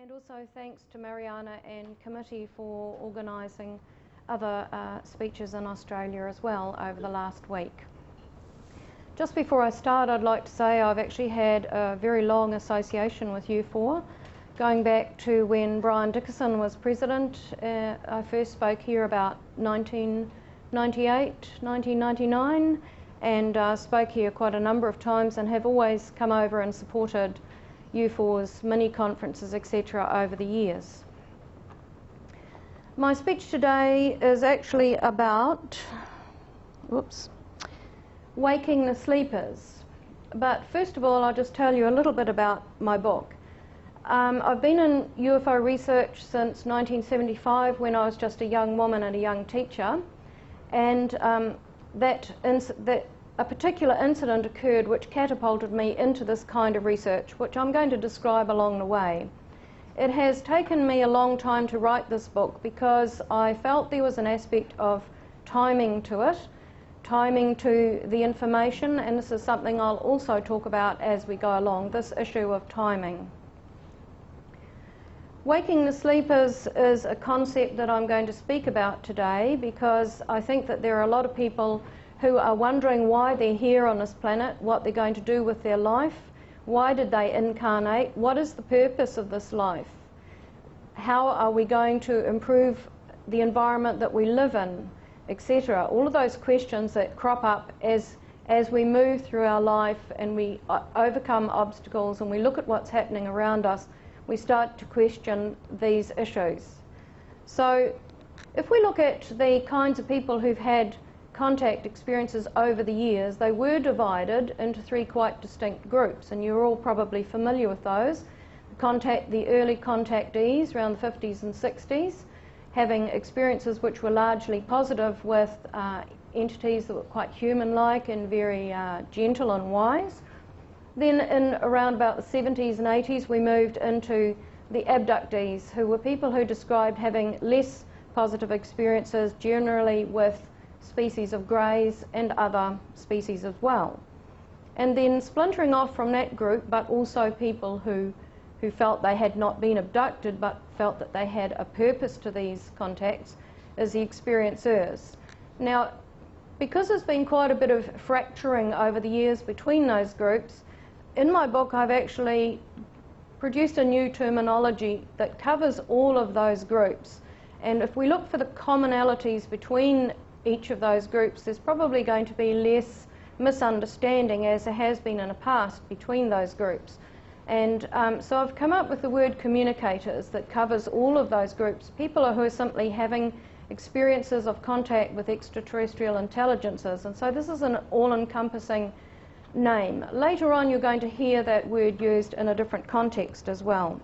And also thanks to Mariana and committee for organising other speeches in Australia as well over the last week. Just before I start, I'd like to say I've actually had a very long association with U4, going back to when Brian Dickerson was president. I first spoke here about 1998, 1999, and spoke here quite a number of times, and have always come over and supported U4's mini conferences, etc. over the years. My speech today is actually about waking the sleepers. But first of all, I'll just tell you a little bit about my book. I've been in UFO research since 1975, when I was just a young woman and a young teacher, and a particular incident occurred which catapulted me into this kind of research, which I'm going to describe along the way. It has taken me a long time to write this book because I felt there was an aspect of timing to it, timing to the information, and this is something I'll also talk about as we go along, this issue of timing. Waking the sleepers is a concept that I'm going to speak about today because I think that there are a lot of people who are wondering why they're here on this planet, what they're going to do with their life, why did they incarnate, what is the purpose of this life, how are we going to improve the environment that we live in, etc. All of those questions that crop up as we move through our life and we overcome obstacles and we look at what's happening around us, we start to question these issues. So if we look at the kinds of people who've had contact experiences over the years, they were divided into three quite distinct groups, and you're all probably familiar with those. The early contactees around the 50s and 60s, having experiences which were largely positive with entities that were quite human-like and very gentle and wise. Then in around about the 70s and 80s, we moved into the abductees, who were people who described having less positive experiences, generally with species of greys and other species as well. And then splintering off from that group, but also people who felt they had not been abducted but felt that they had a purpose to these contacts, is the experiencers. Now, because there's been quite a bit of fracturing over the years between those groups, in my book I've actually produced a new terminology that covers all of those groups. And if we look for the commonalities between each of those groups, there's probably going to be less misunderstanding, as there has been in the past, between those groups. And so I've come up with the word communicators that covers all of those groups, people who are simply having experiences of contact with extraterrestrial intelligences. And so this is an all-encompassing name. Later on you're going to hear that word used in a different context as well.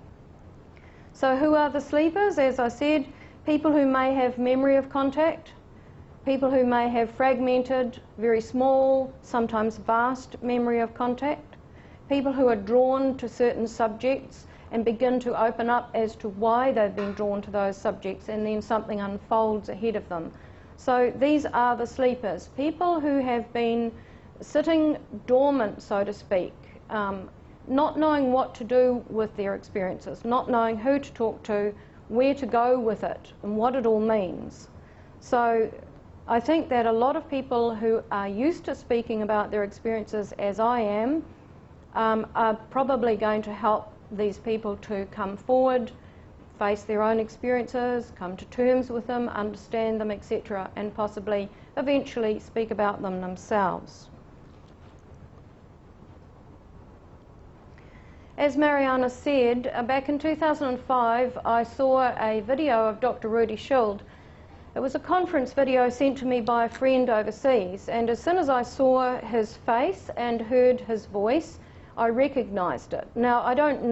So who are the sleepers? As I said, people who may have memory of contact, people who may have fragmented, very small, sometimes vast memory of contact, people who are drawn to certain subjects and begin to open up as to why they've been drawn to those subjects, and then something unfolds ahead of them. So these are the sleepers, people who have been sitting dormant, so to speak, not knowing what to do with their experiences, not knowing who to talk to, where to go with it, and what it all means. So I think that a lot of people who are used to speaking about their experiences, as I am, are probably going to help these people to come forward, face their own experiences, come to terms with them, understand them, etc., and possibly eventually speak about them themselves. As Mariana said, back in 2005 I saw a video of Dr. Rudy Schild. It was a conference video sent to me by a friend overseas, and as soon as I saw his face and heard his voice, I recognised it. Now, I didn't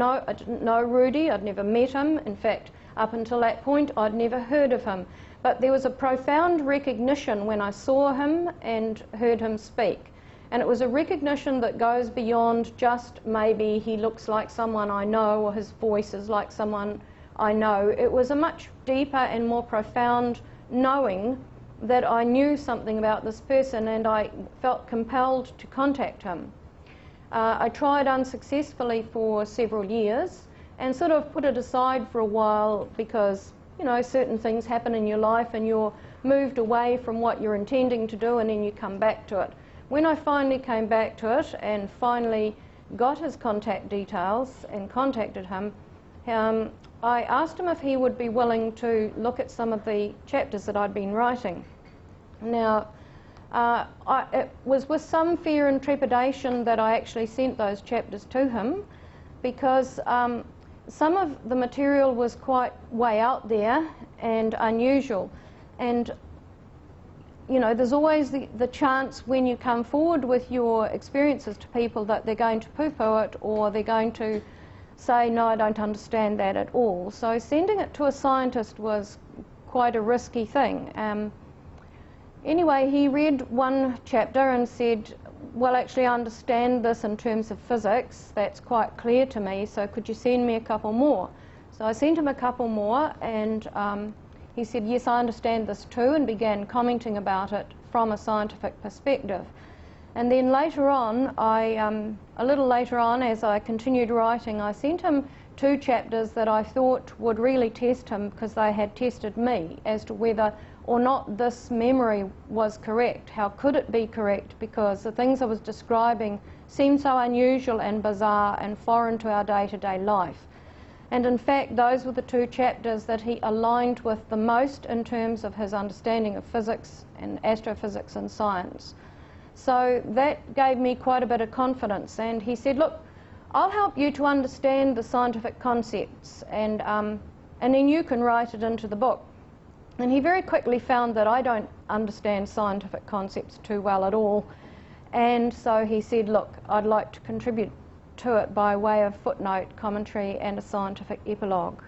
know Rudy, I'd never met him. In fact, up until that point, I'd never heard of him. But there was a profound recognition when I saw him and heard him speak. And it was a recognition that goes beyond just maybe he looks like someone I know or his voice is like someone I know. It was a much deeper and more profound knowing that I knew something about this person, and I felt compelled to contact him. I tried unsuccessfully for several years, and sort of put it aside for a while because, you know, certain things happen in your life and you're moved away from what you're intending to do, and then you come back to it. When I finally came back to it and finally got his contact details and contacted him, I asked him if he would be willing to look at some of the chapters that I'd been writing. Now, it was with some fear and trepidation that I actually sent those chapters to him, because some of the material was quite way out there and unusual. And, you know, there's always the chance when you come forward with your experiences to people that they're going to poo-poo it, or they're going to say, no, I don't understand that at all. So sending it to a scientist was quite a risky thing. Anyway, he read one chapter and said, well, actually I understand this in terms of physics. That's quite clear to me, so could you send me a couple more? So I sent him a couple more, and he said, yes, I understand this too, and began commenting about it from a scientific perspective. And then later on, a little later on, as I continued writing, I sent him 2 chapters that I thought would really test him, because they had tested me as to whether or not this memory was correct. How could it be correct? Because the things I was describing seemed so unusual and bizarre and foreign to our day-to-day life. And in fact, those were the 2 chapters that he aligned with the most in terms of his understanding of physics and astrophysics and science. So that gave me quite a bit of confidence, and he said, look, I'll help you to understand the scientific concepts, and then you can write it into the book. And he very quickly found that I don't understand scientific concepts too well at all, and so he said, look, I'd like to contribute to it by way of footnote, commentary and a scientific epilogue.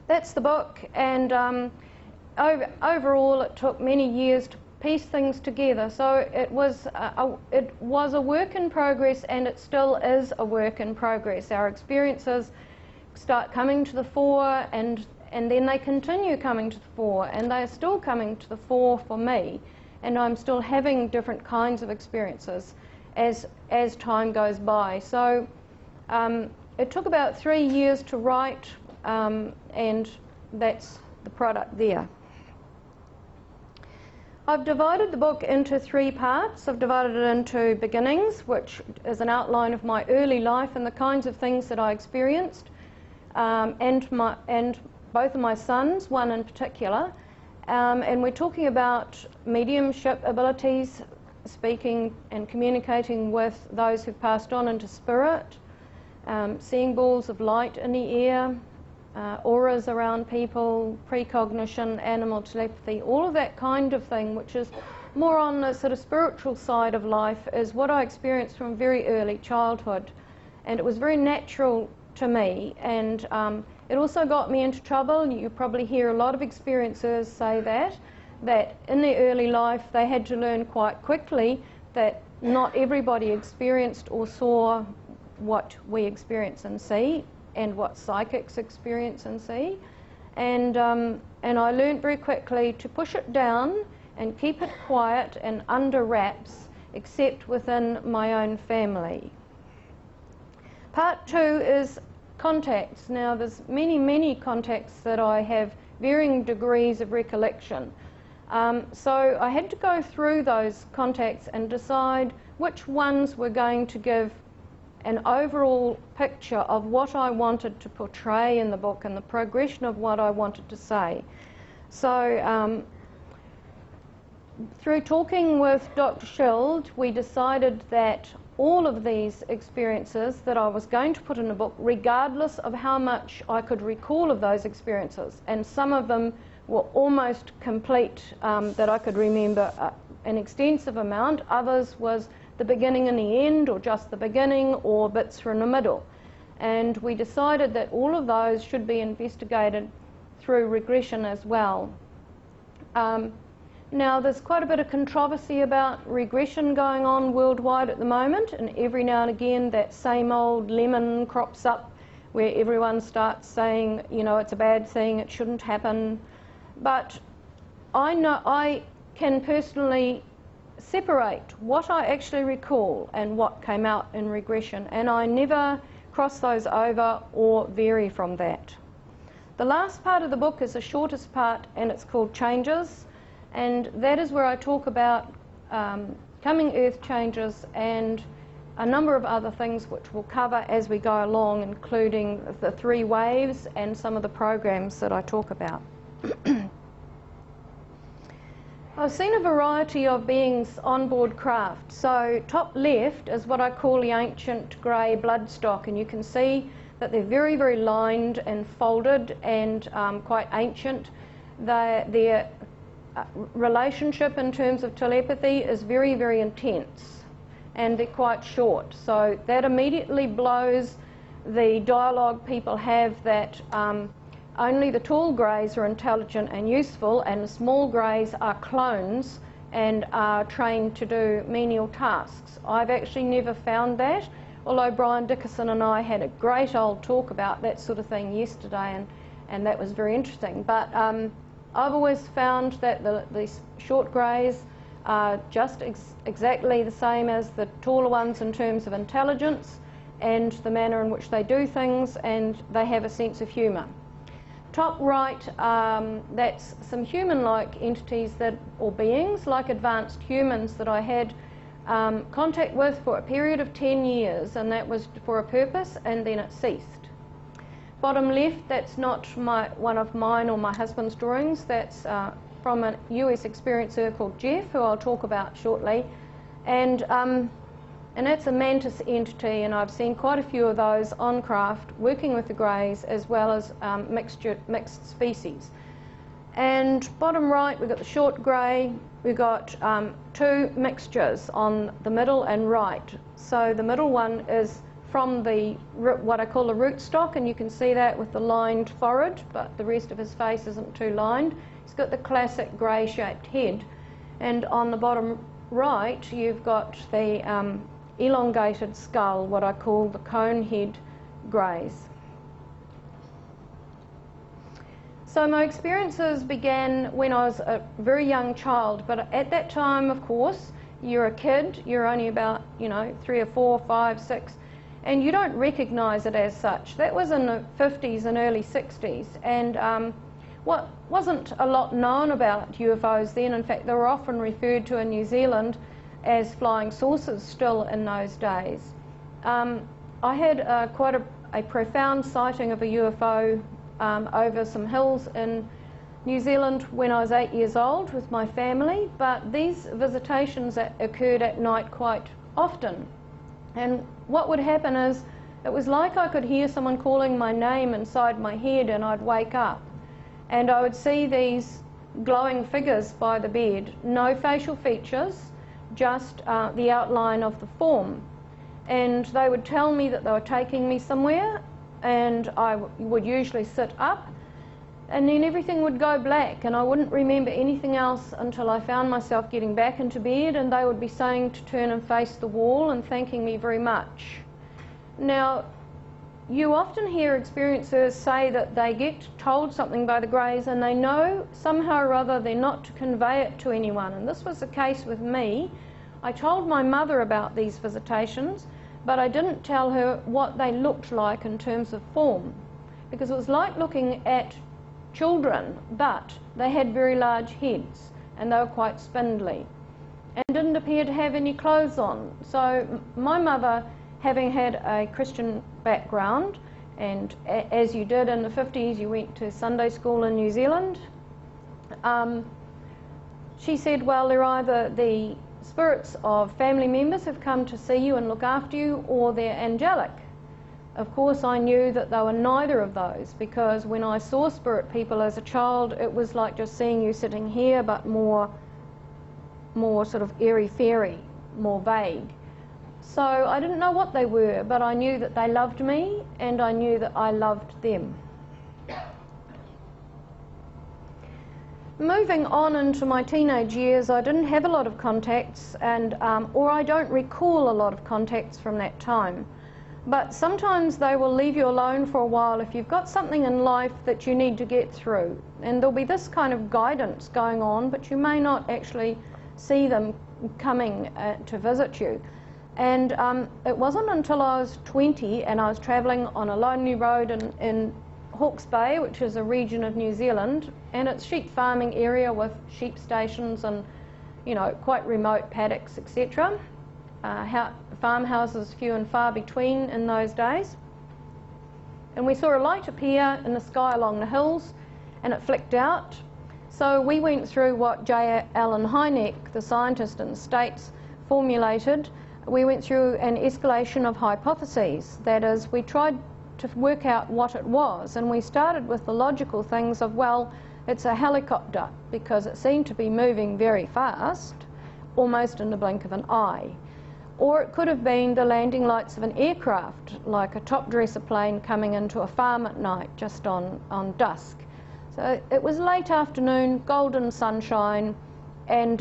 That's the book, and overall it took many years to piece things together. So it was a work in progress, and it still is a work in progress. Our experiences start coming to the fore, and then they continue coming to the fore, and they are still coming to the fore for me, and I'm still having different kinds of experiences as time goes by. So it took about 3 years to write, and that's the product there. I've divided the book into 3 parts. I've divided it into beginnings, which is an outline of my early life and the kinds of things that I experienced, and both of my sons, one in particular. And we're talking about mediumship abilities, speaking and communicating with those who've passed on into spirit, seeing balls of light in the air, auras around people, precognition, animal telepathy, all of that kind of thing, which is more on the sort of spiritual side of life, is what I experienced from very early childhood. And it was very natural to me, and it also got me into trouble. You probably hear a lot of experiencers say that in their early life they had to learn quite quickly that not everybody experienced or saw what we experience and see, and what psychics experience and see, and I learned very quickly to push it down and keep it quiet and under wraps, except within my own family. Part 2 is contacts. Now there's many contacts that I have varying degrees of recollection. So I had to go through those contacts and decide which ones were going to give an overall picture of what I wanted to portray in the book and the progression of what I wanted to say. So through talking with Dr. Schild, we decided that all of these experiences that I was going to put in a book, regardless of how much I could recall of those experiences, and some of them were almost complete, that I could remember an extensive amount, others was the beginning and the end, or just the beginning, or bits from the middle. And we decided that all of those should be investigated through regression as well. Now there's quite a bit of controversy about regression going on worldwide at the moment, and every now and again that same old lemon crops up where everyone starts saying, you know, it's a bad thing, it shouldn't happen. But I know I can personally separate what I actually recall and what came out in regression, and I never cross those over or vary from that. The last part of the book is the shortest part, and it's called Changes, and that is where I talk about coming earth changes and a number of other things which we'll cover as we go along, including the 3 waves and some of the programs that I talk about. I've seen a variety of beings on board craft. So top left is what I call the ancient grey bloodstock, and you can see that they're very, very lined and folded and quite ancient. Their relationship in terms of telepathy is very, very intense, and they're quite short. So that immediately blows the dialogue people have that only the tall greys are intelligent and useful, and the small greys are clones and are trained to do menial tasks. I've actually never found that, although Brian Dickerson and I had a great old talk about that sort of thing yesterday, and that was very interesting. But I've always found that the short greys are just exactly the same as the taller ones in terms of intelligence and the manner in which they do things, and they have a sense of humour. Top right, that's some human-like entities or beings, like advanced humans, that I had contact with for a period of 10 years, and that was for a purpose, and then it ceased. Bottom left, that's not one of mine or my husband's drawings. That's from a US experiencer called Jeff, who I'll talk about shortly, and that's a mantis entity, and I've seen quite a few of those on craft working with the greys as well as mixed species. And bottom right, we've got the short grey, we've got 2 mixtures on the middle and right. So the middle one is from what I call the rootstock, and you can see that with the lined forehead, but the rest of his face isn't too lined. He's got the classic grey shaped head. And on the bottom right, you've got the elongated skull, what I call the cone head greys. So my experiences began when I was a very young child, but at that time, of course, you're a kid, you're only about, 3 or 4, 5, 6, and you don't recognise it as such. That was in the 50s and early 60s, and what wasn't a lot known about UFOs then. In fact, they were often referred to in New Zealand as flying saucers still in those days. I had quite a profound sighting of a UFO over some hills in New Zealand when I was 8 years old with my family, but these visitations occurred at night quite often. And what would happen is, it was like I could hear someone calling my name inside my head, and I'd wake up. And I would see these glowing figures by the bed, no facial features, just the outline of the form. And they would tell me that they were taking me somewhere, and I would usually sit up, and then everything would go black, and I wouldn't remember anything else until I found myself getting back into bed, and they would be saying to turn and face the wall and thanking me very much. Now, you often hear experiencers say that they get told something by the greys, and they know somehow or other they're not to convey it to anyone, and this was the case with me. I told my mother about these visitations, but I didn't tell her what they looked like in terms of form, because it was like looking at children, but they had very large heads and they were quite spindly and didn't appear to have any clothes on. So my mother, having had a Christian background, and as you did in the 50s, you went to Sunday school in New Zealand, she said, well, they're either the spirits of family members who've come to see you and look after you, or they're angelic. Of course, I knew that they were neither of those, because when I saw spirit people as a child, it was like just seeing you sitting here, but more sort of airy-fairy, more vague. So I didn't know what they were, but I knew that they loved me, and I knew that I loved them. Moving on into my teenage years, I didn't have a lot of contacts, and or I don't recall a lot of contacts from that time. But sometimes they will leave you alone for a while if you've got something in life that you need to get through. And there'll be this kind of guidance going on, but you may not actually see them coming to visit you. And it wasn't until I was 20 and I was travelling on a lonely road in Hawke's Bay, which is a region of New Zealand, and it's sheep farming area with sheep stations and, you know, quite remote paddocks, etc. Farmhouses few and far between in those days. And we saw a light appear in the sky along the hills, and it flicked out. So we went through what J. Allen Hynek, the scientist in the States, formulated. We went through an escalation of hypotheses. That is, we tried to work out what it was, and we started with the logical things of, well, it's a helicopter, because it seemed to be moving very fast, almost in the blink of an eye. Or it could have been the landing lights of an aircraft, like a top-dresser plane coming into a farm at night, just on dusk. So it was late afternoon, golden sunshine, and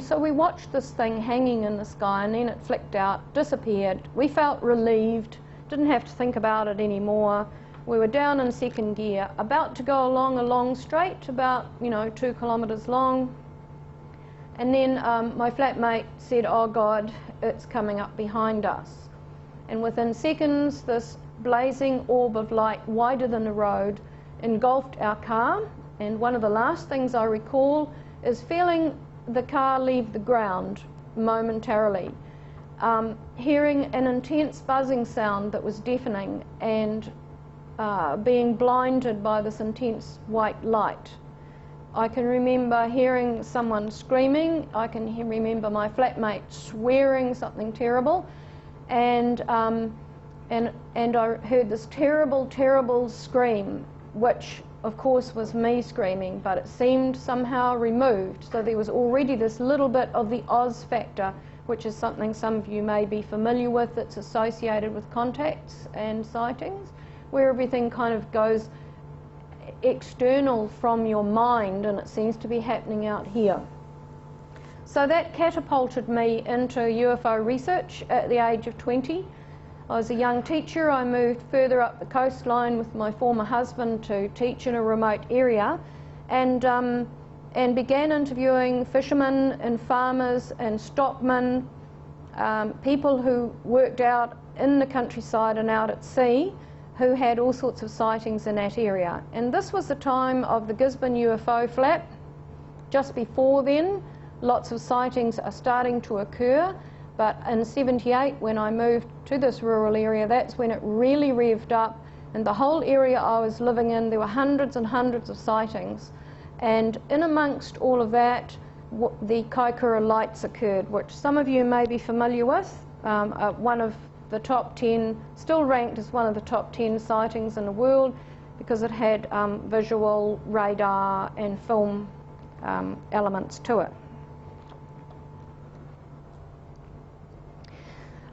so we watched this thing hanging in the sky, and then it flicked out, disappeared. We felt relieved, didn't have to think about it anymore. We were down in second gear, about to go along a long straight, about 2 kilometres long. And then my flatmate said, "Oh God, it's coming up behind us." And within seconds, this blazing orb of light, wider than the road, engulfed our car. And one of the last things I recall is feeling the car leave the ground momentarily, hearing an intense buzzing sound that was deafening, and being blinded by this intense white light. I can remember hearing someone screaming. I can remember my flatmate swearing something terrible, and I heard this terrible, terrible scream, which of course was me screaming, but it seemed somehow removed. So there was already this little bit of the Oz factor, which is something some of you may be familiar with, that's associated with contacts and sightings, where everything kind of goes external from your mind, and it seems to be happening out here. So that catapulted me into UFO research at the age of 20. I was a young teacher. I moved further up the coastline with my former husband to teach in a remote area, and began interviewing fishermen and farmers and stockmen, people who worked out in the countryside and out at sea, who had all sorts of sightings in that area. And this was the time of the Gisborne UFO flap. Just before then, lots of sightings are starting to occur, but in '78, when I moved to this rural area, that's when it really revved up, and the whole area I was living in, there were hundreds and hundreds of sightings. And in amongst all of that, the Kaikoura lights occurred, which some of you may be familiar with. One of the top 10, still ranked as one of the top 10 sightings in the world, because it had visual, radar and film elements to it.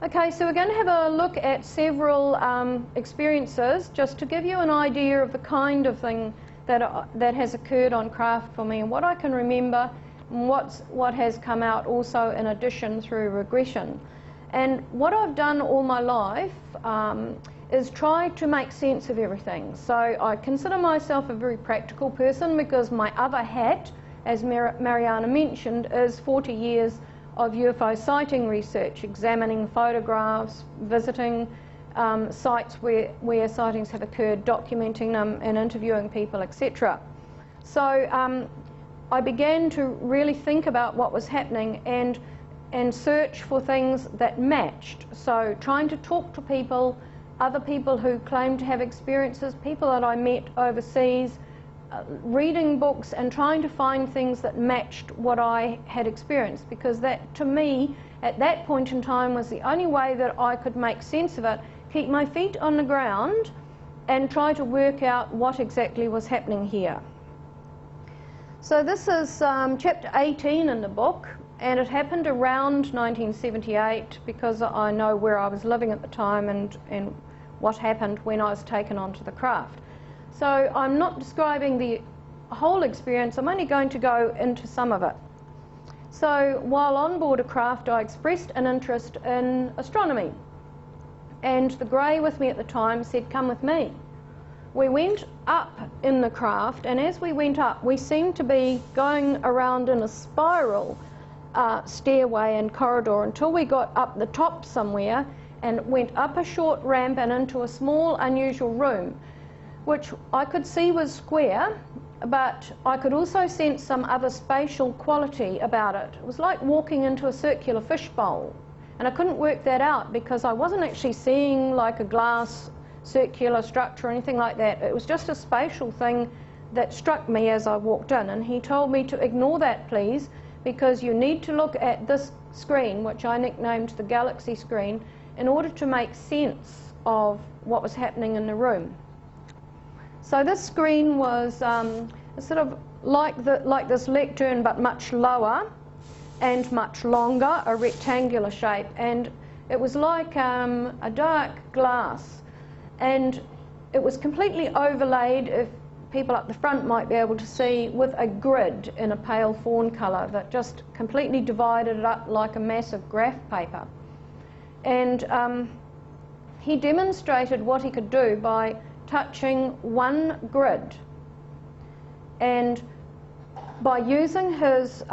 Okay, so we're going to have a look at several experiences, just to give you an idea of the kind of thing that has occurred on craft for me, and what I can remember, and what has come out also in addition through regression. And what I've done all my life is try to make sense of everything. So I consider myself a very practical person, because my other hat, as Mariana mentioned, is 40 years of UFO sighting research, examining photographs, visiting sites where sightings have occurred, documenting them and interviewing people, etc. So I began to really think about what was happening and search for things that matched. So trying to talk to people, other people who claimed to have experiences, people that I met overseas, reading books and trying to find things that matched what I had experienced, because that, to me, at that point in time, was the only way that I could make sense of it, keep my feet on the ground and try to work out what exactly was happening here. So this is chapter 18 in the book, and it happened around 1978, because I know where I was living at the time and what happened when I was taken onto the craft. So I'm not describing the whole experience, I'm only going to go into some of it. So while on board a craft, I expressed an interest in astronomy, and the grey with me at the time said, "Come with me." We went up in the craft, and as we went up, we seemed to be going around in a spiral, stairway and corridor until we got up the top somewhere and went up a short ramp and into a small unusual room, which I could see was square, but I could also sense some other spatial quality about it. It was like walking into a circular fishbowl, and I couldn't work that out because I wasn't actually seeing like a glass circular structure or anything like that. It was just a spatial thing that struck me as I walked in, and he told me to ignore that, please, because you need to look at this screen, which I nicknamed the galaxy screen, in order to make sense of what was happening in the room. So this screen was sort of like this lectern, but much lower and much longer, a rectangular shape, and it was like a dark glass, and it was completely overlaid, if people up the front might be able to see, with a grid in a pale fawn colour that just completely divided it up like a massive graph paper. And he demonstrated what he could do by touching one grid, and by using his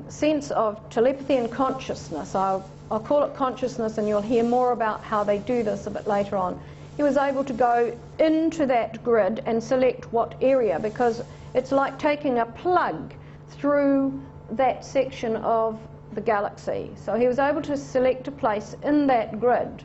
sense of telepathy and consciousness, I'll call it consciousness, and you'll hear more about how they do this a bit later on. He was able to go into that grid and select what area, because it's like taking a plug through that section of the galaxy. So he was able to select a place in that grid,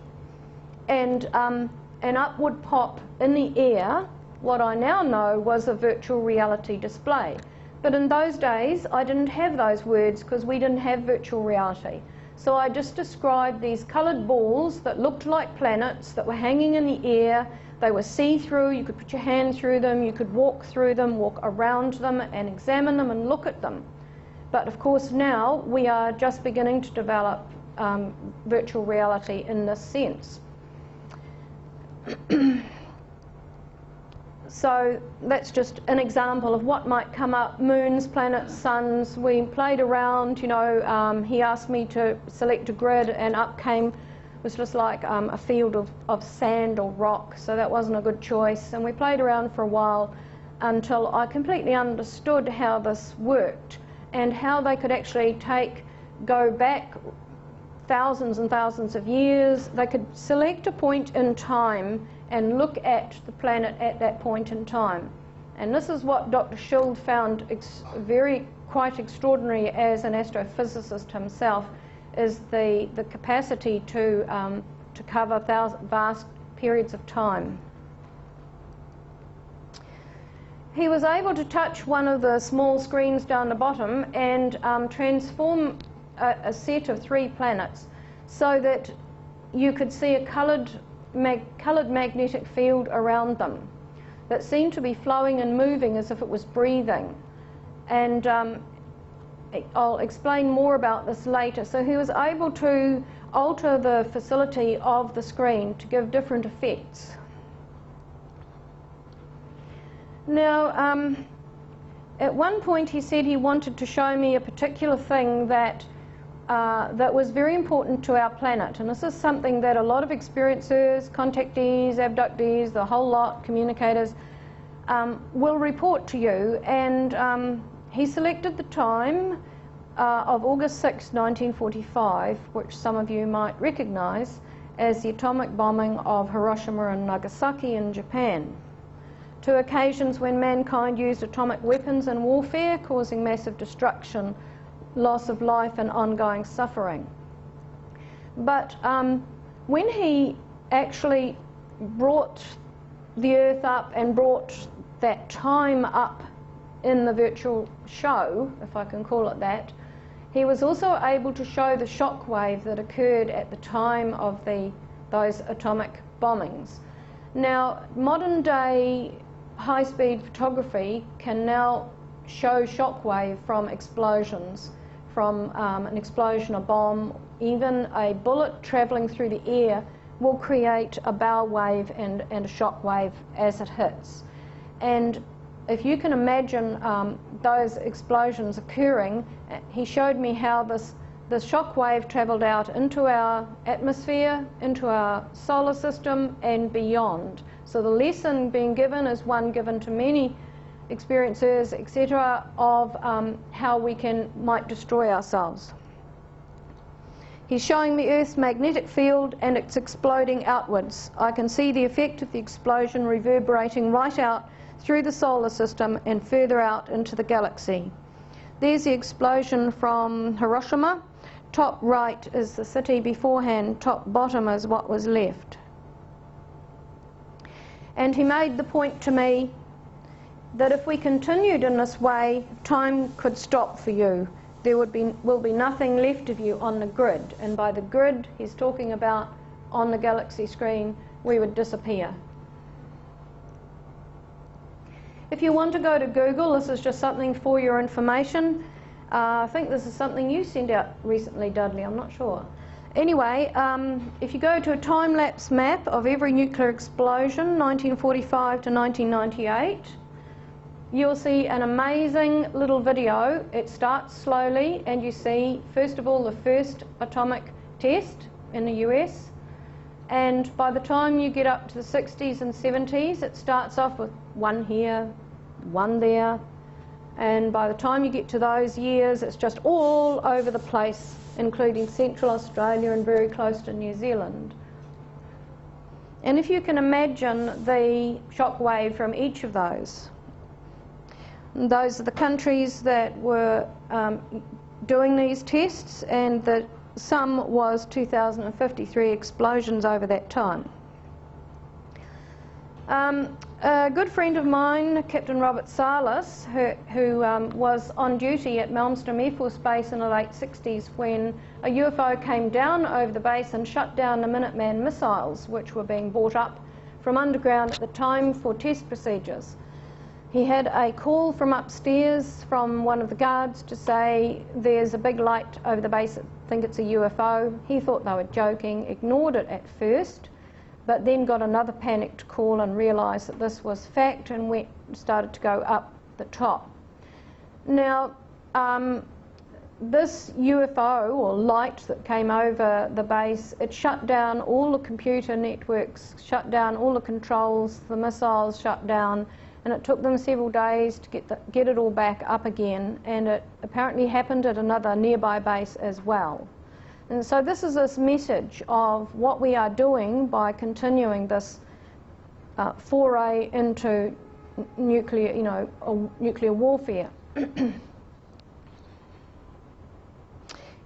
and up would pop in the air what I now know was a virtual reality display. But in those days I didn't have those words because we didn't have virtual reality. So I just described these coloured balls that looked like planets that were hanging in the air. They were see-through, you could put your hand through them, you could walk through them, walk around them and examine them and look at them. But of course now we are just beginning to develop virtual reality in this sense. So that's just an example of what might come up: moons, planets, suns. We played around, you know, he asked me to select a grid, and up came, it was just like a field of sand or rock, so that wasn't a good choice. And we played around for a while until I completely understood how this worked and how they could actually go back thousands and thousands of years. They could select a point in time and look at the planet at that point in time. And this is what Dr. Schild found quite extraordinary as an astrophysicist himself, is the capacity to cover vast periods of time. He was able to touch one of the small screens down the bottom and transform a set of 3 planets so that you could see a coloured magnetic field around them that seemed to be flowing and moving as if it was breathing. And I'll explain more about this later. So he was able to alter the facility of the screen to give different effects. Now, at one point he said he wanted to show me a particular thing that was very important to our planet, and this is something that a lot of experiencers, contactees, abductees, the whole lot, communicators, will report to you. And he selected the time of August 6, 1945, which some of you might recognize as the atomic bombing of Hiroshima and Nagasaki in Japan. 2 occasions when mankind used atomic weapons in warfare, causing massive destruction, loss of life and ongoing suffering. But when he actually brought the Earth up and brought that time up in the virtual show, if I can call it that, he was also able to show the shock wave that occurred at the time of those atomic bombings. Now, modern day high-speed photography can now show shock wave from explosions, from an explosion, a bomb, even a bullet travelling through the air will create a bow wave and a shock wave as it hits. And if you can imagine those explosions occurring, he showed me how the shock wave travelled out into our atmosphere, into our solar system and beyond. So the lesson being given is one given to many experiences, etc., of how we might destroy ourselves. He's showing the Earth's magnetic field and it's exploding outwards. I can see the effect of the explosion reverberating right out through the solar system and further out into the galaxy. There's the explosion from Hiroshima. Top right is the city beforehand, top bottom is what was left. And he made the point to me that if we continued in this way, time could stop for you. There will be nothing left of you on the grid. And by the grid, he's talking about on the galaxy screen, we would disappear. If you want to go to Google, this is just something for your information. I think this is something you sent out recently, Dudley, I'm not sure. Anyway, if you go to a time-lapse map of every nuclear explosion, 1945 to 1998, you'll see an amazing little video. It starts slowly and you see, first of all, the first atomic test in the US. And by the time you get up to the 60s and 70s, it starts off with one here, one there. And by the time you get to those years, it's just all over the place, including Central Australia and very close to New Zealand. And if you can imagine the shock wave from each of those are the countries that were doing these tests, and the sum was 2,053 explosions over that time. A good friend of mine, Captain Robert Salas, who was on duty at Malmstrom Air Force Base in the late 60s when a UFO came down over the base and shut down the Minuteman missiles, which were being brought up from underground at the time for test procedures. He had a call from upstairs from one of the guards to say there's a big light over the base, I think it's a UFO. He thought they were joking, ignored it at first, but then got another panicked call and realised that this was fact and started to go up the top. Now, this UFO, or light that came over the base, it shut down all the computer networks, shut down all the controls, the missiles shut down, and it took them several days to get it all back up again, and it apparently happened at another nearby base as well. And so this is this message of what we are doing by continuing this foray into nuclear, nuclear warfare.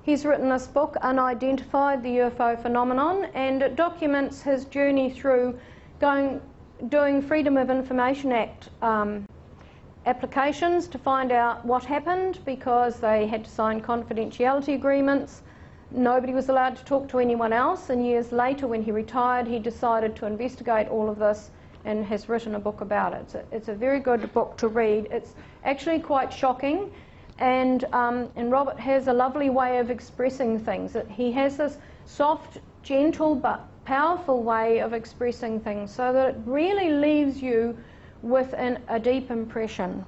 He's written this book, Unidentified, the UFO Phenomenon, and it documents his journey through doing Freedom of Information Act applications to find out what happened, because they had to sign confidentiality agreements. Nobody was allowed to talk to anyone else, and years later when he retired he decided to investigate all of this and has written a book about it. It's a very good book to read. It's actually quite shocking, and Robert has a lovely way of expressing things. He has this soft, gentle but powerful way of expressing things so that it really leaves you with a deep impression.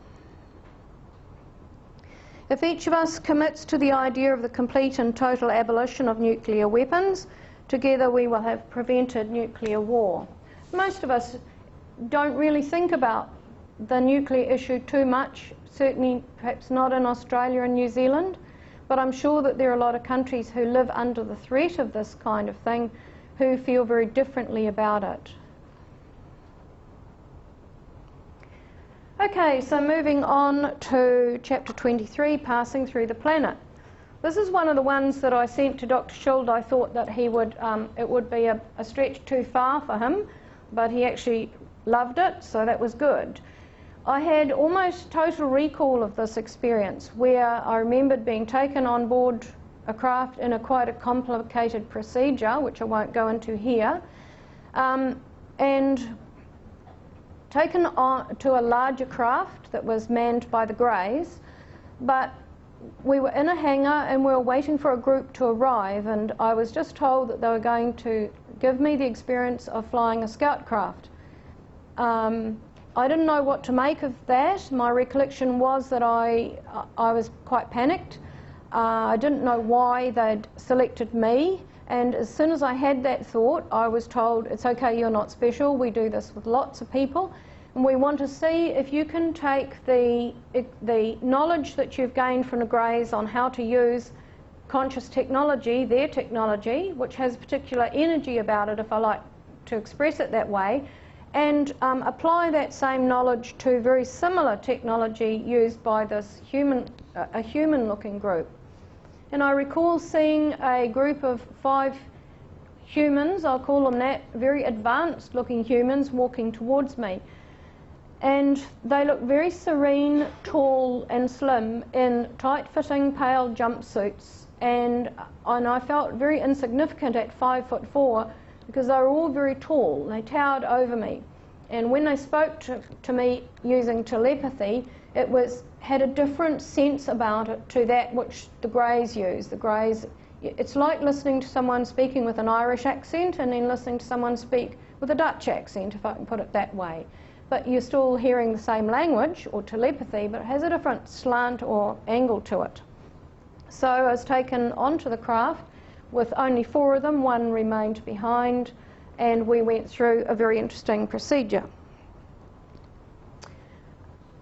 If each of us commits to the idea of the complete and total abolition of nuclear weapons, together we will have prevented nuclear war. Most of us don't really think about the nuclear issue too much, certainly perhaps not in Australia and New Zealand, but I'm sure that there are a lot of countries who live under the threat of this kind of thing who feel very differently about it. Okay, so moving on to chapter 23, Passing Through the Planet. This is one of the ones that I sent to Dr. Schuld. I thought that he would, it would be a stretch too far for him, but he actually loved it, so that was good. I had almost total recall of this experience, where I remembered being taken on board a craft in quite a complicated procedure, which I won't go into here, and taken on to a larger craft that was manned by the Greys, but we were in a hangar and we were waiting for a group to arrive, and I was just told that they were going to give me the experience of flying a scout craft. I didn't know what to make of that. My recollection was that I was quite panicked. I didn't know why they'd selected me, and as soon as I had that thought, I was told, it's okay, you're not special, we do this with lots of people. And we want to see if you can take the knowledge that you've gained from the Greys on how to use conscious technology, their technology, which has particular energy about it, if I like to express it that way, and apply that same knowledge to very similar technology used by this human-looking group. And I recall seeing a group of 5 humans, I'll call them that, very advanced-looking humans walking towards me. And they looked very serene, tall and slim in tight-fitting pale jumpsuits. And I felt very insignificant at 5'4", because they were all very tall. They towered over me. And when they spoke to me using telepathy, it had a different sense about it to that which the Greys use. The Greys, it's like listening to someone speaking with an Irish accent and then listening to someone speak with a Dutch accent, if I can put it that way. But you're still hearing the same language, or telepathy, but it has a different slant or angle to it. So I was taken onto the craft with only 4 of them. 1 remained behind, and we went through a very interesting procedure.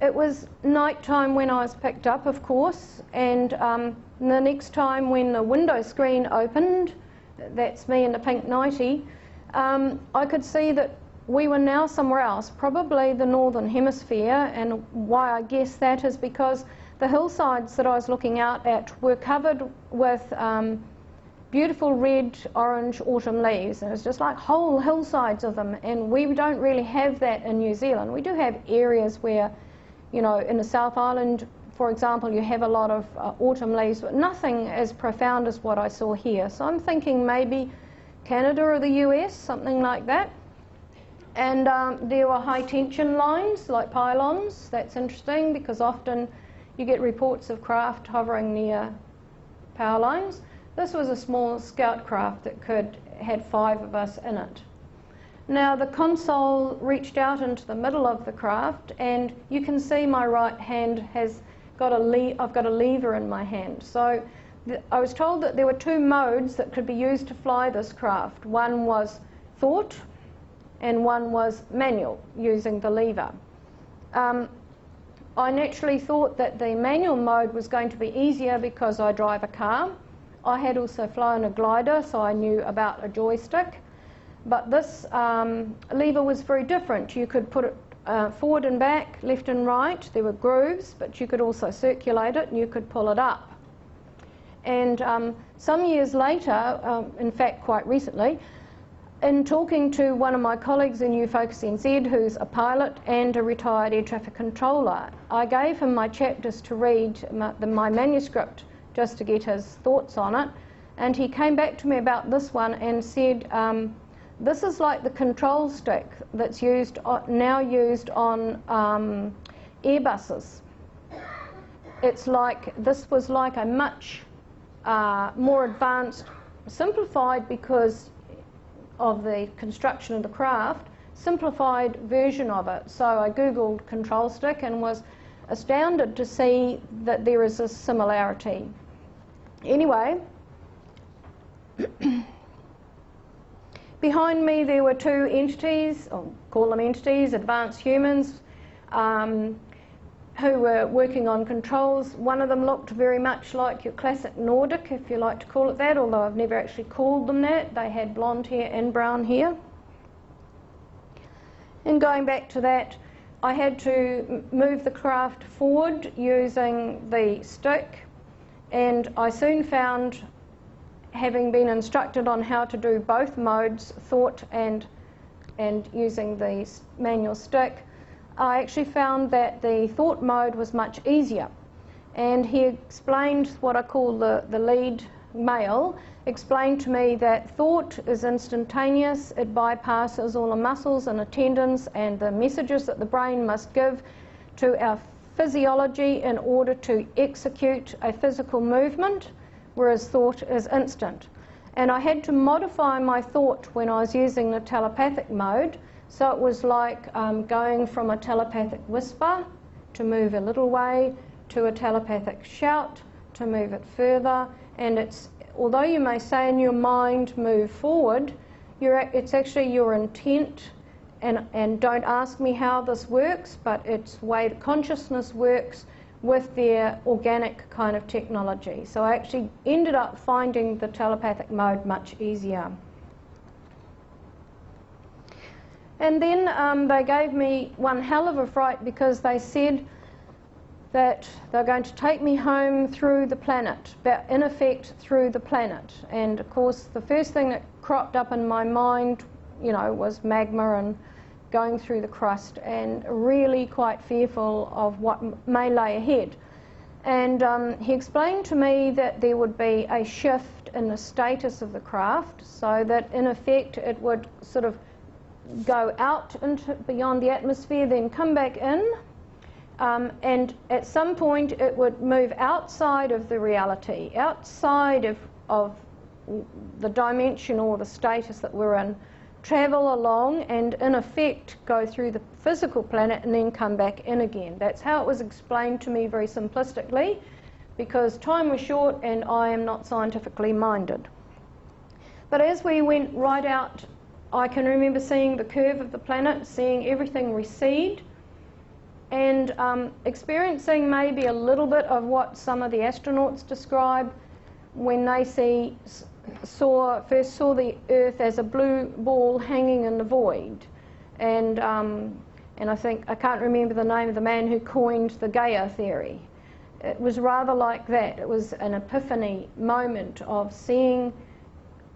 It was night time when I was picked up, of course, and the next time when the window screen opened, that's me in the pink nightie, I could see that we were now somewhere else, probably the northern hemisphere. And why I guess that is because the hillsides that I was looking out at were covered with beautiful red, orange autumn leaves. And it was just like whole hillsides of them, and we don't really have that in New Zealand. We do have areas where, you know, in the South Island, for example, you have a lot of autumn leaves, but nothing as profound as what I saw here. So I'm thinking maybe Canada or the US, something like that. And there were high tension lines, like pylons. That's interesting because often you get reports of craft hovering near power lines. This was a small scout craft that had 5 of us in it. Now the console reached out into the middle of the craft, and you can see my right hand has got I've got a lever in my hand. So I was told that there were 2 modes that could be used to fly this craft. One was thought, and one was manual, using the lever. I naturally thought that the manual mode was going to be easier because I drive a car. I had also flown a glider, so I knew about a joystick. But this lever was very different. You could put it forward and back, left and right. There were grooves, but you could also circulate it and you could pull it up. And some years later, in fact quite recently, in talking to one of my colleagues in UFOCUS NZ, who's a pilot and a retired air traffic controller, I gave him my chapters to read, my manuscript, just to get his thoughts on it. And he came back to me about this one and said, this is like the control stick that's now used on Airbuses. It's like, this was like a much more advanced, simplified because of the construction of the craft, simplified version of it. So I googled control stick and was astounded to see that there is a similarity. Anyway, behind me there were 2 entities, or call them entities, advanced humans, who were working on controls. One of them looked very much like your classic Nordic, if you like to call it that, although I've never actually called them that. They had blonde hair and brown hair. And going back to that, I had to move the craft forward using the stick, and I soon found, having been instructed on how to do both modes, thought and using the manual stick, I actually found that the thought mode was much easier. And he explained, what I call the lead male, explained to me that thought is instantaneous. It bypasses all the muscles and the tendons and the messages that the brain must give to our physiology in order to execute a physical movement, whereas thought is instant. And I had to modify my thought when I was using the telepathic mode. So it was like going from a telepathic whisper to move a little way to a telepathic shout to move it further. And it's, although you may say in your mind move forward, it's actually your intent and don't ask me how this works, but it's the way that consciousness works with their organic kind of technology. So I actually ended up finding the telepathic mode much easier. And then they gave me one hell of a fright, because they said that they're going to take me home through the planet, but in effect through the planet. And of course the first thing that cropped up in my mind, you know, was magma and going through the crust, and really quite fearful of what may lay ahead. And he explained to me that there would be a shift in the status of the craft, so that in effect it would sort of go out into beyond the atmosphere, then come back in, and at some point it would move outside of the reality, outside of the dimension or the status that we're in, travel along and in effect go through the physical planet and then come back in again. That's how it was explained to me, very simplistically, because time was short and I am not scientifically minded. But as we went right out, I can remember seeing the curve of the planet, seeing everything recede, and experiencing maybe a little bit of what some of the astronauts describe when they first saw the Earth as a blue ball hanging in the void. And I think, I can't remember the name of the man who coined the Gaia theory. It was rather like that. It was an epiphany moment of seeing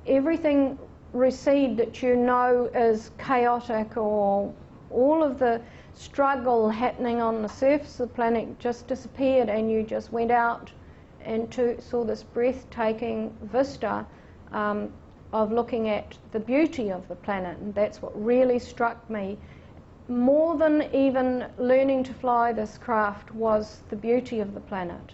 everything recede that you know is chaotic, or all of the struggle happening on the surface of the planet just disappeared, and you just went out and saw this breathtaking vista of looking at the beauty of the planet. And that's what really struck me, more than even learning to fly this craft, was the beauty of the planet.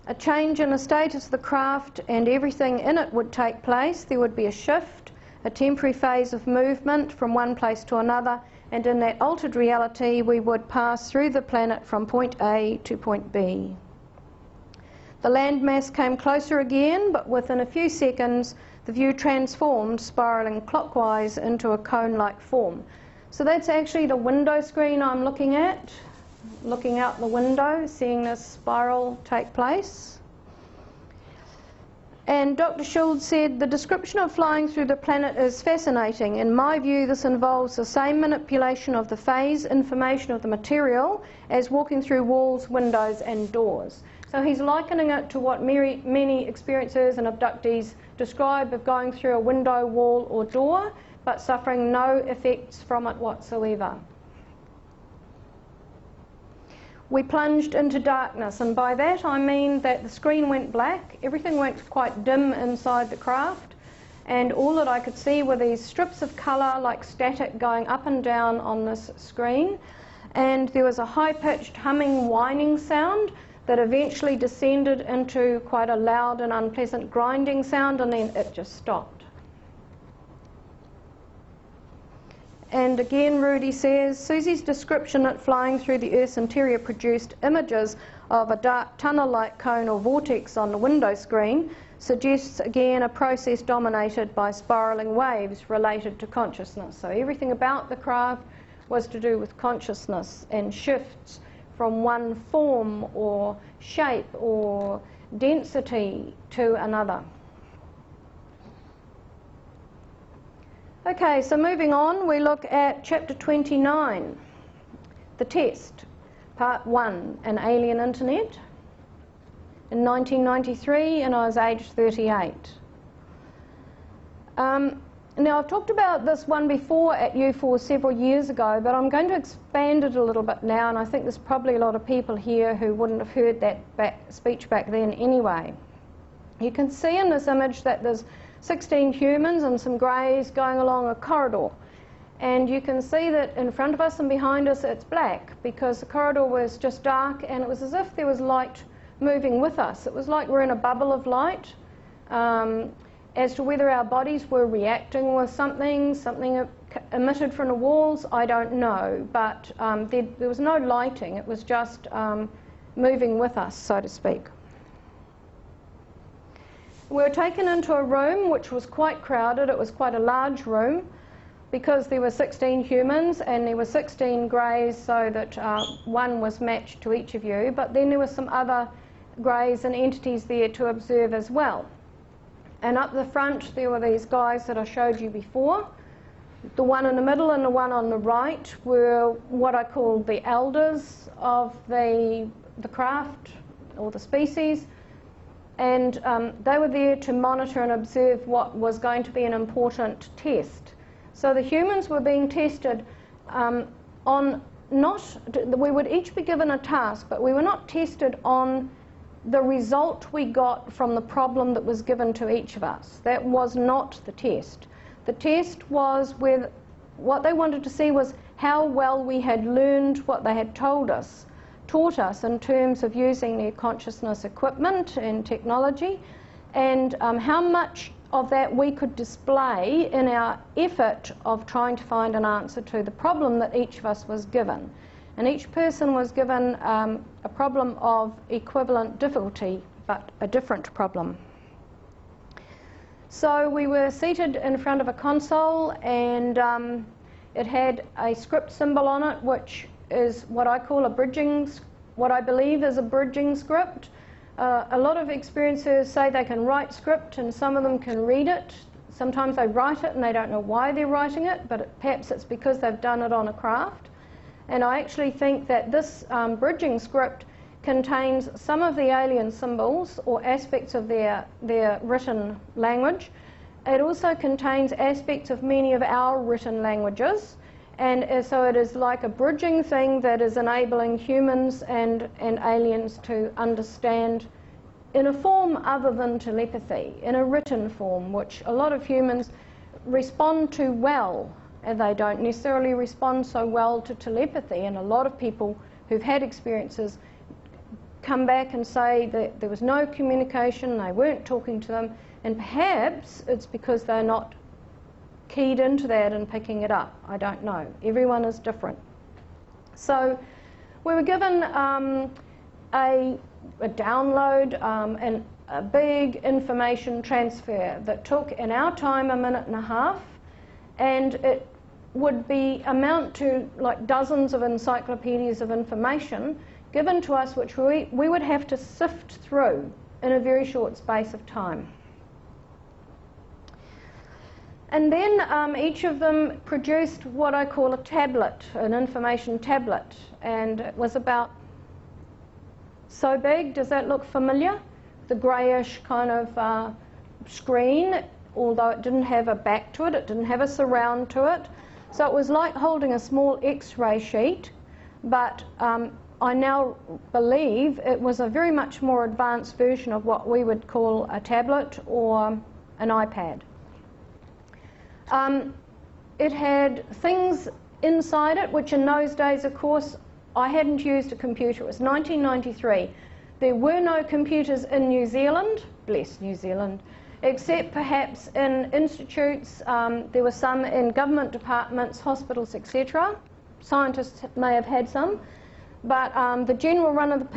A change in the status of the craft and everything in it would take place. There would be a shift, a temporary phase of movement from one place to another, and in that altered reality we would pass through the planet from point A to point B. The landmass came closer again, but within a few seconds the view transformed, spiralling clockwise into a cone-like form. So that's actually the window screen I'm looking at, looking out the window, seeing this spiral take place. And Dr. Schultz said, the description of flying through the planet is fascinating. In my view, this involves the same manipulation of the phase information of the material as walking through walls, windows and doors. So he's likening it to what many experiencers and abductees describe of going through a window, wall or door, but suffering no effects from it whatsoever. We plunged into darkness, and by that I mean that the screen went black, everything went quite dim inside the craft, and all that I could see were these strips of colour like static going up and down on this screen, and there was a high-pitched humming, whining sound that eventually descended into quite a loud and unpleasant grinding sound, and then it just stopped. And again, Rudy says, Suzy's description that flying through the Earth's interior produced images of a dark tunnel-like cone or vortex on the window screen suggests again a process dominated by spiralling waves related to consciousness. So everything about the craft was to do with consciousness and shifts from one form or shape or density to another. Okay, so moving on, we look at chapter 29, the test, part 1, an alien internet, in 1993, and I was aged 38. Now, I've talked about this one before at U4 several years ago, but I'm going to expand it a little bit now, and I think there's probably a lot of people here who wouldn't have heard that speech back then anyway. You can see in this image that there's 16 humans and some greys going along a corridor. And you can see that in front of us and behind us it's black, because the corridor was just dark, and it was as if there was light moving with us. It was like we're in a bubble of light. As to whether our bodies were reacting with something emitted from the walls, I don't know. But there was no lighting. It was just moving with us, so to speak. we were taken into a room which was quite crowded. It was quite a large room because there were 16 humans and there were 16 greys, so that one was matched to each of you, but then there were some other greys and entities there to observe as well. And up the front there were these guys that I showed you before. The one in the middle and the one on the right were what I call the elders of the craft or the species, and they were there to monitor and observe what was going to be an important test. So the humans were being tested on we would each be given a task, but we were not tested on the result we got from the problem that was given to each of us. That was not the test. The test was with what they wanted to see was how well we had learned what they had taught us in terms of using their consciousness equipment and technology, and how much of that we could display in our effort of trying to find an answer to the problem that each of us was given. And each person was given a problem of equivalent difficulty, but a different problem. So we were seated in front of a console, and it had a script symbol on it, which is what I call what I believe is a bridging script. A lot of experiencers say they can write script, and some of them can read it. Sometimes they write it and they don't know why they're writing it, but perhaps it's because they've done it on a craft. And I actually think that this bridging script contains some of the alien symbols or aspects of their written language. It also contains aspects of many of our written languages, and so it is like a bridging thing that is enabling humans and aliens to understand in a form other than telepathy, in a written form, which a lot of humans respond to well, and they don't necessarily respond so well to telepathy. And a lot of people who've had experiences come back and say that there was no communication, they weren't talking to them, and perhaps it's because they're not keyed into that and picking it up. I don't know. Everyone is different. So we were given a download and a big information transfer that took, in our time, 1.5 minutes, and it would amount to like dozens of encyclopedias of information given to us, which we would have to sift through in a very short space of time. And then each of them produced what I call a tablet, an information tablet, and it was about so big. Does that look familiar? The greyish kind of screen, although it didn't have a back to it, it didn't have a surround to it. So it was like holding a small X-ray sheet, but I now believe it was a very much more advanced version of what we would call a tablet or an iPad. It had things inside it, which in those days, of course, I hadn't used a computer. It was 1993. There were no computers in New Zealand, bless New Zealand, except perhaps in institutes. There were some in government departments, hospitals, etc. Scientists may have had some, but the general run-of-the-mill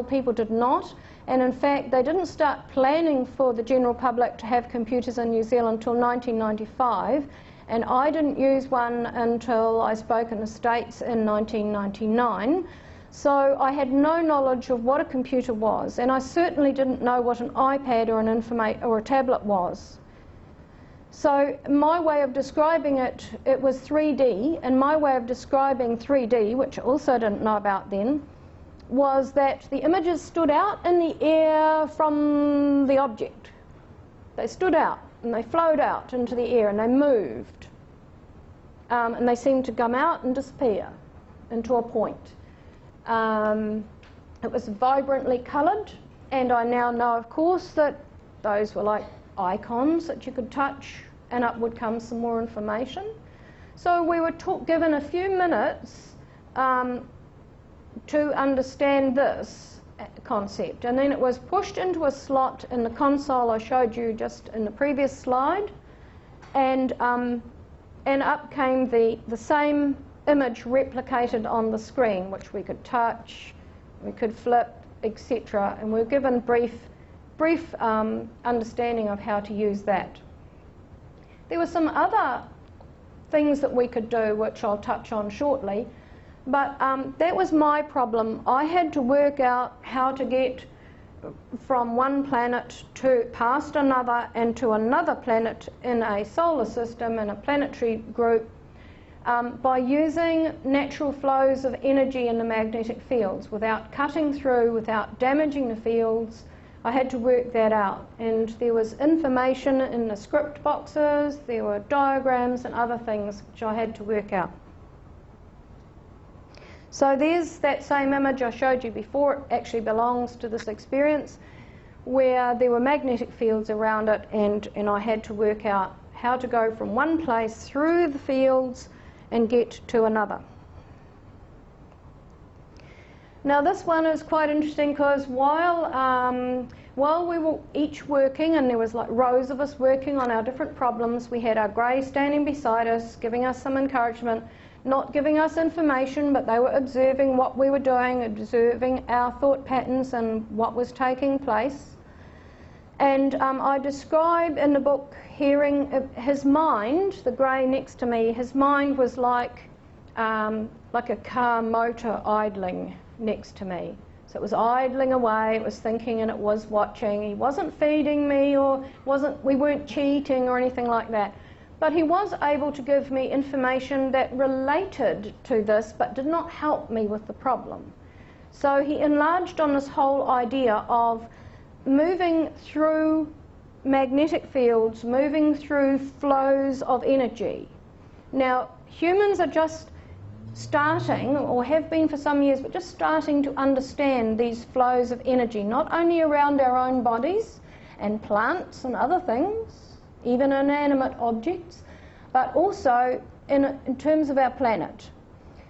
people did not. And in fact, they didn't start planning for the general public to have computers in New Zealand until 1995, and I didn't use one until I spoke in the States in 1999. So I had no knowledge of what a computer was, and I certainly didn't know what an iPad or a tablet was. So my way of describing it, it was 3D, and my way of describing 3D, which I also didn't know about then, was that the images stood out in the air from the object. They stood out and they flowed out into the air and they moved. And they seemed to come out and disappear into a point. It was vibrantly coloured, and I now know, of course, that those were like icons that you could touch and up would come some more information. So we were given a few minutes to understand this concept, and then it was pushed into a slot in the console I showed you just in the previous slide, and up came the same image replicated on the screen, which we could touch, we could flip, etc. And we were given brief brief understanding of how to use that. There were some other things that we could do, which I'll touch on shortly, but that was my problem. I had to work out how to get from one planet to past another and to another planet in a solar system, in a planetary group, by using natural flows of energy in the magnetic fields without cutting through, without damaging the fields. I had to work that out, and there was information in the script boxes, there were diagrams and other things which I had to work out. So there's that same image I showed you before. It actually belongs to this experience where there were magnetic fields around it, and I had to work out how to go from one place through the fields and get to another. Now this one is quite interesting because while we were each working, and there was like rows of us working on our different problems, we had our grey standing beside us, giving us some encouragement, not giving us information, but they were observing what we were doing, observing our thought patterns and what was taking place. And I describe in the book hearing his mind, the grey next to me, his mind was like a car motor idling next to me. So it was idling away, it was thinking and it was watching. He wasn't feeding me, or we weren't cheating or anything like that. But he was able to give me information that related to this but did not help me with the problem. So he enlarged on this whole idea of moving through magnetic fields, moving through flows of energy. Now, humans are just starting, or have been for some years, but just starting to understand these flows of energy, not only around our own bodies and plants and other things, even inanimate objects, but also in terms of our planet.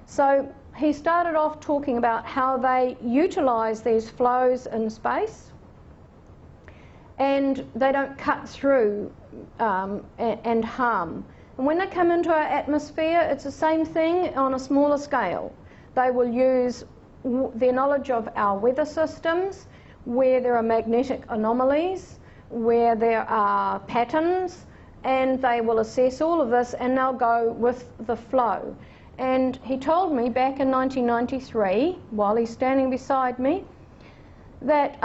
So he started off talking about how they utilize these flows in space, and they don't cut through and harm. And when they come into our atmosphere, it's the same thing on a smaller scale. They will use their knowledge of our weather systems, where there are magnetic anomalies, where there are patterns, and they will assess all of this and they'll go with the flow. And he told me back in 1993, while he's standing beside me, that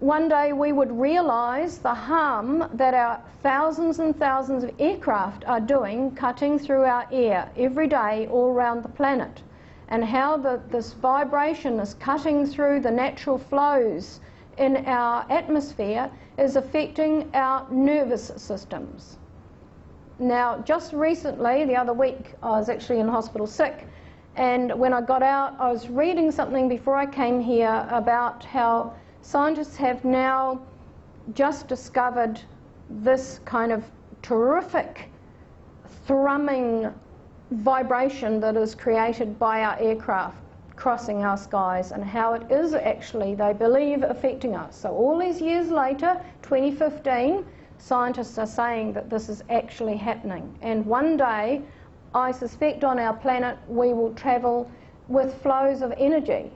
one day we would realise the harm that our thousands and thousands of aircraft are doing, cutting through our air every day all around the planet, and how this vibration is cutting through the natural flows in our atmosphere is affecting our nervous systems. Now, just recently, the other week, I was actually in hospital sick, and when I got out, I was reading something before I came here about how scientists have now just discovered this kind of terrific thrumming vibration that is created by our aircraft crossing our skies, and how it is actually, they believe, affecting us. So all these years later, 2015, scientists are saying that this is actually happening. And one day, I suspect on our planet, we will travel with flows of energy.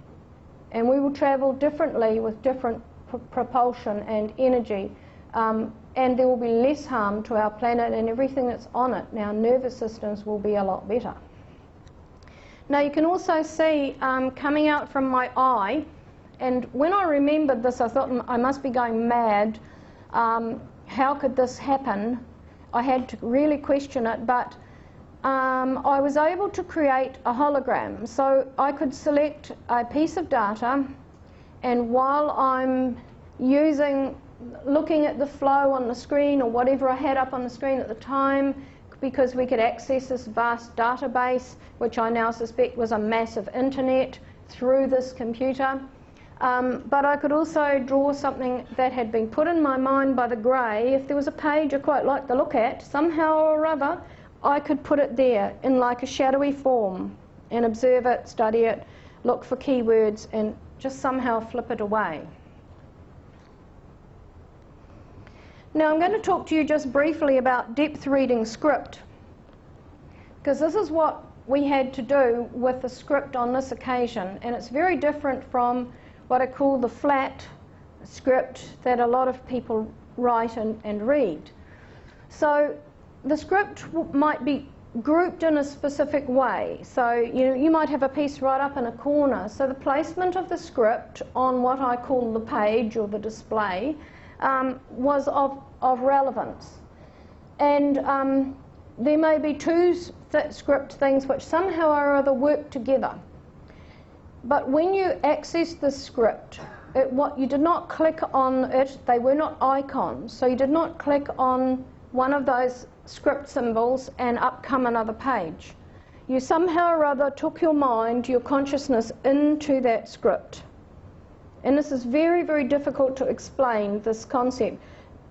And we will travel differently with different propulsion and energy. And there will be less harm to our planet and everything that's on it. Now, nervous systems will be a lot better. Now, you can also see coming out from my eye, and when I remembered this, I thought I must be going mad. How could this happen? I had to really question it, but I was able to create a hologram. So I could select a piece of data, and while I'm looking at the flow on the screen or whatever I had up on the screen at the time, because we could access this vast database, which I now suspect was a massive internet through this computer. But I could also draw something that had been put in my mind by the grey. If there was a page I quite liked the look at, somehow or other, I could put it there in like a shadowy form and observe it, study it, look for keywords, and just somehow flip it away. Now I'm going to talk to you just briefly about depth reading script, because this is what we had to do with the script on this occasion, and it's very different from what I call the flat script that a lot of people write and read. So the script might be grouped in a specific way. So you might have a piece right up in a corner. So the placement of the script on what I call the page or the display was of relevance. And there may be two script things which somehow or other work together. But when you access the script, you did not click on it, they were not icons, so you did not click on one of those script symbols and up come another page. You somehow or other took your mind, your consciousness into that script. And this is very, very difficult to explain, this concept.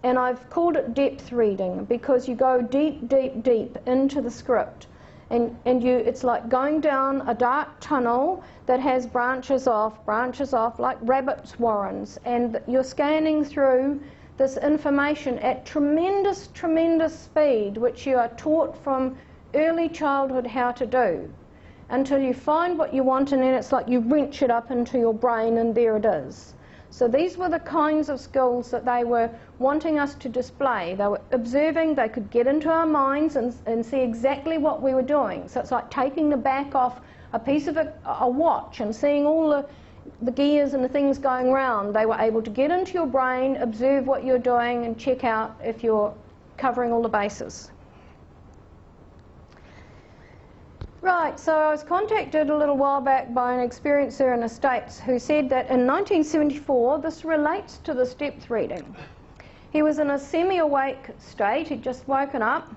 And I've called it depth reading because you go deep, deep, deep into the script. And it's like going down a dark tunnel that has branches off, like rabbit's warrens. And you're scanning through this information at tremendous, tremendous speed, which you are taught from early childhood how to do, until you find what you want, and then it's like you wrench it up into your brain, and there it is. So these were the kinds of skills that they were wanting us to display. They were observing, they could get into our minds and see exactly what we were doing. So it's like taking the back off a piece of a watch and seeing all the gears and the things going round. They were able to get into your brain, observe what you're doing, and check out if you're covering all the bases. Right, so I was contacted a little while back by an experiencer in the States who said that in 1974, this relates to this depth reading. He was in a semi-awake state, he'd just woken up,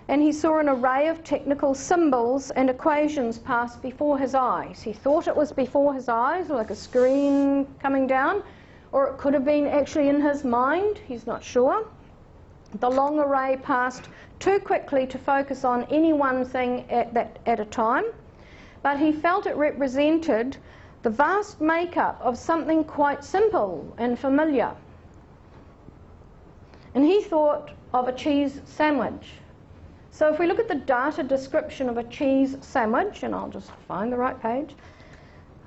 and he saw an array of technical symbols and equations pass before his eyes. He thought it was before his eyes, like a screen coming down, or it could have been actually in his mind, he's not sure. The long array passed too quickly to focus on any one thing at a time, but he felt it represented the vast makeup of something quite simple and familiar. And he thought of a cheese sandwich. So if we look at the data description of a cheese sandwich, and I'll just find the right page.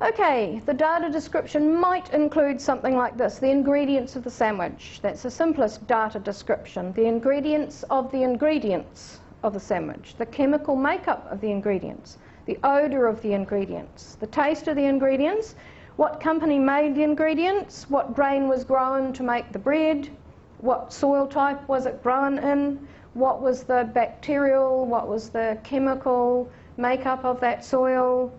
Okay, the data description might include something like this: the ingredients of the sandwich. That's the simplest data description. The ingredients of the sandwich, the chemical makeup of the ingredients, the odor of the ingredients, the taste of the ingredients, what company made the ingredients, what grain was grown to make the bread, what soil type was it grown in, what was the bacterial, what was the chemical makeup of that soil,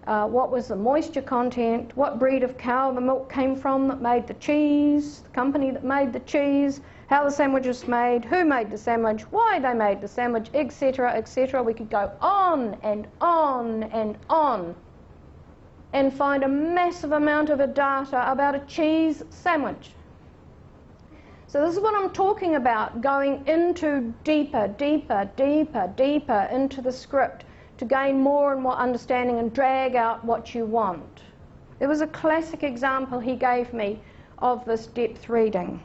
what was the moisture content, what breed of cow the milk came from that made the cheese, the company that made the cheese, how the sandwich was made, who made the sandwich, why they made the sandwich, etc., etc. We could go on and on and on and find a massive amount of data about a cheese sandwich. So this is what I'm talking about, going into deeper, deeper, deeper, deeper into the script to gain more and more understanding and drag out what you want. There was a classic example he gave me of this depth reading.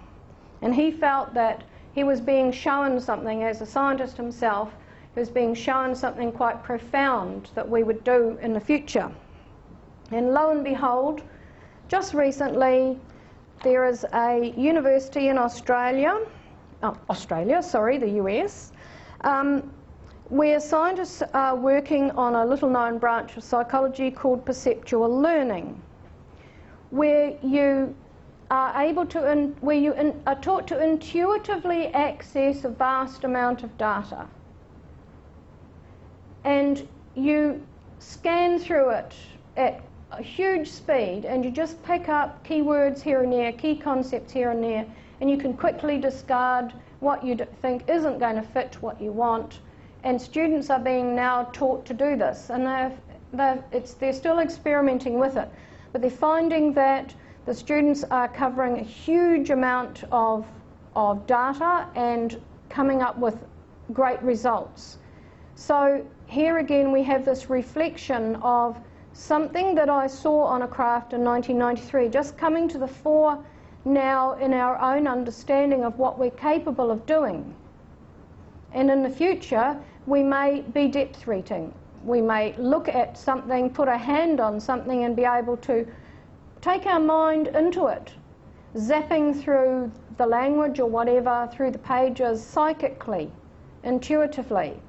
And he felt that he was being shown something, as a scientist himself, he was being shown something quite profound that we would do in the future. And lo and behold, just recently, there is a university in the US, where scientists are working on a little-known branch of psychology called perceptual learning, where you are able to, are taught to intuitively access a vast amount of data, and you scan through it at a huge speed, and you just pick up keywords here and there, key concepts here and there, and you can quickly discard what you think isn't going to fit what you want. And students are being now taught to do this, and they're still experimenting with it, but they're finding that the students are covering a huge amount of data and coming up with great results. So here again we have this reflection of something that I saw on a craft in 1993 just coming to the fore now in our own understanding of what we're capable of doing. And in the future we may be depth reading. We may look at something, put a hand on something and be able to take our mind into it zapping through the language or whatever, through the pages psychically, intuitively,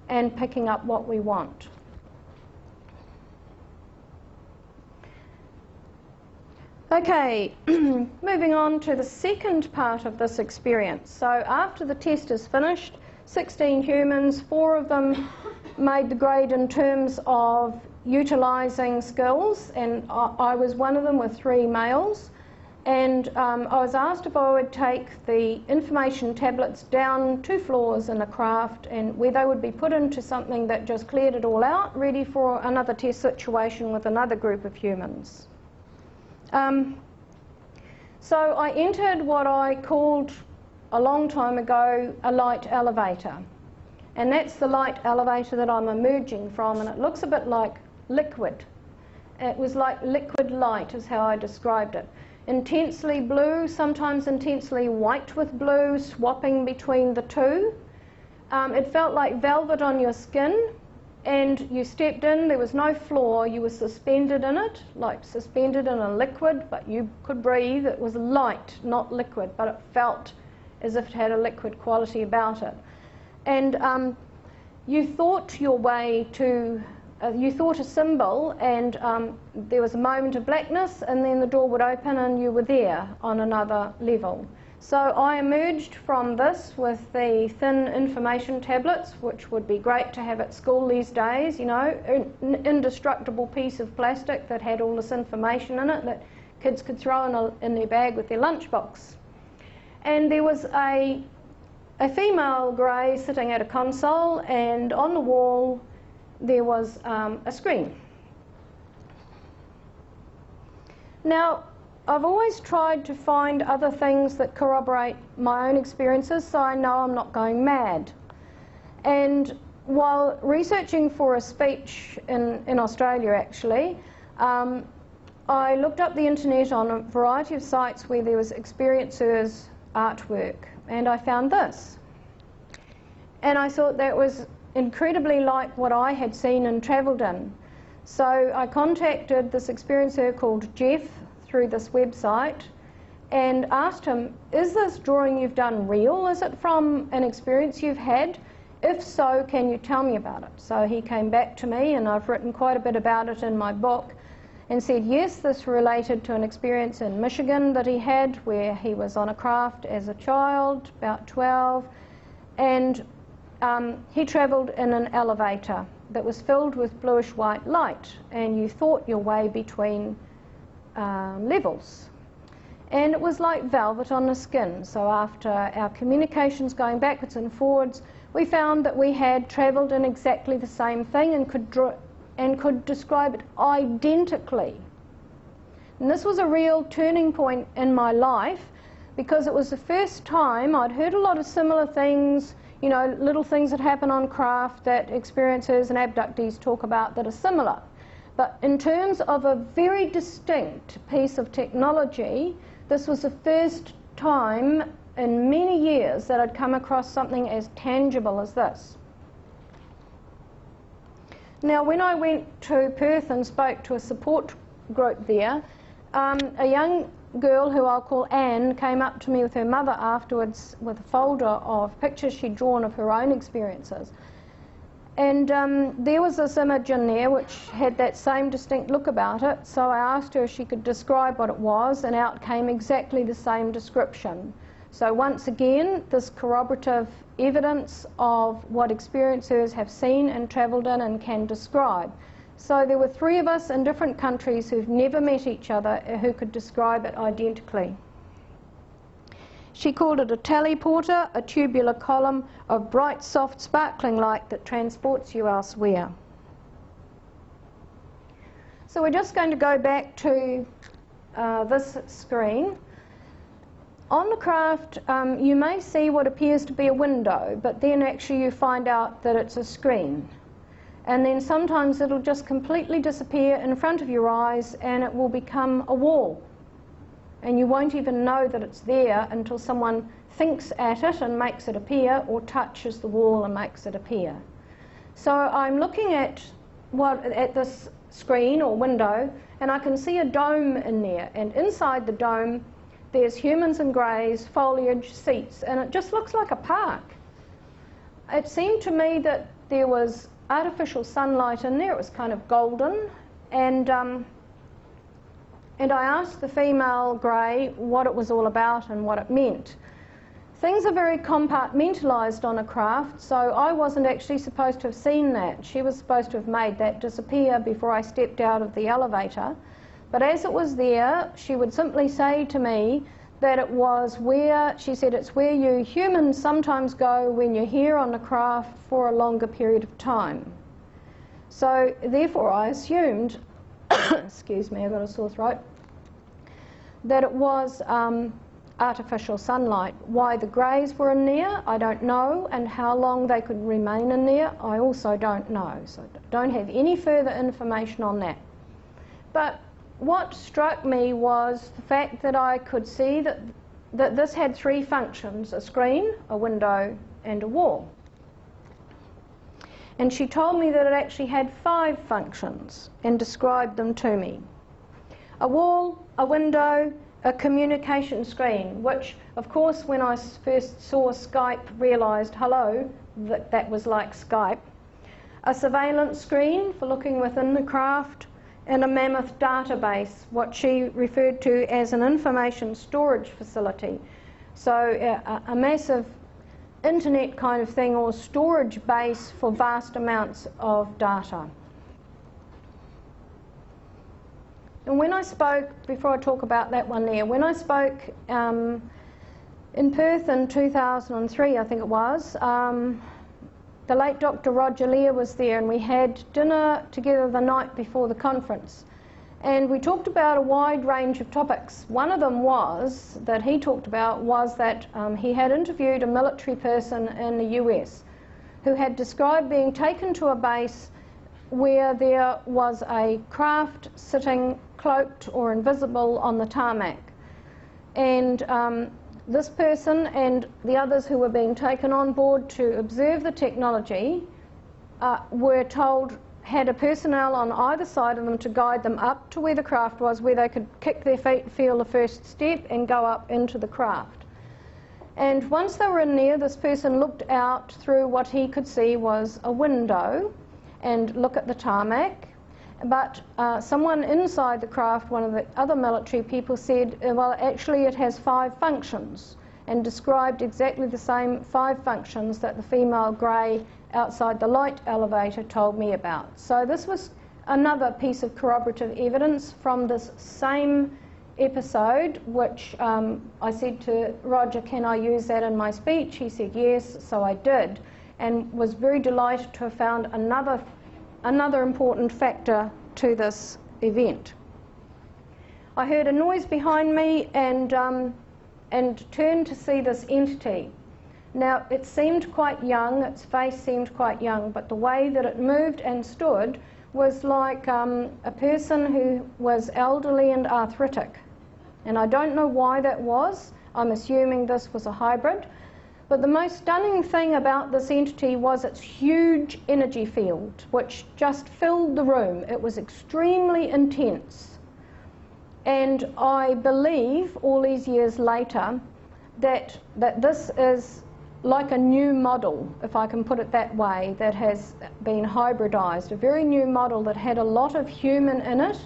and picking up what we want. Okay, moving on to the second part of this experience. So after the test is finished, 16 humans, 4 of them made the grade in terms of utilising skills, and I was one of them with 3 males. And I was asked if I would take the information tablets down 2 floors in the craft, and where they would be put into something that just cleared it all out, ready for another test situation with another group of humans. So I entered what I called a long time ago a light elevator, and that's the light elevator that I'm emerging from, and it looks a bit like liquid. It was like liquid light is how I described it. Intensely blue, sometimes intensely white with blue, swapping between the two. It felt like velvet on your skin, and you stepped in, there was no floor, you were suspended in it, like suspended in a liquid, but you could breathe. It was light, not liquid, but it felt as if it had a liquid quality about it. And you thought your way to, you thought a symbol, and there was a moment of blackness, and then the door would open and you were there on another level. So I emerged from this with the thin information tablets, which would be great to have at school these days, you know, an indestructible piece of plastic that had all this information in it that kids could throw in their bag with their lunchbox. And there was a female grey sitting at a console, and on the wall there was a screen. Now, I've always tried to find other things that corroborate my own experiences, so I know I'm not going mad. And while researching for a speech in Australia, actually, I looked up the internet on a variety of sites where there was experiencers' artwork, and I found this. And I thought that was incredibly like what I had seen and travelled in. So I contacted this experiencer called Jeff through this website and asked him, is this drawing you've done real? Is it from an experience you've had? If so, can you tell me about it? So he came back to me, and I've written quite a bit about it in my book, and said yes, this related to an experience in Michigan that he had where he was on a craft as a child, about 12, and he travelled in an elevator that was filled with bluish white light, and you thought your way between levels. And it was like velvet on the skin. So after our communications going backwards and forwards, we found that we had travelled in exactly the same thing and could describe it identically. And this was a real turning point in my life, because it was the first time I'd heard a lot of similar things, you know, little things that happen on craft that experiencers and abductees talk about that are similar. But in terms of a very distinct piece of technology, this was the first time in many years that I'd come across something as tangible as this. Now, when I went to Perth and spoke to a support group there, a young girl who I'll call Anne came up to me with her mother afterwards with a folder of pictures she'd drawn of her own experiences. And there was this image in there which had that same distinct look about it, so I asked her if she could describe what it was, and out came exactly the same description. So once again, this corroborative evidence of what experiencers have seen and travelled in and can describe. So there were 3 of us in different countries who've never met each other who could describe it identically. She called it a teleporter, a tubular column of bright, soft, sparkling light that transports you elsewhere. So we're just going to go back to this screen. On the craft, you may see what appears to be a window, but then actually you find out that it's a screen. And then sometimes it'll just completely disappear in front of your eyes, and it will become a wall. And you won't even know that it's there until someone thinks at it and makes it appear, or touches the wall and makes it appear. So I'm looking at this screen or window, and I can see a dome in there, and inside the dome There's humans and greys, foliage, seats, and it just looks like a park. It seemed to me that there was artificial sunlight in there. It was kind of golden, and I asked the female grey what it was all about and what it meant. Things are very compartmentalised on a craft, so I wasn't actually supposed to have seen that. She was supposed to have made that disappear before I stepped out of the elevator. But as it was there, she would simply say to me that it was where, she said, it's where you humans sometimes go when you're here on the craft for a longer period of time. So therefore I assumed, excuse me, I've got a sore throat, that it was artificial sunlight. Why the greys were in there, I don't know, and how long they could remain in there, I also don't know. So don't have any further information on that. But what struck me was the fact that I could see that this had three functions: a screen, a window, and a wall. And she told me that it actually had 5 functions and described them to me. A wall, a window, a communication screen, which of course when I first saw Skype realised, hello, that was like Skype. A surveillance screen for looking within the craft, and a mammoth database, what she referred to as an information storage facility. So a massive internet kind of thing, or storage base for vast amounts of data. And when I spoke, before I talk about that one there, when I spoke in Perth in 2003, I think it was, the late Dr. Roger Lear was there, and we had dinner together the night before the conference. And we talked about a wide range of topics. One of them was, that he talked about, was that he had interviewed a military person in the US who had described being taken to a base where there was a craft sitting cloaked or invisible on the tarmac. And this person and the others who were being taken on board to observe the technology were told, had a personnel on either side of them to guide them up to where the craft was, where they could kick their feet, feel the first step, and go up into the craft. And once they were in there, this person looked out through what he could see was a window and look at the tarmac. But someone inside the craft, one of the other military people, said, well, actually it has 5 functions, and described exactly the same 5 functions that the female grey outside the light elevator told me about. So this was another piece of corroborative evidence from this same episode, which I said to Roger, can I use that in my speech? He said yes, so I did, and was very delighted to have found another important factor to this event. I heard a noise behind me and turned to see this entity. Now, it seemed quite young, its face seemed quite young, but the way that it moved and stood was like a person who was elderly and arthritic. And I don't know why that was. I'm assuming this was a hybrid. But the most stunning thing about this entity was its huge energy field, which just filled the room. It was extremely intense. And I believe, all these years later, that this is like a new model, if I can put it that way, that has been hybridized. A very new model that had a lot of human in it,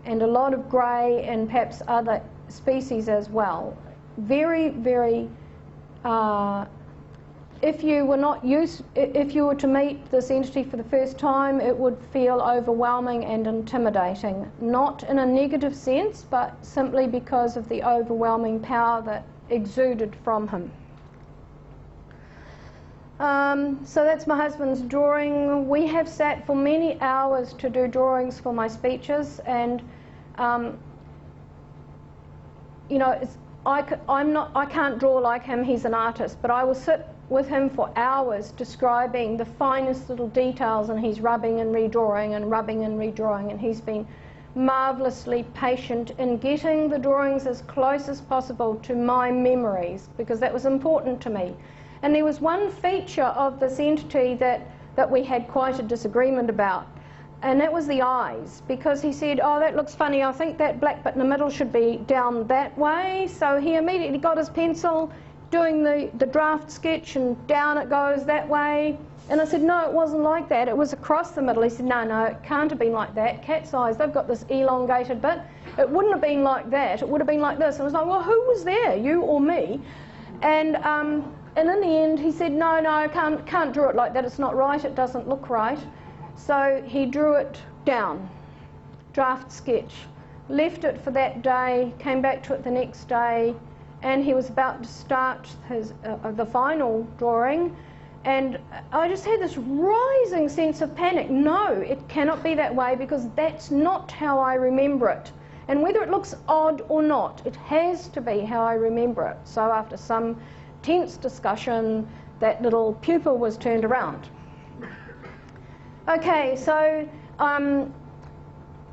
and a lot of grey and perhaps other species as well. Very, very... if you were to meet this entity for the first time, it would feel overwhelming and intimidating. Not in a negative sense, but simply because of the overwhelming power that exuded from him. So that's my husband's drawing. We have sat for many hours to do drawings for my speeches, and you know, I can't draw like him, he's an artist, but I will sit with him for hours describing the finest little details, and he's rubbing and redrawing and rubbing and redrawing, and he's been marvellously patient in getting the drawings as close as possible to my memories, because that was important to me. And there was one feature of this entity that we had quite a disagreement about. and that was the eyes, because he said, oh, that looks funny, I think that black bit in the middle should be down that way. So he immediately got his pencil, doing the draft sketch, and down it goes that way. And I said, no, it wasn't like that, it was across the middle. He said, no, it can't have been like that. Cat's eyes, they've got this elongated bit. It wouldn't have been like that, it would have been like this. And I was like, well, who was there, you or me? And in the end, he said, no, I can't draw it like that, it's not right, it doesn't look right. So he drew it down, draft sketch, left it for that day, came back to it the next day, and he was about to start his the final drawing, and I just had this rising sense of panic. No, it cannot be that way, because that's not how I remember it. And whether it looks odd or not, it has to be how I remember it. So after some tense discussion, that little pupil was turned around. Okay, so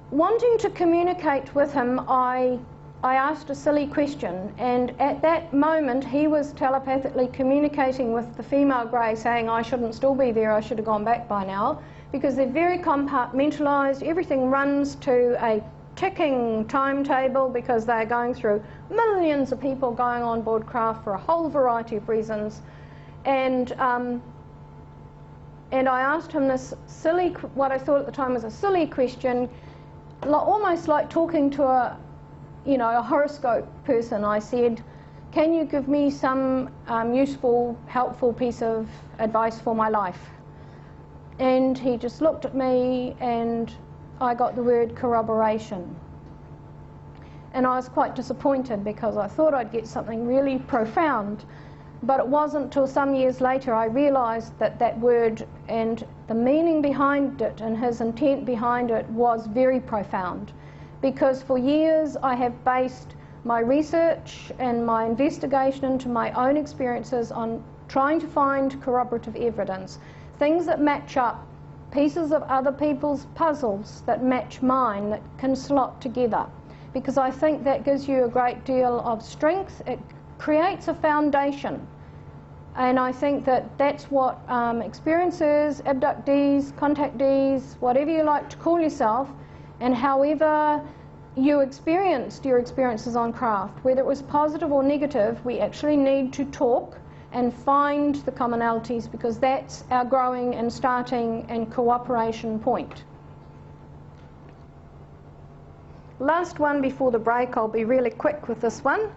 wanting to communicate with him, I asked a silly question, and at that moment he was telepathically communicating with the female grey, saying I shouldn't still be there, I should have gone back by now, because they're very compartmentalised, everything runs to a ticking timetable, because they're going through millions of people going on board craft for a whole variety of reasons. And I asked him this silly, what I thought at the time was a silly question, almost like talking to a horoscope person. I said, can you give me some useful, helpful piece of advice for my life? And he just looked at me, and I got the word corroboration. And I was quite disappointed, because I thought I'd get something really profound. But it wasn't till some years later I realised that that word and the meaning behind it and his intent behind it was very profound. Because for years I have based my research and my investigation into my own experiences on trying to find corroborative evidence, things that match up, pieces of other people's puzzles that match mine, that can slot together. Because I think that gives you a great deal of strength. It creates a foundation. And I think that that's what experiencers, abductees, contactees, whatever you like to call yourself, and however you experienced your experiences on craft, whether it was positive or negative, we actually need to talk and find the commonalities, because that's our growing and starting and cooperation point. Last one before the break, I'll be really quick with this one.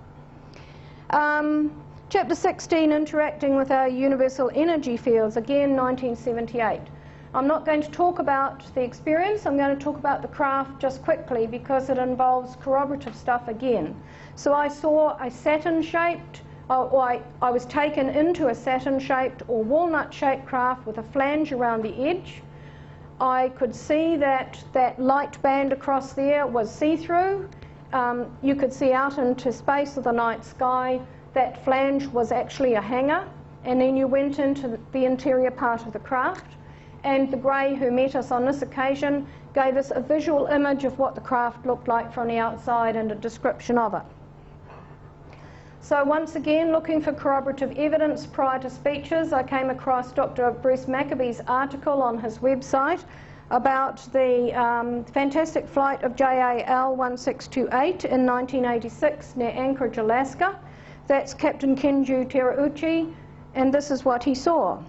Chapter 16, interacting with our universal energy fields, again 1978. I'm not going to talk about the experience, I'm going to talk about the craft just quickly, because it involves corroborative stuff again. So I saw a Saturn-shaped, I was taken into a Saturn-shaped or walnut-shaped craft with a flange around the edge. I could see that that light band across there was see-through. You could see out into space of the night sky. That flange was actually a hangar, and then you went into the interior part of the craft, and the grey who met us on this occasion gave us a visual image of what the craft looked like from the outside and a description of it. So once again, looking for corroborative evidence prior to speeches, I came across Dr. Bruce Maccabee's article on his website about the fantastic flight of JAL 1628 in 1986 near Anchorage, Alaska. That's Captain Kenju Terauchi, and this is what he saw.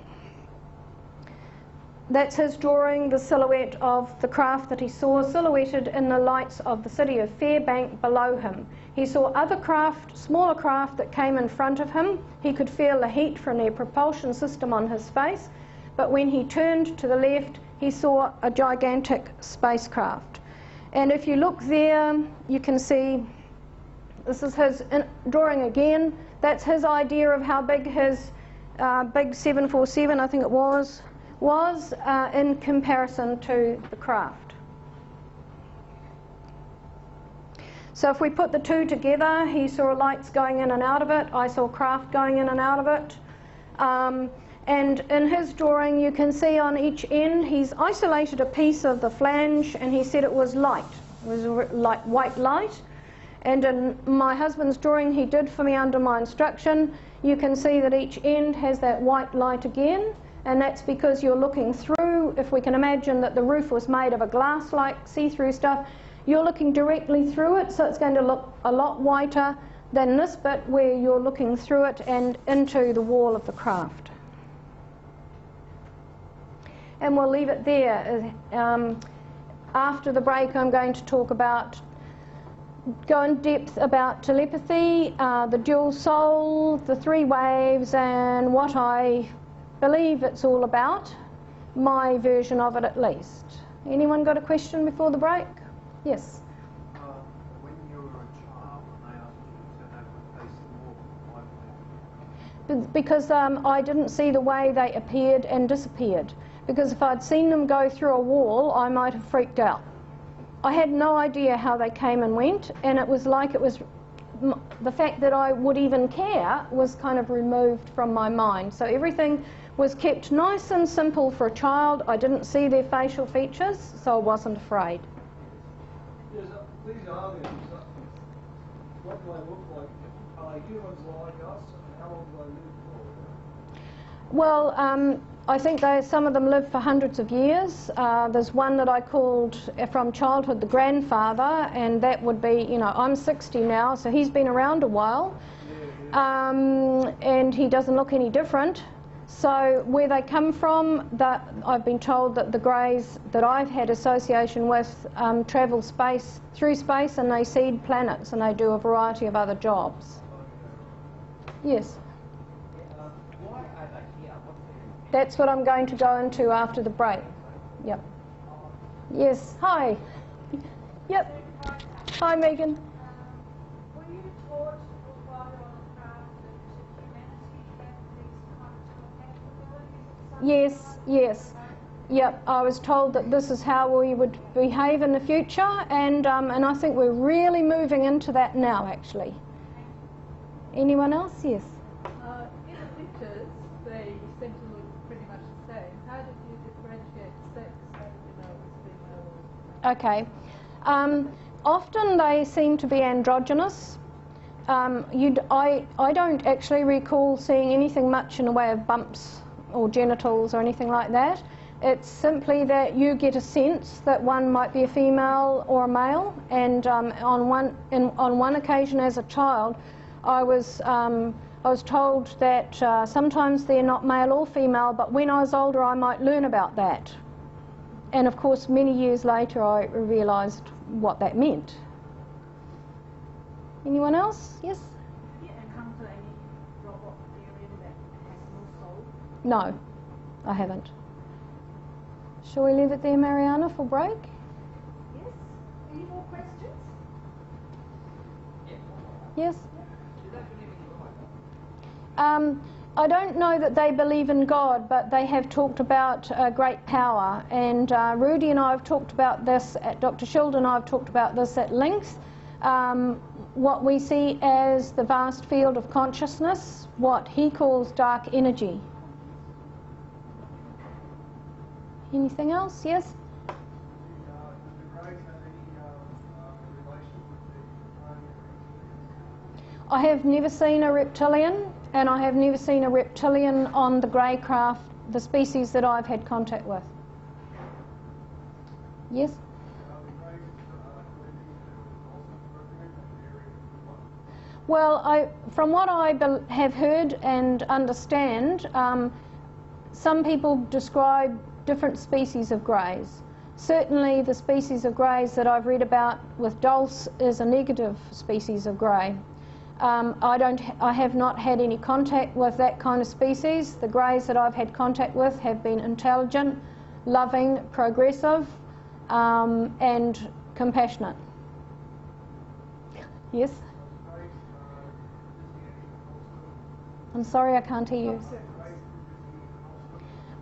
That's his drawing, the silhouette of the craft that he saw, silhouetted in the lights of the city of Fairbank below him. He saw other craft, smaller craft that came in front of him. He could feel the heat from their propulsion system on his face, but when he turned to the left, he saw a gigantic spacecraft. And if you look there, you can see, this is his drawing again. That's his idea of how big his big 747, I think it was in comparison to the craft. So if we put the two together, he saw lights going in and out of it, I saw craft going in and out of it. And in his drawing, you can see on each end, he's isolated a piece of the flange, and he said it was light. It was like white light. And in my husband's drawing he did for me under my instruction, you can see that each end has that white light again. and that's because you're looking through. If we can imagine that the roof was made of a glass-like see-through stuff, you're looking directly through it, so it's going to look a lot whiter than this bit where you're looking through it and into the wall of the craft. And we'll leave it there. After the break, I'm going to go in depth about telepathy, the dual soul, the three waves, and what I believe it's all about, my version of it at least. Anyone got a question before the break? Yes. When you were a child and they asked you to have a face the wall, Because I didn't see the way they appeared and disappeared. Because if I'd seen them go through a wall, I might have freaked out. I had no idea how they came and went, and it was like the fact that I would even care was kind of removed from my mind. So everything was kept nice and simple for a child. I didn't see their facial features, so I wasn't afraid. Yes, these aliens, what do they look like? Are they humans like us, and how long do they live for? Well, I think some of them live for hundreds of years. There's one that I called from childhood the grandfather, and that would be, you know, I'm 60 now, so he's been around a while, and he doesn't look any different. So where they come from, I've been told that the greys that I've had association with travel through space, and they seed planets, and they do a variety of other jobs. Yes? why are they here? That's what I'm going to go into after the break. Yep. Yes. Hi. Yep. Hi, Megan. Were you taught while you were on the craft that humanity had these kind of capabilities? Yes. Yep. I was told that this is how we would behave in the future, and I think we're really moving into that now, actually. Anyone else? Yes. In the pictures, they seem to look pretty much the same. How did you differentiate sex? How did you know it was female or Okay. Often they seem to be androgynous. I don't actually recall seeing anything much in the way of bumps or genitals or anything like that. It's simply that you get a sense that one might be a female or a male, and on one occasion as a child, I was told that sometimes they're not male or female, but when I was older I might learn about that. And of course many years later I realised what that meant. Anyone else? Yes? Have you encountered any robot alien that has no soul? No, I haven't. Shall we leave it there, Mariana, for break? Yes. Any more questions? Yes? I don't know that they believe in God, but they have talked about great power, and Rudy and I have talked about this, Dr. Sheldon and I have talked about this at length, what we see as the vast field of consciousness, what he calls dark energy. Anything else? Yes? Does the Greys have any relation with the I have never seen a reptilian, and I have never seen a reptilian on the grey craft, the species that I've had contact with. Yes? Well, from what I have heard and understand, some people describe different species of greys. Certainly the species of greys that I've read about with Dulce is a negative species of grey. I have not had any contact with that kind of species. The greys that I've had contact with have been intelligent, loving, progressive, and compassionate. Yes? I'm sorry, I can't hear you.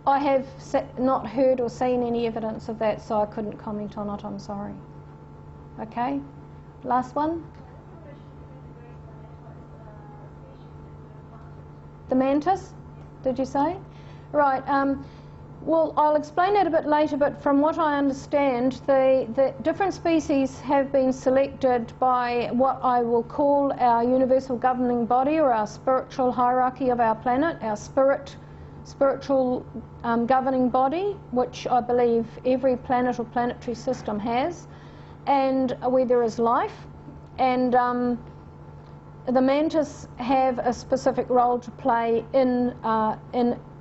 I have not heard or seen any evidence of that, so I couldn't comment on it, I'm sorry. Okay, last one. The mantis, did you say? Right, well, I'll explain that a bit later, but from what I understand, the different species have been selected by what I will call our universal governing body, or our spiritual hierarchy of our planet, our spirit spiritual governing body, which I believe every planet or planetary system has, and where there is life. And the mantis have a specific role to play in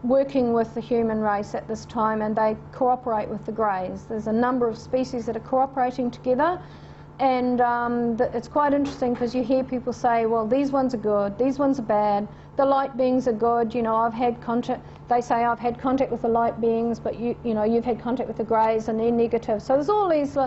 working with the human race at this time, and they cooperate with the greys. There's a number of species that are cooperating together, and it's quite interesting because you hear people say, well, these ones are good, these ones are bad, the light beings are good, you know, I've had contact, they say I've had contact with the light beings, but you know, you've had contact with the greys and they're negative. So there's all these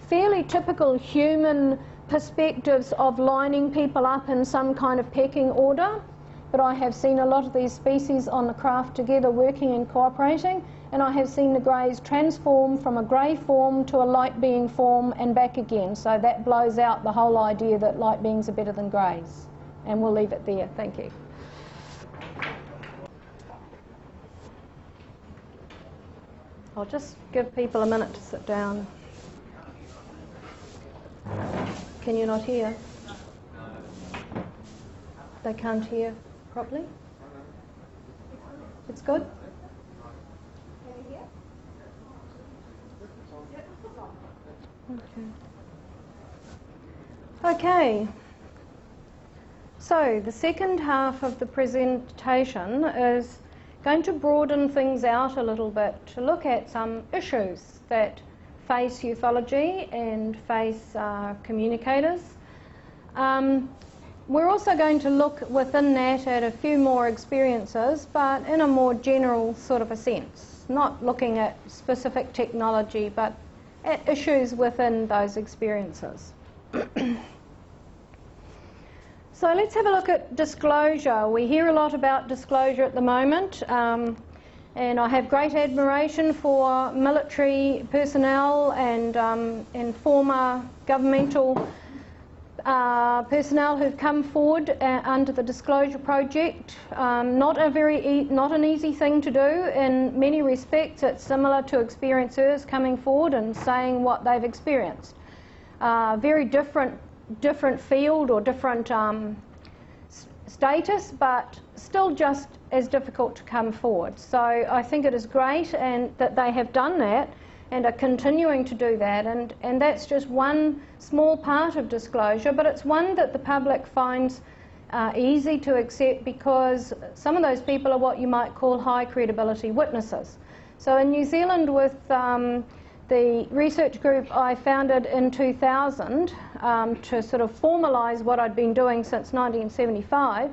fairly typical human perspectives of lining people up in some kind of pecking order. But I have seen a lot of these species on the craft together working and cooperating, and I have seen the greys transform from a grey form to a light being form and back again. So that blows out the whole idea that light beings are better than greys. And we'll leave it there. Thank you. I'll just give people a minute to sit down. Can you not hear? They can't hear properly? It's good? Okay. So the second half of the presentation is going to broaden things out a little bit to look at some issues that face ufology and face communicators. We're also going to look within that at a few more experiences, but in a more general sort of a sense, not looking at specific technology, but at issues within those experiences. So let's have a look at disclosure. We hear a lot about disclosure at the moment, and I have great admiration for military personnel and former governmental personnel who've come forward under the Disclosure Project. Not an easy thing to do. In many respects, it's similar to experiencers coming forward and saying what they've experienced. Very different field or different status, but still just as difficult to come forward. So I think it is great and that they have done that and are continuing to do that, and that's just one small part of disclosure, but it's one that the public finds easy to accept because some of those people are what you might call high credibility witnesses. So in New Zealand, with the research group I founded in 2000 to sort of formalise what I'd been doing since 1975,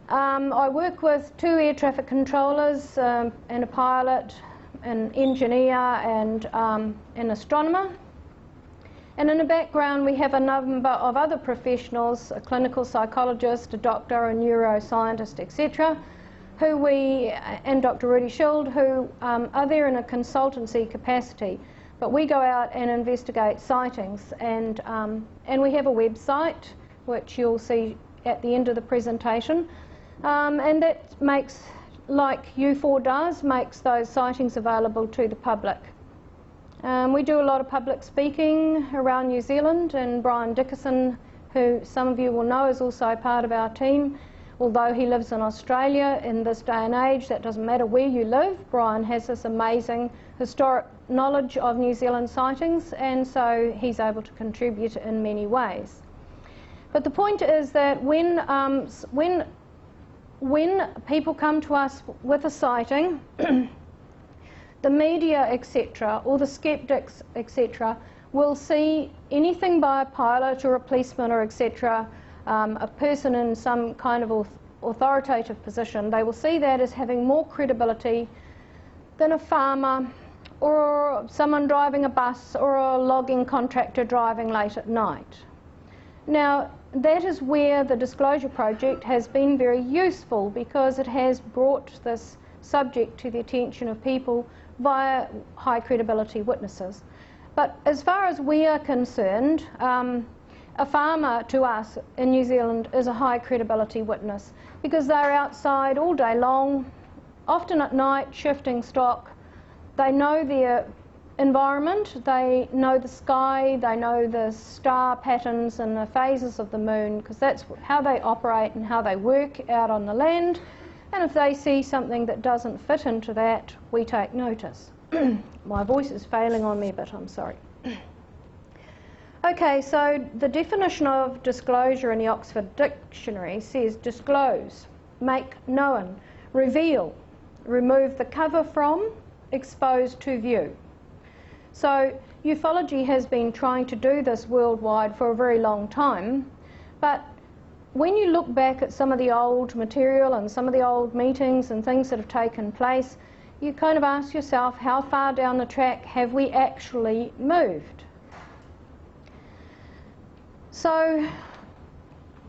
I work with 2 air traffic controllers and a pilot, an engineer and an astronomer. And in the background we have a number of other professionals, a clinical psychologist, a doctor, a neuroscientist, etc., and Dr. Rudy Schild, who are there in a consultancy capacity. But we go out and investigate sightings, and we have a website, which you'll see at the end of the presentation, and that makes, like U4 does, makes those sightings available to the public. We do a lot of public speaking around New Zealand, and Brian Dickerson, who some of you will know, is also part of our team. Although he lives in Australia in this day and age, that doesn't matter where you live. Brian has this amazing historic knowledge of New Zealand sightings, and so he's able to contribute in many ways. But the point is that when people come to us with a sighting, the media, etc., or the skeptics, etc., will see anything by a pilot or a policeman or etc., a person in some kind of authoritative position. They will see that as having more credibility than a farmer or someone driving a bus or a logging contractor driving late at night. Now, that is where the Disclosure Project has been very useful, because it has brought this subject to the attention of people via high credibility witnesses. But as far as we are concerned, a farmer to us in New Zealand is a high credibility witness, because they're outside all day long, often at night, shifting stock. They know their environment, they know the sky, they know the star patterns and the phases of the moon, because that's how they operate and how they work out on the land. And if they see something that doesn't fit into that, we take notice. My voice is failing on me a bit, I'm sorry. Okay, so the definition of disclosure in the Oxford Dictionary says disclose, make known, reveal, remove the cover from, expose to view. So ufology has been trying to do this worldwide for a very long time, but when you look back at some of the old material and some of the old meetings and things that have taken place, you kind of ask yourself, how far down the track have we actually moved? So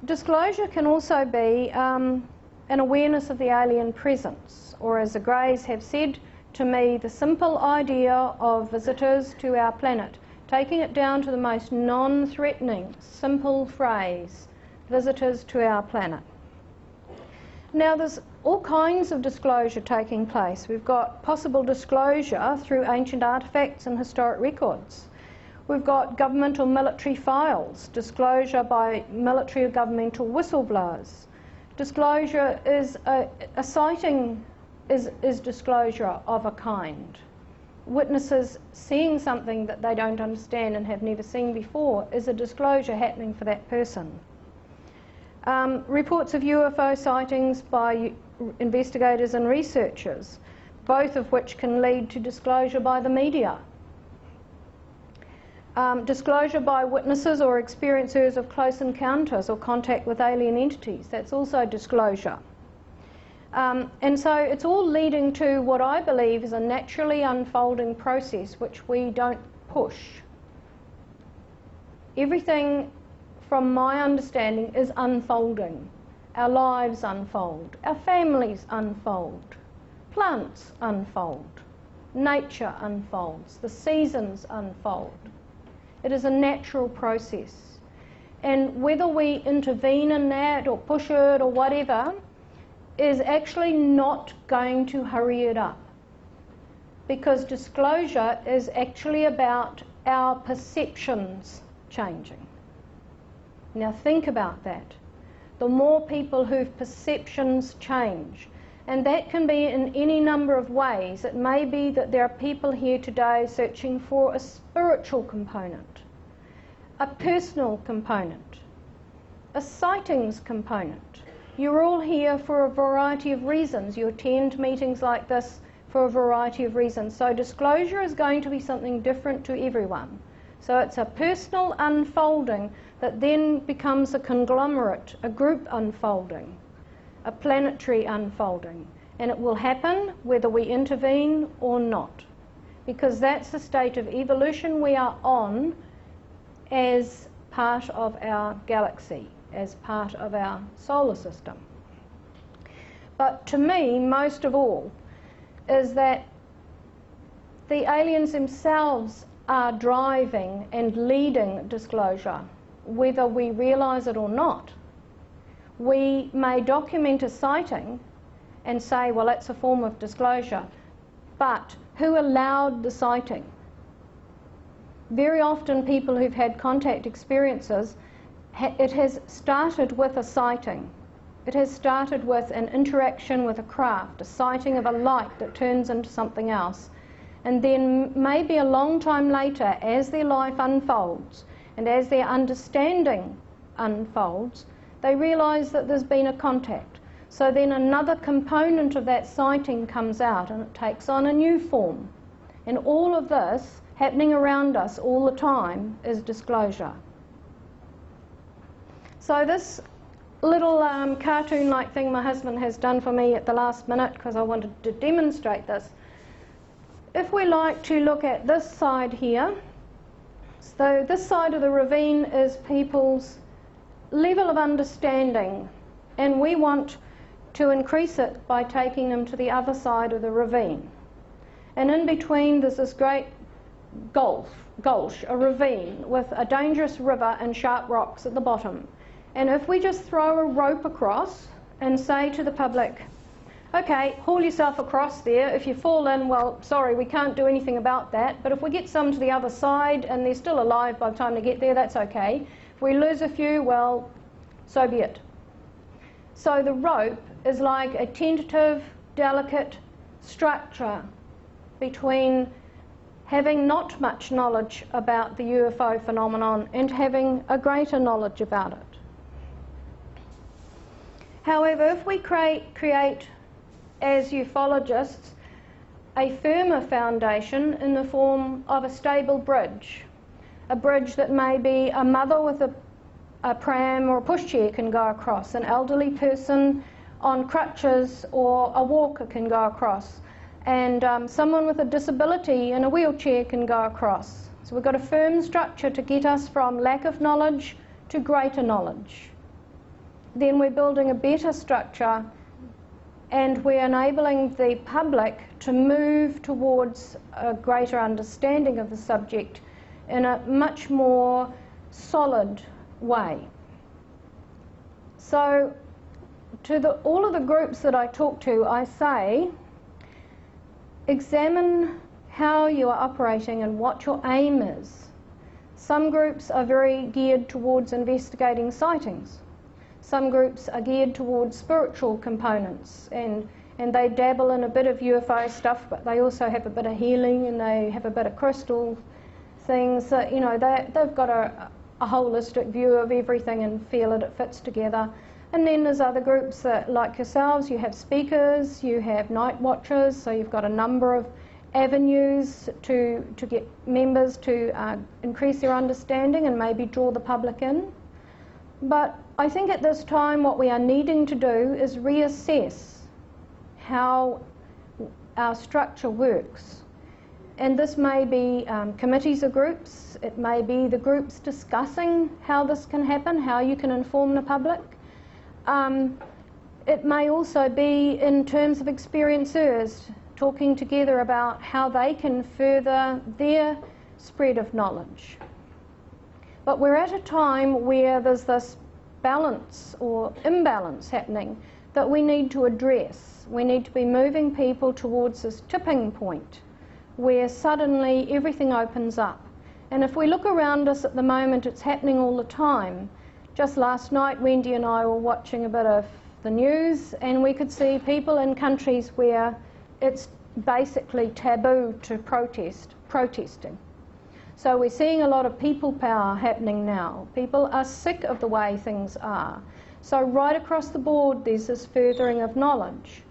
disclosure can also be an awareness of the alien presence, or as the Greys have said to me, the simple idea of visitors to our planet, taking it down to the most non-threatening, simple phrase, visitors to our planet. Now there's all kinds of disclosure taking place. We've got possible disclosure through ancient artefacts and historic records. We've got governmental military files, disclosure by military or governmental whistleblowers. Disclosure is a sighting is disclosure of a kind. Witnesses seeing something that they don't understand and have never seen before is a disclosure happening for that person. Reports of UFO sightings by investigators and researchers, both of which can lead to disclosure by the media. Disclosure by witnesses or experiencers of close encounters or contact with alien entities, that's also disclosure. And so it's all leading to what I believe is a naturally unfolding process which we don't push. Everything, from my understanding, is unfolding. Our lives unfold, our families unfold, plants unfold, nature unfolds, the seasons unfold. It is a natural process. And whether we intervene in that or push it or whatever is actually not going to hurry it up. Because disclosure is actually about our perceptions changing. Now think about that. The more people whose perceptions change, and that can be in any number of ways. It may be that there are people here today searching for a spiritual component, a personal component, a sightings component. You're all here for a variety of reasons. You attend meetings like this for a variety of reasons. So disclosure is going to be something different to everyone. So it's a personal unfolding that then becomes a conglomerate, a group unfolding, a planetary unfolding. And it will happen whether we intervene or not. Because that's the state of evolution we are on as part of our galaxy, as part of our solar system. But to me, most of all, is that the aliens themselves are driving and leading disclosure, whether we realise it or not. We may document a sighting and say, well, that's a form of disclosure, but who allowed the sighting? Very often people who've had contact experiences, it has started with a sighting. It has started with an interaction with a craft, a sighting of a light that turns into something else. And then maybe a long time later, as their life unfolds and as their understanding unfolds, they realise that there's been a contact. So then another component of that sighting comes out and it takes on a new form. And all of this happening around us all the time is disclosure. So this little cartoon-like thing my husband has done for me at the last minute, because I wanted to demonstrate this. If we like to look at this side here, so this side of the ravine is people's level of understanding, and we want to increase it by taking them to the other side of the ravine. And in between there's this great gulch, a ravine with a dangerous river and sharp rocks at the bottom. And if we just throw a rope across and say to the public, okay, haul yourself across there. If you fall in, well, sorry, we can't do anything about that. But if we get some to the other side and they're still alive by the time they get there, that's okay. If we lose a few, well, so be it. So the rope is like a tentative, delicate structure between having not much knowledge about the UFO phenomenon and having a greater knowledge about it. However, if we create as ufologists a firmer foundation in the form of a stable bridge, a bridge that maybe a mother with a pram or a pushchair can go across, an elderly person on crutches or a walker can go across, and someone with a disability in a wheelchair can go across. So we've got a firm structure to get us from lack of knowledge to greater knowledge. Then we're building a better structure, and we're enabling the public to move towards a greater understanding of the subject in a much more solid way. So to all of the groups that I talk to, I say, examine how you are operating and what your aim is. Some groups are very geared towards investigating sightings. Some groups are geared towards spiritual components, and they dabble in a bit of UFO stuff, but they also have a bit of healing and they have a bit of crystal things. You know, they've got a holistic view of everything and feel that it fits together. And then there's other groups that, like yourselves, you have speakers, you have night watchers, so you've got a number of avenues to get members to increase their understanding and maybe draw the public in. But I think at this time what we are needing to do is reassess how our structure works. And this may be committees of groups, it may be the groups discussing how this can happen, how you can inform the public. It may also be in terms of experiencers talking together about how they can further their spread of knowledge. But we're at a time where there's this balance or imbalance happening that we need to address. We need to be moving people towards this tipping point where suddenly everything opens up. And if we look around us at the moment, it's happening all the time. Just last night, Wendy and I were watching a bit of the news, and we could see people in countries where it's basically taboo to protesting. So we're seeing a lot of people power happening now. People are sick of the way things are. So right across the board, there's this furthering of knowledge.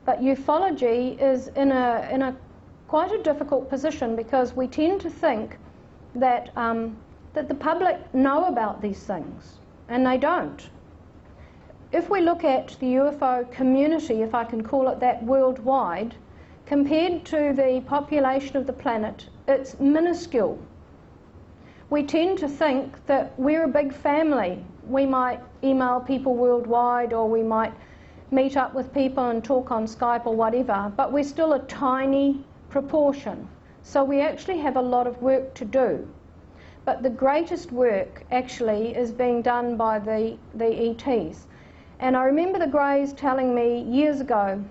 But ufology is in a quite a difficult position, because we tend to think that that the public know about these things, and they don't. If we look at the UFO community, if I can call it that, worldwide, compared to the population of the planet, it's minuscule. We tend to think that we're a big family. We might email people worldwide, or we might meet up with people and talk on Skype or whatever, but we're still a tiny proportion. So we actually have a lot of work to do. But the greatest work actually is being done by the ETs. And I remember the Greys telling me years ago,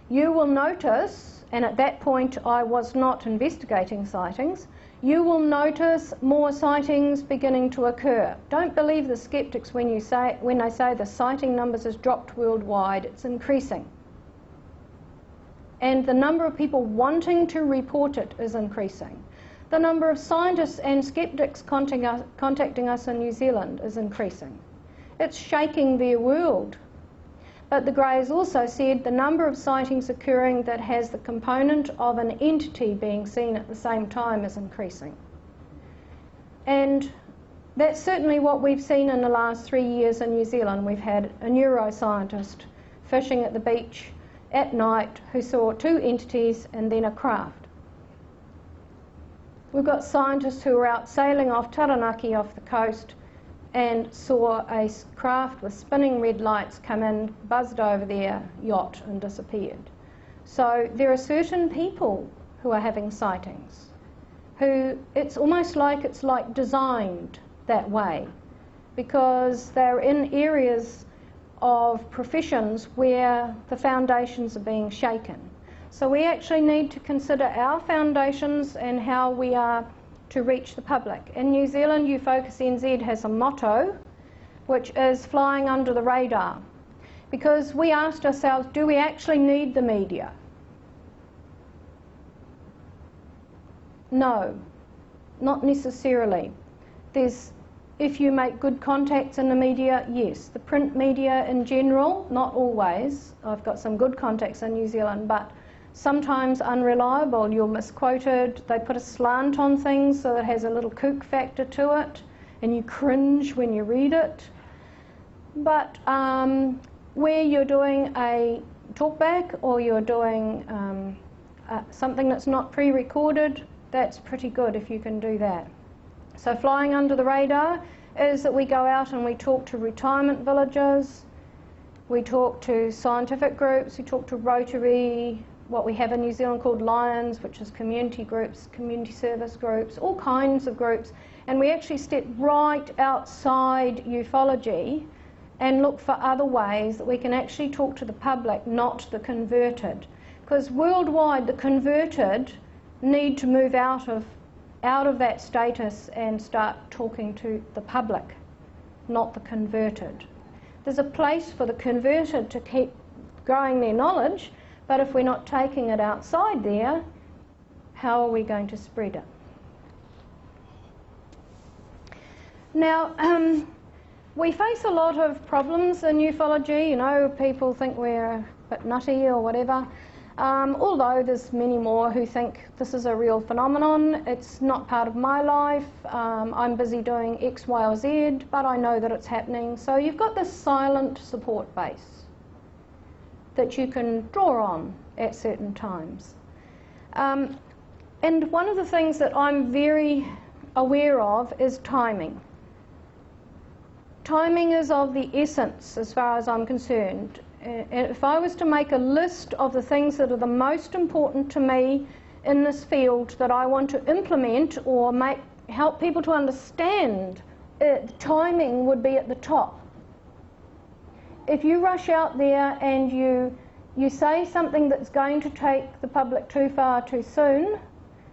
you will notice, and at that point I was not investigating sightings, you will notice more sightings beginning to occur. Don't believe the skeptics when they say the sighting numbers has dropped worldwide. It's increasing. And the number of people wanting to report it is increasing. The number of scientists and skeptics contacting us in New Zealand is increasing. It's shaking their world. But the Greys also said the number of sightings occurring that has the component of an entity being seen at the same time is increasing. And that's certainly what we've seen in the last 3 years in New Zealand. We've had a neuroscientist fishing at the beach at night who saw 2 entities and then a craft. We've got scientists who were out sailing off Taranaki off the coast and saw a craft with spinning red lights come in, buzzed over their yacht and disappeared. So there are certain people who are having sightings, who it's almost like it's like designed that way, because they're in areas of professions where the foundations are being shaken. So we actually need to consider our foundations and how we are to reach the public. In New Zealand, UFOCUS NZ has a motto, which is flying under the radar. because we asked ourselves, do we actually need the media? No, not necessarily. If you make good contacts in the media, yes. The print media in general, not always. I've got some good contacts in New Zealand, but sometimes unreliable. You're misquoted. They put a slant on things so it has a little kook factor to it, and you cringe when you read it. But where you're doing a talkback or you're doing something that's not pre-recorded, that's pretty good if you can do that. So flying under the radar is that we go out and we talk to retirement villages, we talk to scientific groups, we talk to Rotary, what we have in New Zealand called Lions, which is community groups, community service groups, all kinds of groups, and we actually step right outside ufology and look for other ways that we can actually talk to the public, not the converted. Because worldwide, the converted need to move out of that status and start talking to the public, not the converted. There's a place for the converted to keep growing their knowledge, but if we're not taking it outside there, how are we going to spread it? Now, we face a lot of problems in ufology. You know, people think we're a bit nutty or whatever. Although there's many more who think this is a real phenomenon. It's not part of my life. I'm busy doing X, Y, or Z, but I know that it's happening. So you've got this silent support base that you can draw on at certain times. And one of the things that I'm very aware of is timing. Timing is of the essence as far as I'm concerned. If I was to make a list of the things that are the most important to me in this field that I want to implement or help people to understand, timing would be at the top. If you rush out there and you say something that's going to take the public too far too soon,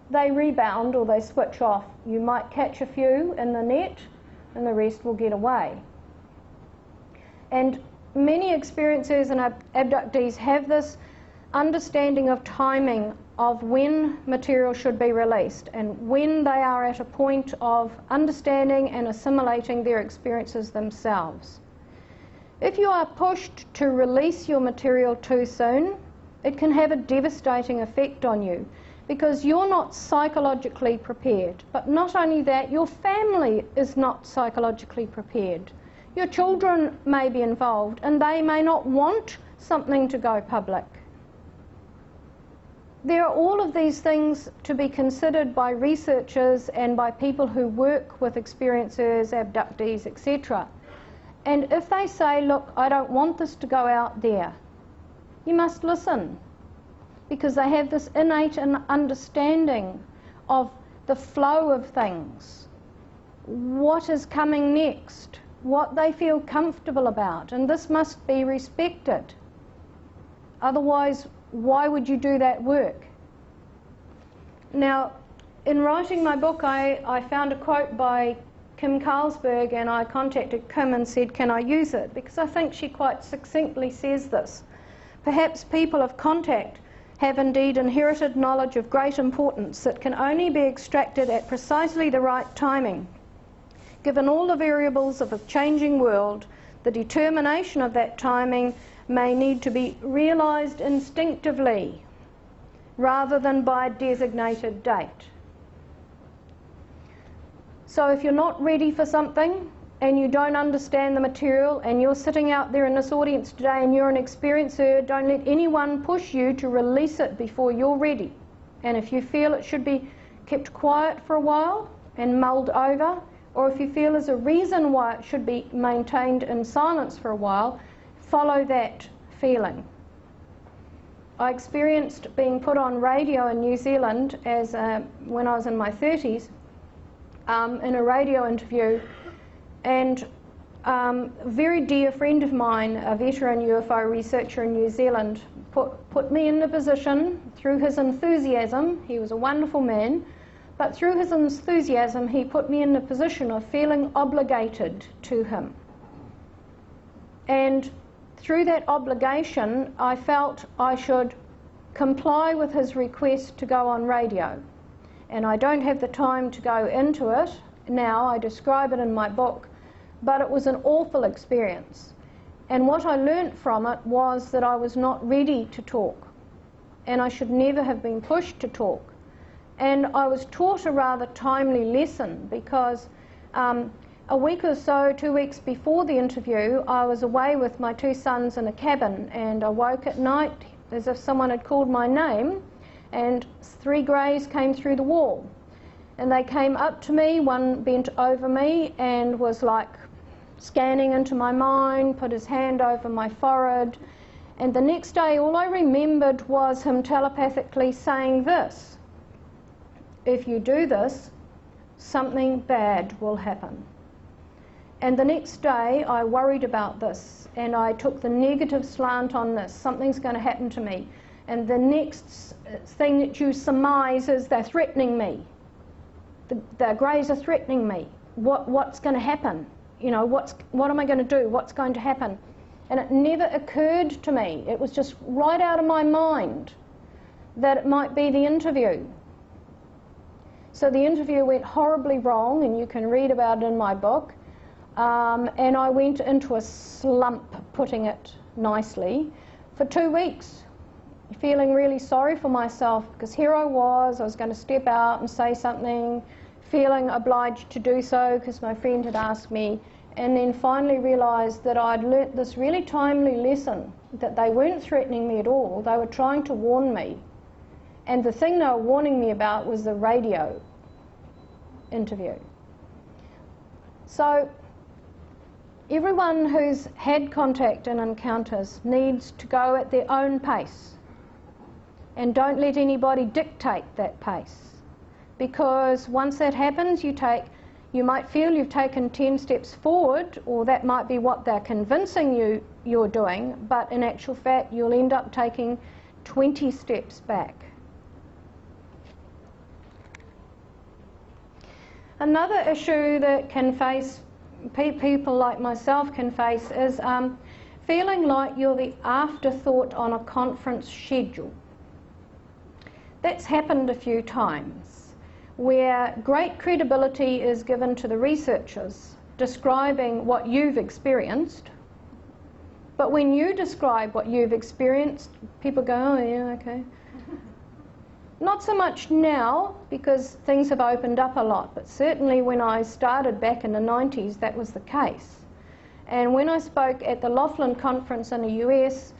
they rebound or they switch off. You might catch a few in the net and the rest will get away. And many experiencers and abductees have this understanding of timing of when material should be released and when they are at a point of understanding and assimilating their experiences themselves. If you are pushed to release your material too soon, it can have a devastating effect on you because you're not psychologically prepared. But not only that, your family is not psychologically prepared. Your children may be involved and they may not want something to go public. There are all of these things to be considered by researchers and by people who work with experiencers, abductees, etc. And if they say, look, I don't want this to go out there, you must listen, because they have this innate understanding of the flow of things, what is coming next, what they feel comfortable about, and this must be respected. Otherwise, why would you do that work? Now, in writing my book, I found a quote by Kim Carlsberg, and I contacted Kim and said, can I use it? Because I think she quite succinctly says this. Perhaps people of contact have indeed inherited knowledge of great importance that can only be extracted at precisely the right timing. Given all the variables of a changing world, the determination of that timing may need to be realised instinctively rather than by a designated date. So if you're not ready for something and you don't understand the material and you're sitting out there in this audience today and you're an experiencer, don't let anyone push you to release it before you're ready. And if you feel it should be kept quiet for a while and mulled over, or if you feel there's a reason why it should be maintained in silence for a while, follow that feeling. I experienced being put on radio in New Zealand when I was in my 30s, in a radio interview, and a very dear friend of mine, a veteran UFO researcher in New Zealand, put me in the position through his enthusiasm. He was a wonderful man. But through his enthusiasm, he put me in the position of feeling obligated to him. And through that obligation, I felt I should comply with his request to go on radio. And I don't have the time to go into it now. I describe it in my book, but it was an awful experience. And what I learnt from it was that I was not ready to talk, and I should never have been pushed to talk. And I was taught a rather timely lesson, because a week or so, 2 weeks before the interview, I was away with my 2 sons in a cabin, and I woke at night as if someone had called my name, and 3 greys came through the wall. And they came up to me, one bent over me and was like scanning into my mind, put his hand over my forehead. And the next day all I remembered was him telepathically saying this: if you do this, something bad will happen. And the next day I worried about this, and I took the negative slant on this. Something's going to happen to me. And the next thing that you surmise is they're threatening me. The greys are threatening me. What's going to happen? You know, what am I going to do? What's going to happen? And it never occurred to me. It was just right out of my mind that it might be the interview. So the interview went horribly wrong, and you can read about it in my book. And I went into a slump, putting it nicely, for 2 weeks, feeling really sorry for myself, because here I was going to step out and say something, feeling obliged to do so because my friend had asked me, and then finally realised that I'd learnt this really timely lesson, that they weren't threatening me at all, they were trying to warn me. And the thing they were warning me about was the radio interview. So everyone who's had contact and encounters needs to go at their own pace, and don't let anybody dictate that pace, because once that happens, you might feel you've taken 10 steps forward, or that might be what they're convincing you're doing, but in actual fact you'll end up taking 20 steps back. Another issue that can face people like myself can face is feeling like you're the afterthought on a conference schedule. That's happened a few times, where great credibility is given to the researchers describing what you've experienced, but when you describe what you've experienced, people go, oh yeah, okay. Not so much now, because things have opened up a lot, but certainly when I started back in the 90s, that was the case. And when I spoke at the Laughlin conference in the US,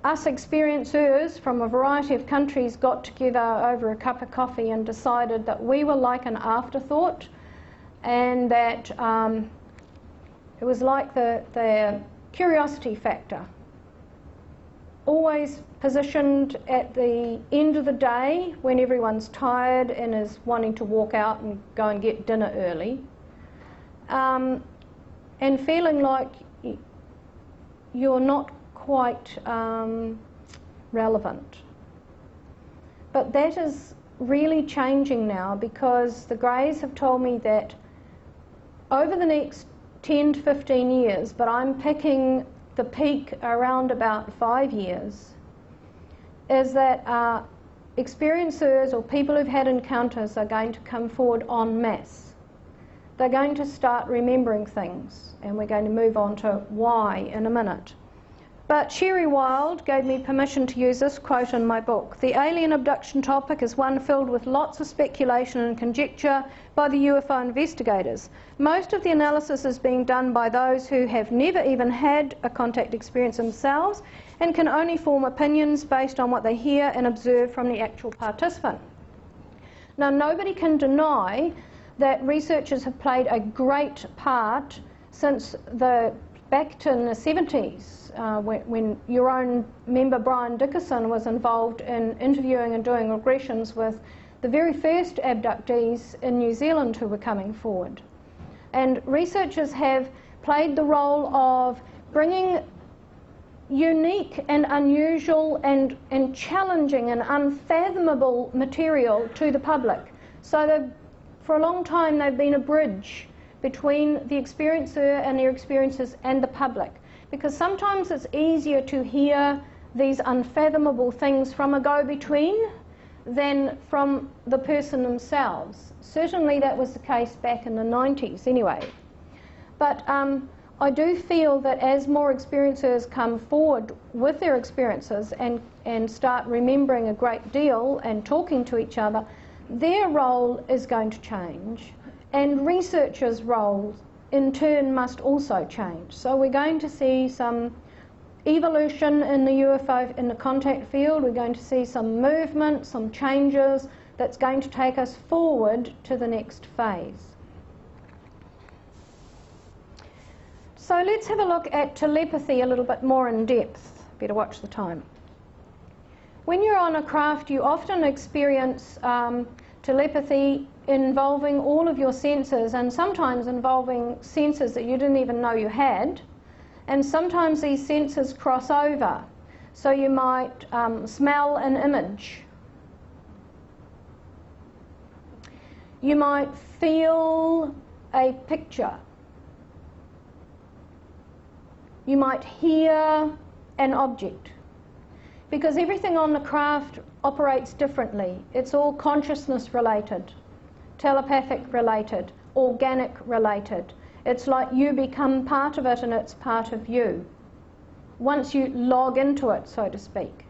us experiencers from a variety of countries got together over a cup of coffee and decided that we were like an afterthought, and that it was like the curiosity factor, always positioned at the end of the day when everyone's tired and is wanting to walk out and go and get dinner early, and feeling like you're not quite relevant. But that is really changing now, because the Greys have told me that over the next 10 to 15 years, but I'm picking the peak around about 5 years, is that experiencers or people who've had encounters are going to come forward en masse. They're going to start remembering things, and we're going to move on to why in a minute. But Sherry Wilde gave me permission to use this quote in my book. The alien abduction topic is one filled with lots of speculation and conjecture by the UFO investigators. Most of the analysis is being done by those who have never even had a contact experience themselves and can only form opinions based on what they hear and observe from the actual participant. Now, nobody can deny that researchers have played a great part since back in the 70s, when your own member Brian Dickerson was involved in interviewing and doing regressions with the very first abductees in New Zealand who were coming forward. And researchers have played the role of bringing unique and unusual and challenging and unfathomable material to the public. So for a long time they've been a bridge between the experiencer and their experiences and the public. Because sometimes it's easier to hear these unfathomable things from a go-between than from the person themselves. Certainly that was the case back in the 90s anyway. But I do feel that as more experiencers come forward with their experiences and start remembering a great deal and talking to each other, their role is going to change, and researchers' roles in turn must also change. So we're going to see some evolution in the UFO, in the contact field. We're going to see some movement, some changes that's going to take us forward to the next phase. So let's have a look at telepathy a little bit more in depth. Better watch the time. When you're on a craft, you often experience telepathy involving all of your senses, and sometimes involving senses that you didn't even know you had. And sometimes these senses cross over. So you might smell an image. You might feel a picture. You might hear an object. Because everything on the craft operates differently. It's all consciousness related, telepathic related, organic related. It's like you become part of it and it's part of you, once you log into it, so to speak.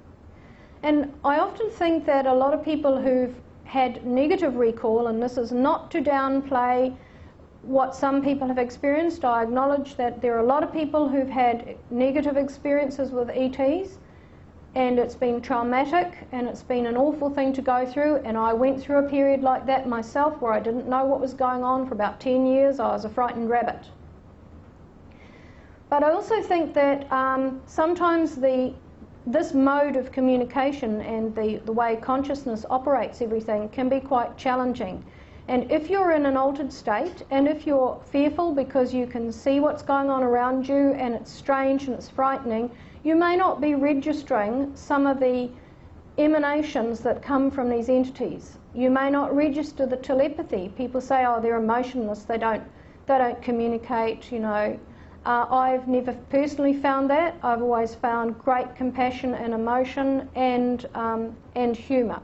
And I often think that a lot of people who've had negative recall, and this is not to downplay what some people have experienced, I acknowledge that there are a lot of people who've had negative experiences with ETs, and it's been traumatic and it's been an awful thing to go through, and I went through a period like that myself where I didn't know what was going on for about 10 years. I was a frightened rabbit. But I also think that sometimes this mode of communication and the way consciousness operates everything can be quite challenging. And if you're in an altered state, and if you're fearful because you can see what's going on around you and it's strange and it's frightening, you may not be registering some of the emanations that come from these entities. You may not register the telepathy. People say, oh, they're emotionless, they don't communicate, you know. I've never personally found that. I've always found great compassion and emotion and humour.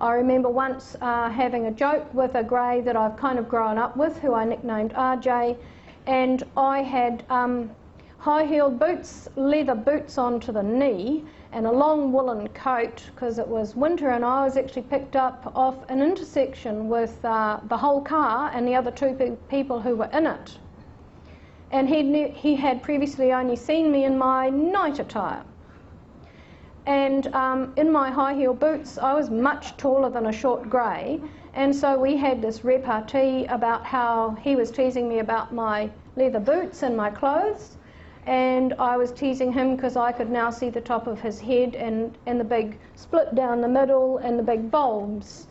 I remember once having a joke with a grey that I've kind of grown up with, who I nicknamed RJ, and I had high-heeled boots, leather boots onto the knee, and a long woolen coat because it was winter, and I was actually picked up off an intersection with the whole car and the other two people who were in it. And he had previously only seen me in my night attire. And in my high-heel boots, I was much taller than a short grey, and so we had this repartee about how he was teasing me about my leather boots and my clothes, and I was teasing him because I could now see the top of his head and the big split down the middle and the big bulbs.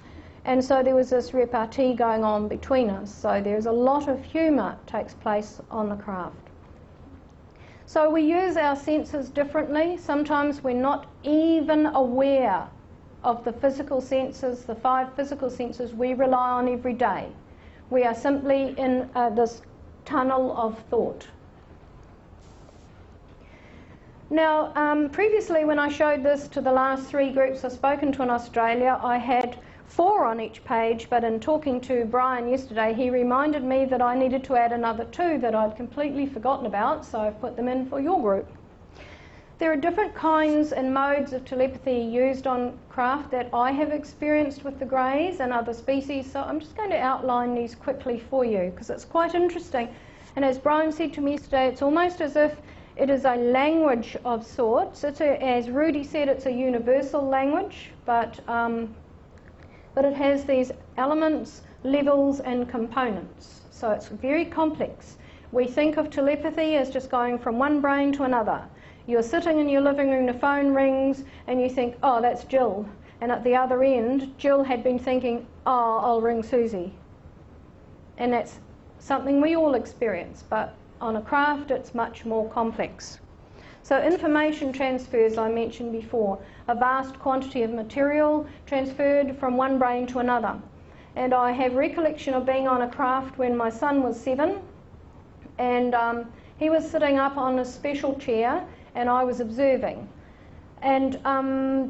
And so there was this repartee going on between us. So there's a lot of humour takes place on the craft. So we use our senses differently. Sometimes we're not even aware of the physical senses, the 5 physical senses we rely on every day. We are simply in this tunnel of thought. Now, previously when I showed this to the last 3 groups I've spoken to in Australia, I had 4 on each page, but in talking to Brian yesterday, he reminded me that I needed to add another 2 that I'd completely forgotten about, so I've put them in for your group. There are different kinds and modes of telepathy used on craft that I have experienced with the greys and other species, so I'm just going to outline these quickly for you because it's quite interesting. And as Brian said to me yesterday, it's almost as if it is a language of sorts. As Rudy said, it's a universal language, but it has these elements, levels and components. So it's very complex. We think of telepathy as just going from one brain to another. You're sitting in your living room, the phone rings, and you think, oh, that's Jill. And at the other end, Jill had been thinking, oh, I'll ring Suzy. And that's something we all experience, but on a craft it's much more complex. So information transfers, I mentioned before, a vast quantity of material transferred from one brain to another. And I have recollection of being on a craft when my son was 7, and he was sitting up on a special chair and I was observing. And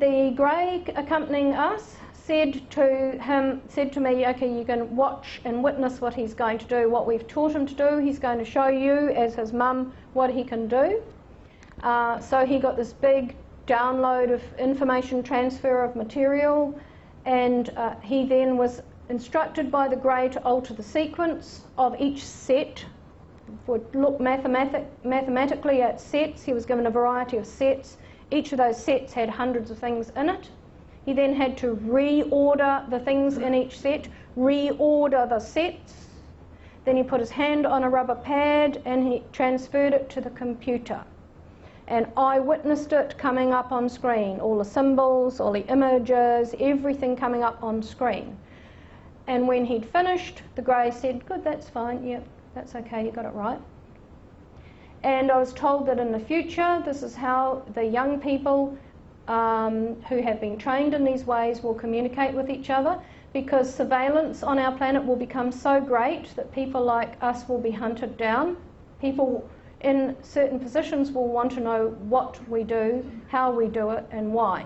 the grey accompanying us said to me, okay, you can watch and witness what he's going to do, what we've taught him to do. He's going to show you, as his mum, what he can do. So he got this big download of information transfer of material, and he then was instructed by the grey to alter the sequence of each set. Would look mathematically at sets. He was given a variety of sets. Each of those sets had hundreds of things in it. He then had to reorder the things in each set, reorder the sets. Then he put his hand on a rubber pad and he transferred it to the computer. And I witnessed it coming up on screen, all the symbols, all the images, everything coming up on screen. And when he'd finished, the grey said, good, that's fine, yep, that's okay, you got it right. And I was told that in the future, this is how the young people who have been trained in these ways will communicate with each other, because surveillance on our planet will become so great that people like us will be hunted down. People in certain positions will want to know what we do, how we do it, and why.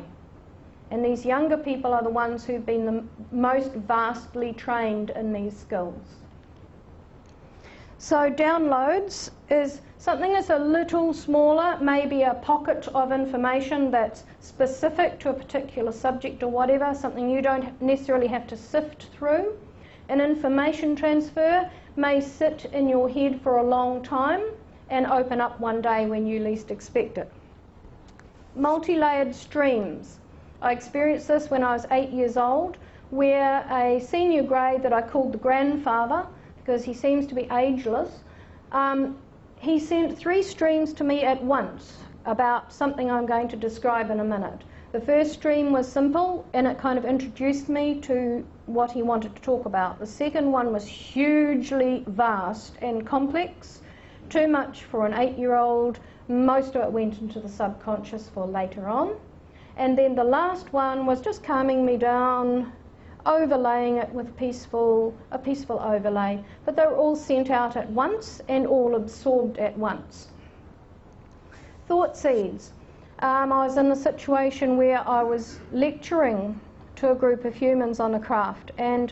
And these younger people are the ones who've been the most vastly trained in these skills. So downloads is something that's a little smaller, maybe a pocket of information that's specific to a particular subject or whatever, something you don't necessarily have to sift through. An information transfer may sit in your head for a long time and open up one day when you least expect it. Multi-layered streams. I experienced this when I was 8 years old, where a senior grey that I called the grandfather, because he seems to be ageless, he sent 3 streams to me at once about something I'm going to describe in a minute. The first stream was simple and it kind of introduced me to what he wanted to talk about. The second one was hugely vast and complex, too much for an 8-year-old. Most of it went into the subconscious for later on. And then the last one was just calming me down, overlaying it with a peaceful overlay. But they were all sent out at once and all absorbed at once. Thought seeds. I was in a situation where I was lecturing to a group of humans on a craft, and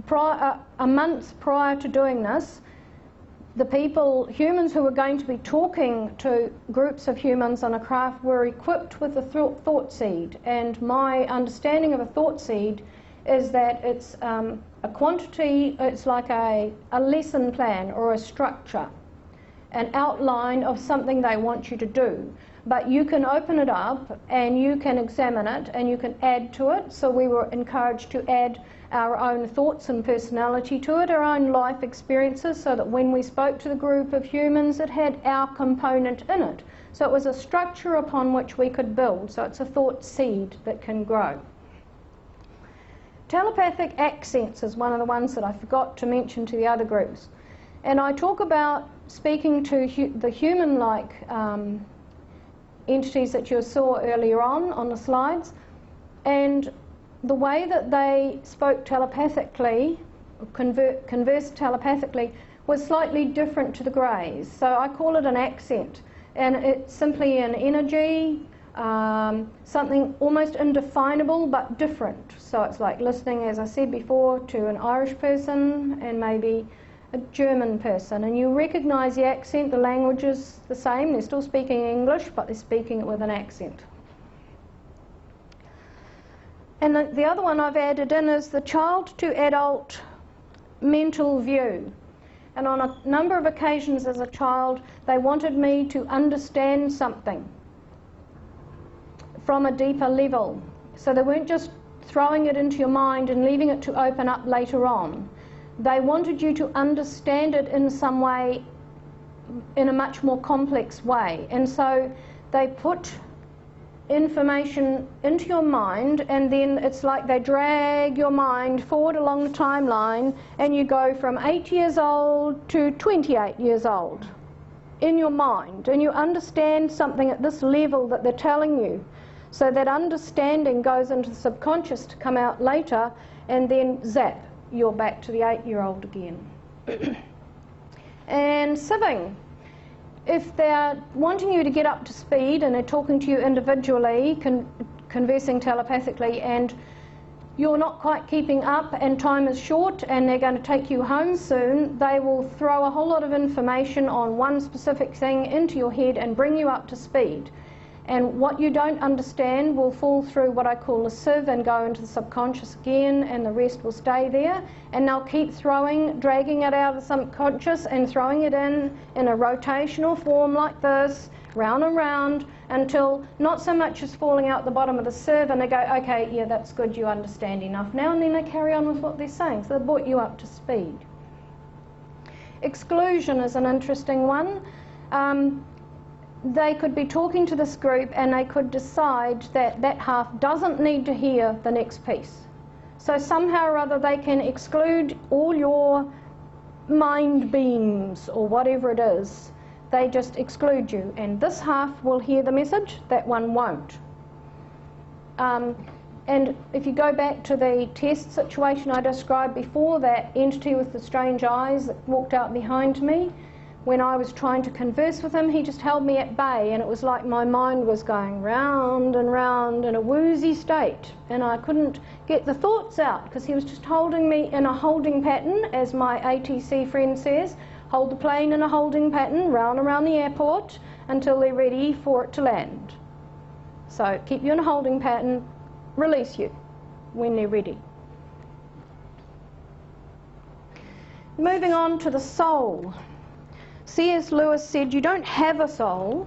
a month prior to doing this, the humans who were going to be talking to groups of humans on a craft were equipped with a thought seed. And my understanding of a thought seed is that it's a quantity, it's like a lesson plan or a structure, an outline of something they want you to do. But you can open it up and you can examine it and you can add to it. So we were encouraged to add our own thoughts and personality to it, our own life experiences, so that when we spoke to the group of humans, it had our component in it. So it was a structure upon which we could build. So it's a thought seed that can grow. Telepathic accents is one of the ones that I forgot to mention to the other groups. And I talk about speaking to the human-like entities that you saw earlier on the slides, and the way that they spoke telepathically, conversed telepathically, was slightly different to the greys. So I call it an accent, and it's simply an energy, something almost indefinable but different. So it's like listening, as I said before, to an Irish person and maybe a German person, and you recognise the accent. The language is the same, they're still speaking English, but they're speaking it with an accent. And the other one I've added in is the child to adult mental view. And on a number of occasions as a child, they wanted me to understand something from a deeper level. So they weren't just throwing it into your mind and leaving it to open up later on. They wanted you to understand it in some way, in a much more complex way. And so they put information into your mind, and then it's like they drag your mind forward along the timeline, and you go from 8 years old to 28 years old in your mind, and you understand something at this level that they're telling you. So that understanding goes into the subconscious to come out later, and then zap, you're back to the 8-year-old again. And sieving. If they're wanting you to get up to speed and they're talking to you individually, conversing telepathically, and you're not quite keeping up and time is short and they're going to take you home soon, they will throw a whole lot of information on one specific thing into your head and bring you up to speed. And what you don't understand will fall through what I call a sieve and go into the subconscious again, and the rest will stay there. And they'll keep dragging it out of the subconscious and throwing it in a rotational form like this, round and round, until not so much as falling out the bottom of the sieve, and they go, okay, yeah, that's good, you understand enough now, and then they carry on with what they're saying. So they brought you up to speed. Exclusion is an interesting one. They could be talking to this group and they could decide that that half doesn't need to hear the next piece. So somehow or other they can exclude all your mind beams or whatever it is. They just exclude you, and this half will hear the message, that one won't. And if you go back to the test situation I described before, that entity with the strange eyes that walked out behind me, when I was trying to converse with him, he just held me at bay, and it was like my mind was going round and round in a woozy state, and I couldn't get the thoughts out because he was just holding me in a holding pattern, as my ATC friend says, hold the plane in a holding pattern round and round the airport until they're ready for it to land. So keep you in a holding pattern, release you when they're ready. Moving on to the soul. C.S. Lewis said, you don't have a soul,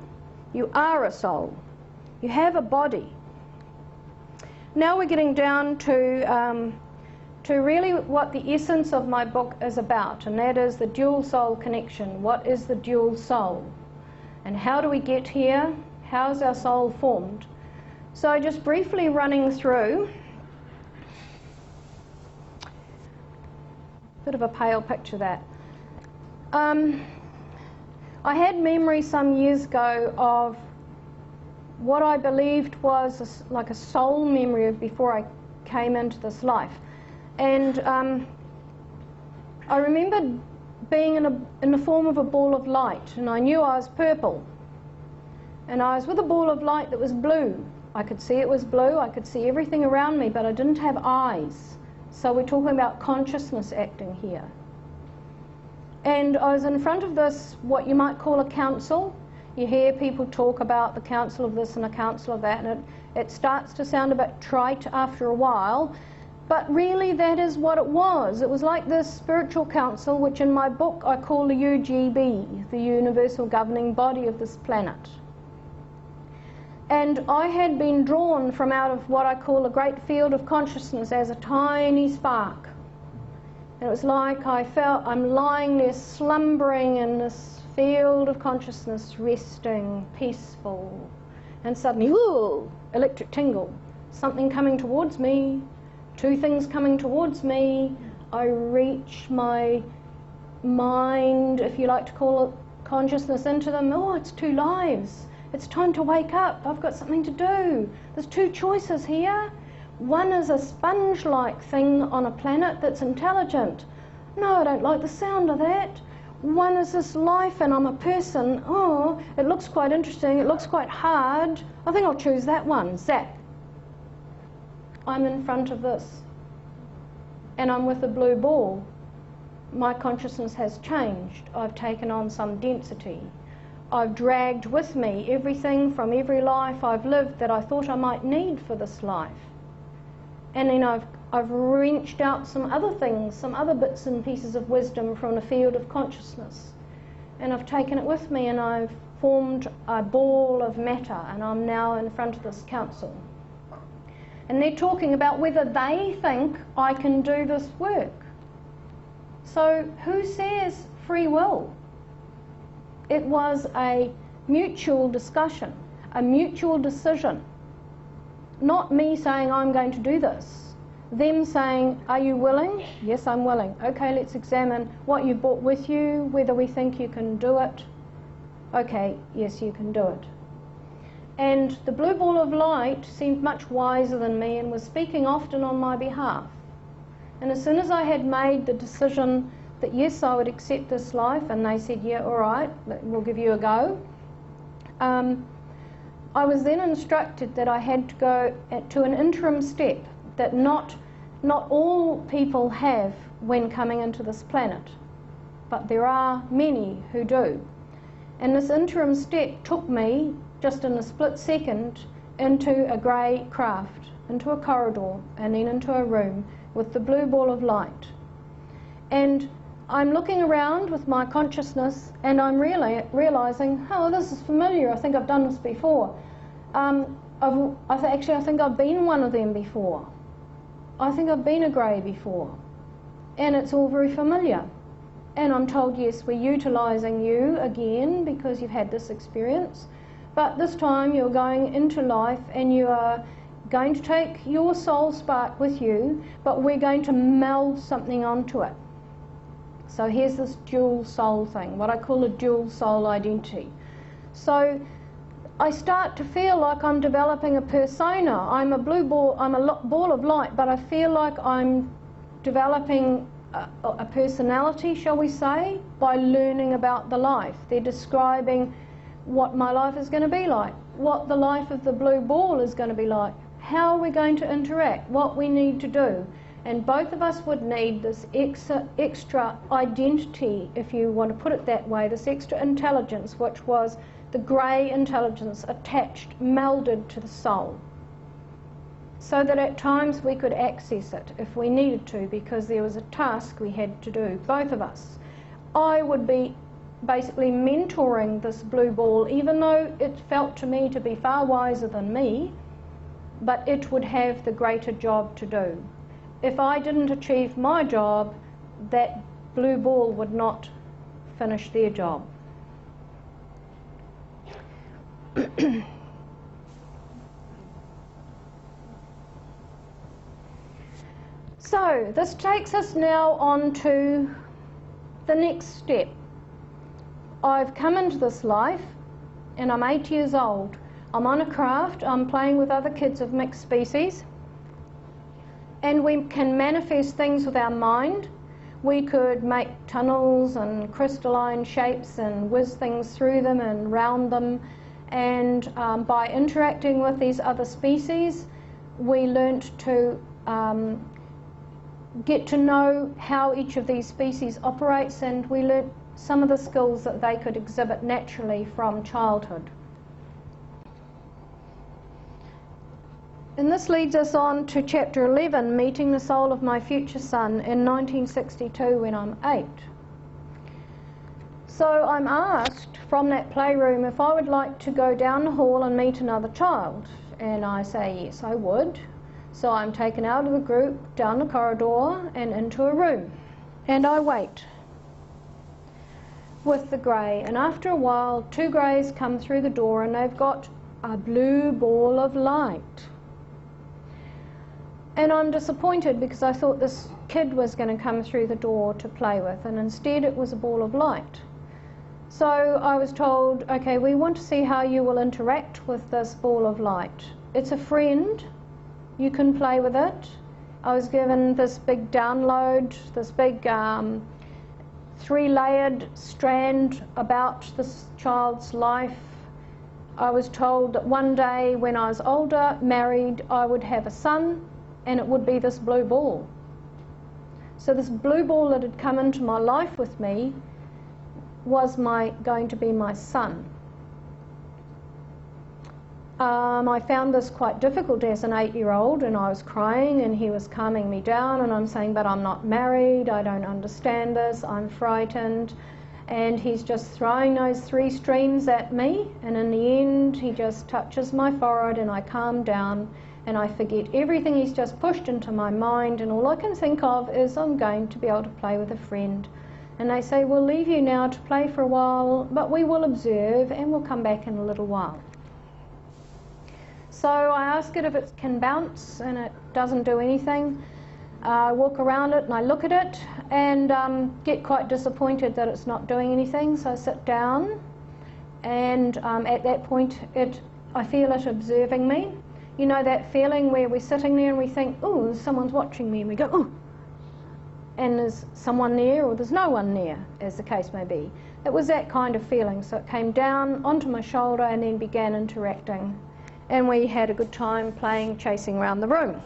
you are a soul. You have a body. Now we're getting down to really what the essence of my book is about, and that is the dual soul connection. What is the dual soul? And how do we get here? How is our soul formed? So just briefly running through, bit of a pale picture that. I had memory some years ago of what I believed was like a soul memory of before I came into this life. And I remembered being in the form of a ball of light, and I knew I was purple. And I was with a ball of light that was blue. I could see it was blue, I could see everything around me, but I didn't have eyes. So we're talking about consciousness acting here. And I was in front of this, what you might call a council. You hear people talk about the council of this and the council of that, and it starts to sound a bit trite after a while, but really that is what it was. It was like this spiritual council, which in my book I call the UGB, the universal governing body of this planet. And I had been drawn from out of what I call a great field of consciousness as a tiny spark. And it was like I felt I'm lying there slumbering in this field of consciousness, resting, peaceful, and suddenly, ooh, electric tingle, something coming towards me, two things coming towards me. I reach my mind, if you like to call it consciousness, into them. Oh, it's two lives. It's time to wake up. I've got something to do. There's two choices here. One is a sponge-like thing on a planet that's intelligent. No, I don't like the sound of that. One is this life and I'm a person. Oh, it looks quite interesting. It looks quite hard. I think I'll choose that one. Zap. I'm in front of this. And I'm with a blue ball. My consciousness has changed. I've taken on some density. I've dragged with me everything from every life I've lived that I thought I might need for this life. And then I've wrenched out some other things, some other bits and pieces of wisdom from the field of consciousness. And I've taken it with me, and I've formed a ball of matter, and I'm now in front of this council. And they're talking about whether they think I can do this work. So who says free will? It was a mutual discussion, a mutual decision. Not me saying I'm going to do this. Them saying, are you willing? Yes, I'm willing. Okay, let's examine what you brought with you, whether we think you can do it. Okay, yes, you can do it. And the blue ball of light seemed much wiser than me and was speaking often on my behalf. And as soon as I had made the decision that yes, I would accept this life, and they said, yeah, all right, we'll give you a go, I was then instructed that I had to go to an interim step that not all people have when coming into this planet, but there are many who do. And this interim step took me, just in a split second, into a grey craft, into a corridor, and then into a room with the blue ball of light. And I'm looking around with my consciousness, and I'm really realising, oh, this is familiar, I think I've done this before. Actually, I think I've been one of them before. I think I've been a grey before. And it's all very familiar. And I'm told, yes, we're utilising you again because you've had this experience. But this time you're going into life and you are going to take your soul spark with you, but we're going to meld something onto it. So here's this dual soul thing, what I call a dual soul identity. So I start to feel like I'm developing a persona. I'm a blue ball, I'm a ball of light, but I feel like I'm developing a personality, shall we say, by learning about the life. They're describing what my life is going to be like, what the life of the blue ball is going to be like, how we're going to interact, what we need to do. And both of us would need this extra identity, if you want to put it that way, this extra intelligence, which was the grey intelligence attached, melded to the soul, so that at times we could access it if we needed to, because there was a task we had to do, both of us. I would be basically mentoring this blue ball, even though it felt to me to be far wiser than me, but it would have the greater job to do. If I didn't achieve my job, that blue ball would not finish their job. So this takes us now on to the next step. I've come into this life and I'm 8 years old. I'm on a craft, I'm playing with other kids of mixed species, and we can manifest things with our mind. We could make tunnels and crystalline shapes and whiz things through them and round them, and by interacting with these other species we learnt to get to know how each of these species operates, and we learnt some of the skills that they could exhibit naturally from childhood. And this leads us on to chapter 11, meeting the soul of my future son in 1962 when I'm 8. So I'm asked from that playroom if I would like to go down the hall and meet another child, and I say yes, I would. So I'm taken out of the group, down the corridor and into a room, and I wait with the grey, and after a while 2 greys come through the door and they've got a blue ball of light. And I'm disappointed because I thought this kid was going to come through the door to play with, and instead it was a ball of light. So I was told, okay, we want to see how you will interact with this ball of light. It's a friend, you can play with it. I was given this big download, this big 3-layered strand about this child's life. I was told that one day when I was older, married, I would have a son, and it would be this blue ball. So this blue ball that had come into my life with me was going to be my son. I found this quite difficult as an 8-year-old, and I was crying and he was calming me down, and I'm saying, but I'm not married, I don't understand this, I'm frightened. And he's just throwing those 3 streams at me, and in the end he just touches my forehead and I calm down and I forget everything he's just pushed into my mind, and all I can think of is I'm going to be able to play with a friend. And they say, we'll leave you now to play for a while, but we will observe and we'll come back in a little while. So I ask it if it can bounce, and it doesn't do anything. I walk around it and I look at it and get quite disappointed that it's not doing anything, so I sit down, and at that point I feel it observing me. You know that feeling where we're sitting there and we think, oh, someone's watching me, and we go, oh, and there's someone near or there's no one near, as the case may be. It was that kind of feeling. So it came down onto my shoulder and then began interacting. And we had a good time playing, chasing around the room.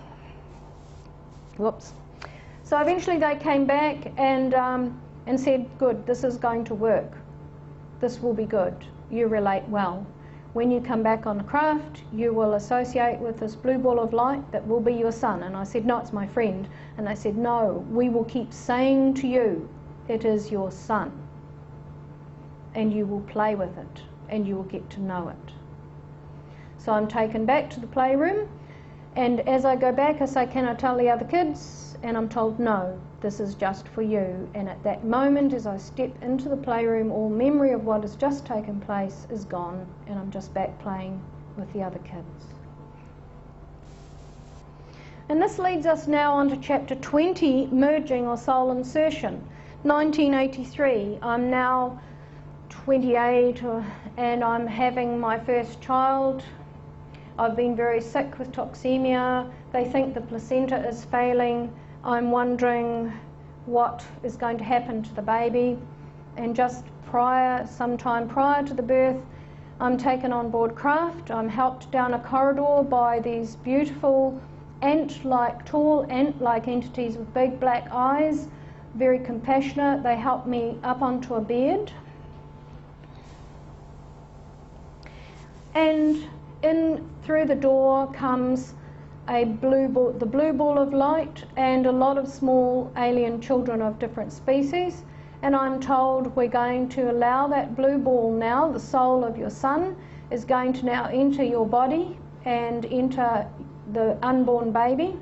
Whoops. So eventually they came back and said, good, this is going to work. This will be good. You relate well. When you come back on the craft, you will associate with this blue ball of light that will be your son. And I said, no, it's my friend. And they said, no, we will keep saying to you, it is your son. And you will play with it, and you will get to know it. So I'm taken back to the playroom, and as I go back, I say, can I tell the other kids? And I'm told, no, this is just for you. And at that moment, as I step into the playroom, all memory of what has just taken place is gone, and I'm just back playing with the other kids. And this leads us now on to chapter 20, merging or soul insertion. 1983, I'm now 28 and I'm having my first child. I've been very sick with toxemia. They think the placenta is failing. I'm wondering what is going to happen to the baby. And just sometime prior to the birth, I'm taken on board craft. I'm helped down a corridor by these beautiful tall ant-like entities with big black eyes, very compassionate. They help me up onto a bed. And in through the door comes the blue ball of light and a lot of small alien children of different species. And I'm told we're going to allow that blue ball now, the soul of your son, is going to now enter your body and enter the unborn baby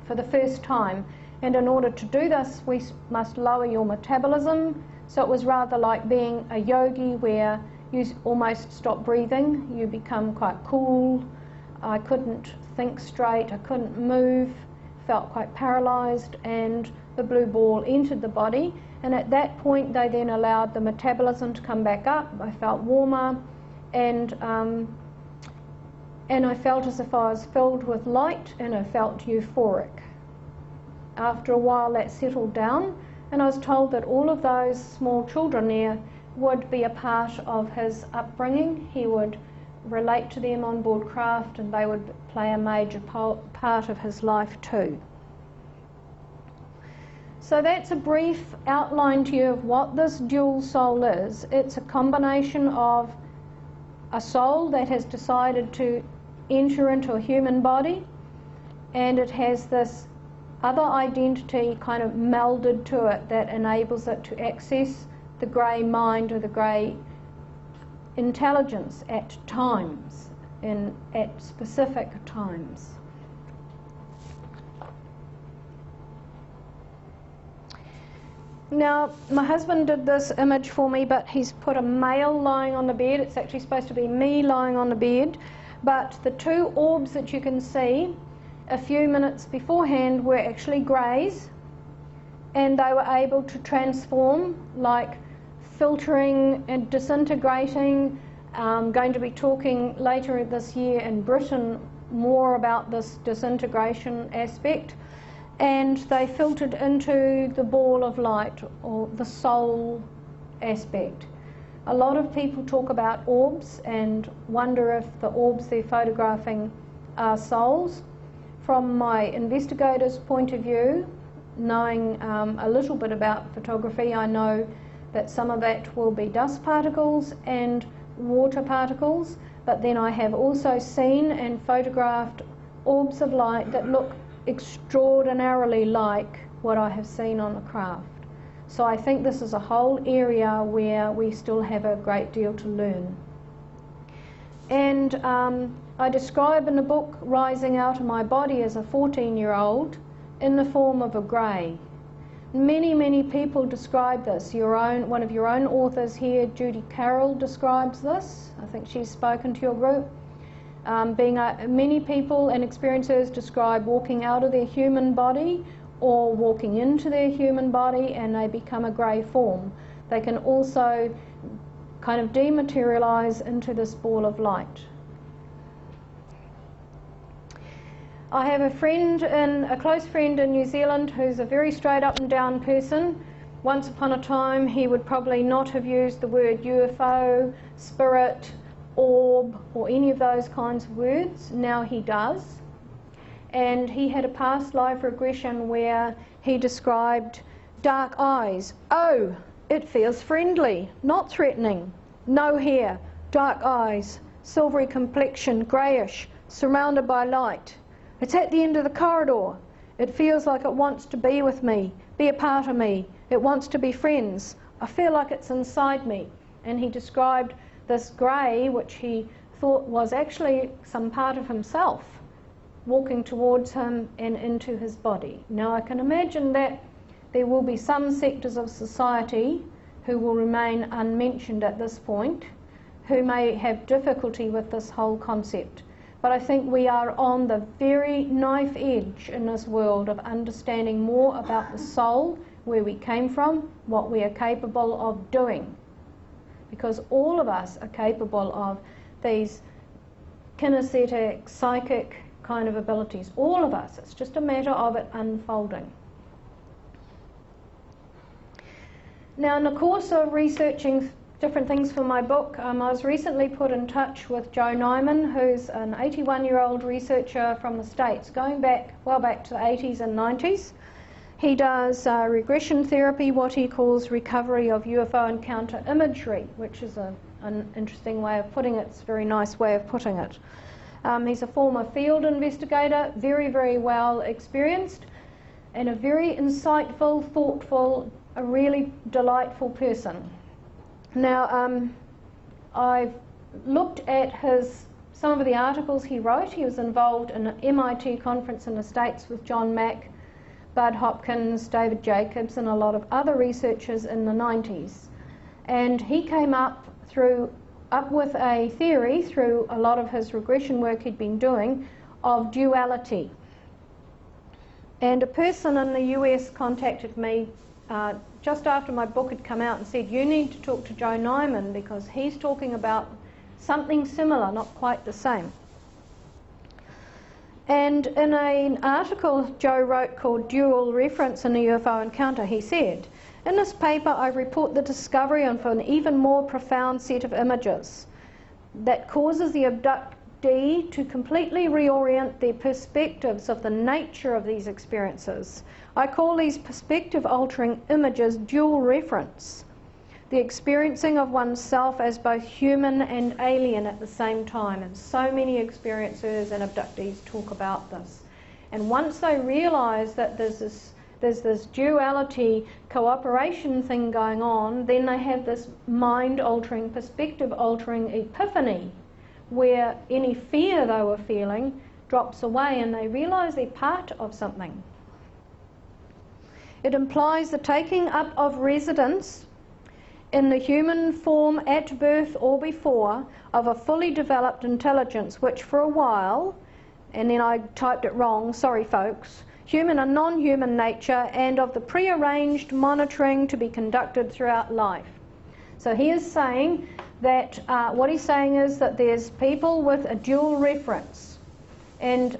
for the first time. And in order to do this, we must lower your metabolism. So it was rather like being a yogi where you almost stop breathing, you become quite cool. I couldn't think straight, I couldn't move, felt quite paralysed, and the blue ball entered the body. And at that point they then allowed the metabolism to come back up. I felt warmer, and I felt as if I was filled with light, and I felt euphoric. After a while that settled down, and I was told that all of those small children there would be a part of his upbringing. He would relate to them on board craft, and they would play a major part of his life too. So that's a brief outline to you of what this dual soul is. It's a combination of a soul that has decided to enter into a human body, and it has this other identity kind of melded to it that enables it to access the grey mind or the grey intelligence at times, at specific times. Now, my husband did this image for me, but he's put a male lying on the bed. It's actually supposed to be me lying on the bed, but the two orbs that you can see a few minutes beforehand were actually greys, and they were able to transform, like filtering and disintegrating. I'm going to be talking later this year in Britain more about this disintegration aspect. And they filtered into the ball of light, or the soul aspect. A lot of people talk about orbs and wonder if the orbs they're photographing are souls. From my investigator's point of view, knowing a little bit about photography, I know that some of that will be dust particles and water particles, but then I have also seen and photographed orbs of light that look extraordinarily like what I have seen on the craft. So I think this is a whole area where we still have a great deal to learn. And I describe in the book rising out of my body as a 14-year-old in the form of a grey. Many people describe this. One of your own authors here, Judy Carroll, describes this. I think she's spoken to your group. Many people and experiencers describe walking out of their human body or walking into their human body and they become a grey form. They can also kind of dematerialise into this ball of light. I have a close friend in New Zealand who's a very straight up and down person. Once upon a time he would probably not have used the word UFO, spirit, orb or any of those kinds of words. Now he does. And he had a past life regression where he described dark eyes. Oh, it feels friendly, not threatening. No hair, dark eyes, silvery complexion, greyish, surrounded by light. It's at the end of the corridor. It feels like it wants to be with me, be a part of me. It wants to be friends. I feel like it's inside me. And he described this grey, which he thought was actually some part of himself, walking towards him and into his body. Now I can imagine that there will be some sectors of society who will remain unmentioned at this point, who may have difficulty with this whole concept. But I think we are on the very knife edge in this world of understanding more about the soul, where we came from, what we are capable of doing. Because all of us are capable of these kinesthetic, psychic kind of abilities. All of us. It's just a matter of it unfolding. Now, in the course of researching different things for my book, I was recently put in touch with Joe Nyman, who's an 81-year-old researcher from the States, going back, well back to the 80s and 90s. He does regression therapy, what he calls recovery of UFO encounter imagery, which is an interesting way of putting it. It's a very nice way of putting it. He's a former field investigator, very, very well experienced, and a very insightful, thoughtful, a really delightful person. Now, I've looked at some of the articles he wrote. He was involved in an MIT conference in the States with John Mack, Bud Hopkins, David Jacobs, and a lot of other researchers in the 90s. And he came up with a theory through a lot of his regression work he'd been doing of duality. And a person in the US contacted me just after my book had come out and said, you need to talk to Joe Nyman because he's talking about something similar, not quite the same. And in an article Joe wrote called Dual Reference in a UFO Encounter, he said, in this paper I report the discovery of an even more profound set of images that causes the abductee to completely reorient their perspectives of the nature of these experiences. I call these perspective-altering images dual reference, the experiencing of oneself as both human and alien at the same time. And so many experiencers and abductees talk about this. And once they realise that there's this duality cooperation thing going on, then they have this mind-altering, perspective-altering epiphany where any fear they were feeling drops away and they realise they're part of something. It implies the taking up of residence in the human form at birth or before of a fully developed intelligence which for a while, and then I typed it wrong, sorry folks, human and non-human nature, and of the prearranged monitoring to be conducted throughout life. So he is saying that, what he's saying is that there's people with a dual reference. And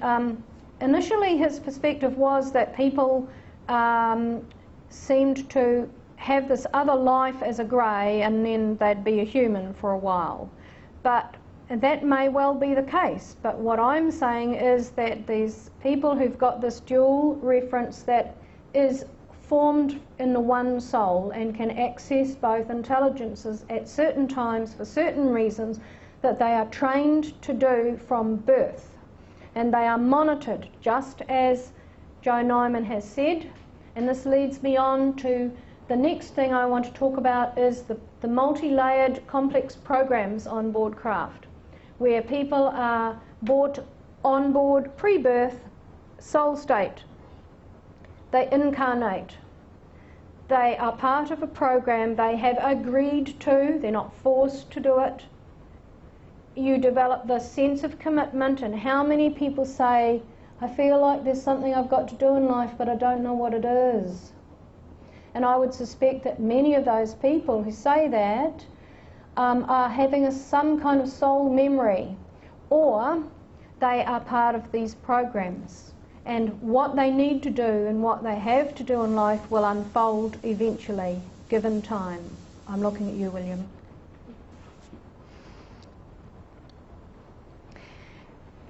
initially his perspective was that people seemed to have this other life as a grey and then they'd be a human for a while. But that may well be the case, but what I'm saying is that these people who've got this dual reference that is formed in the one soul and can access both intelligences at certain times for certain reasons that they are trained to do from birth. And they are monitored, just as Joe Nyman has said. And this leads me on to the next thing I want to talk about is the multi-layered complex programs on board craft, where people are brought on board pre-birth, soul state. They incarnate. They are part of a program they have agreed to, they're not forced to do it. You develop this sense of commitment, and how many people say, I feel like there's something I've got to do in life but I don't know what it is. And I would suspect that many of those people who say that are having some kind of soul memory, or they are part of these programs. And what they need to do and what they have to do in life will unfold eventually, given time. I'm looking at you, William.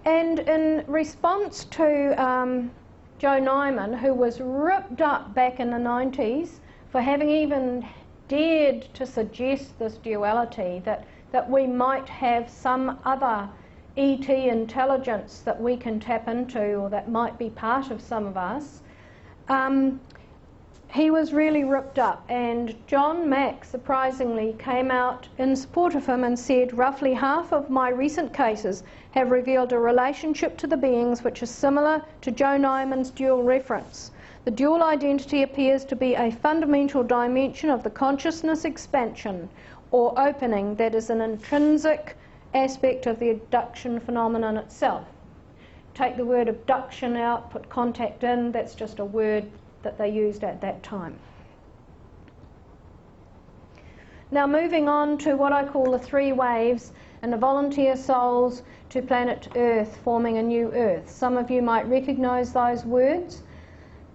And in response to Joe Nyman, who was ripped up back in the 90s for having even dared to suggest this duality, that we might have some other ET intelligence that we can tap into, or that might be part of some of us, he was really ripped up. And John Mack, surprisingly, came out in support of him and said, roughly half of my recent cases have revealed a relationship to the beings which is similar to Joe Nyman's dual reference. The dual identity appears to be a fundamental dimension of the consciousness expansion or opening that is an intrinsic aspect of the abduction phenomenon itself. Take the word abduction out, put contact in, that's just a word that they used at that time. Now moving on to what I call the three waves and the volunteer souls to planet Earth, forming a new Earth. Some of you might recognise those words.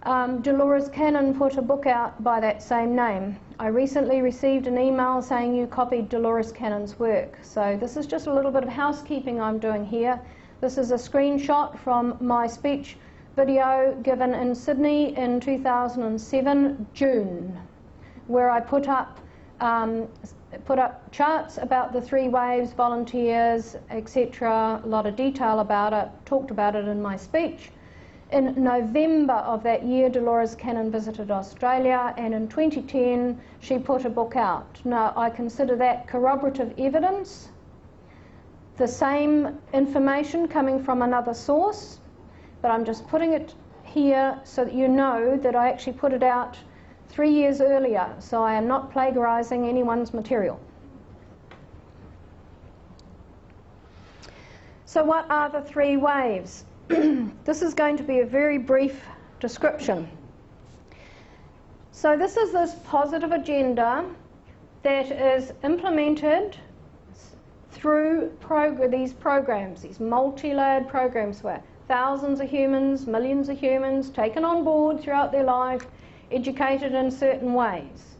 Dolores Cannon put a book out by that same name. I recently received an email saying you copied Dolores Cannon's work. So this is just a little bit of housekeeping I'm doing here. This is a screenshot from my speech video given in Sydney in 2007, June, where I put up charts about the three waves, volunteers, etc., a lot of detail about it, talked about it in my speech. In November of that year, Dolores Cannon visited Australia, and in 2010 she put a book out. Now, I consider that corroborative evidence, the same information coming from another source, but I'm just putting it here so that you know that I actually put it out 3 years earlier, so I am not plagiarizing anyone's material. So what are the three waves? This is going to be a very brief description. So this is this positive agenda that is implemented through these programs, these multi-layered programs where thousands of humans, millions of humans taken on board throughout their life, educated in certain ways.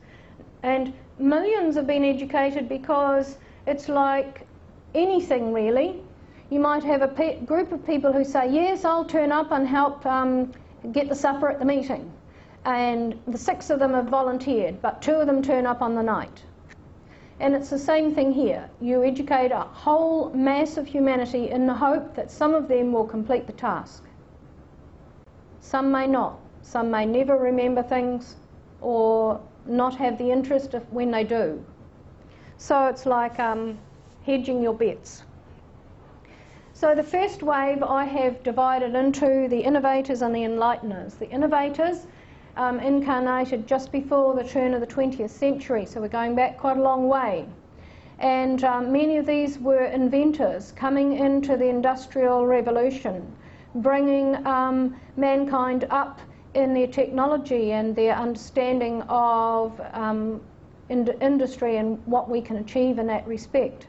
And millions have been educated because it's like anything really. You might have a group of people who say, yes, I'll turn up and help get the supper at the meeting. And the 6 of them have volunteered, but 2 of them turn up on the night. And it's the same thing here. You educate a whole mass of humanity in the hope that some of them will complete the task. Some may not. Some may never remember things or not have the interest when they do. So it's like hedging your bets. So the first wave I have divided into the innovators and the enlighteners. The innovators incarnated just before the turn of the 20th century, so we're going back quite a long way. And many of these were inventors coming into the Industrial Revolution, bringing mankind up in their technology and their understanding of industry and what we can achieve in that respect.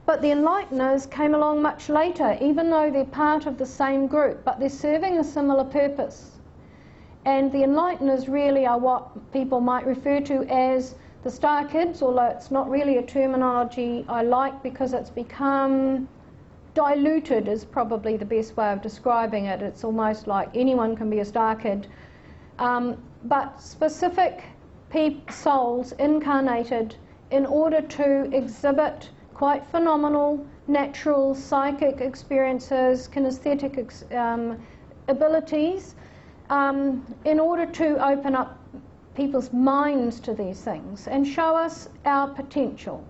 But the enlighteners came along much later, even though they're part of the same group, but they're serving a similar purpose. And the enlighteners really are what people might refer to as the Star Kids, although it's not really a terminology I like because it's become diluted is probably the best way of describing it. It's almost like anyone can be a Star Kid. But specific souls incarnated in order to exhibit quite phenomenal natural psychic experiences, kinesthetic abilities, in order to open up people's minds to these things and show us our potential,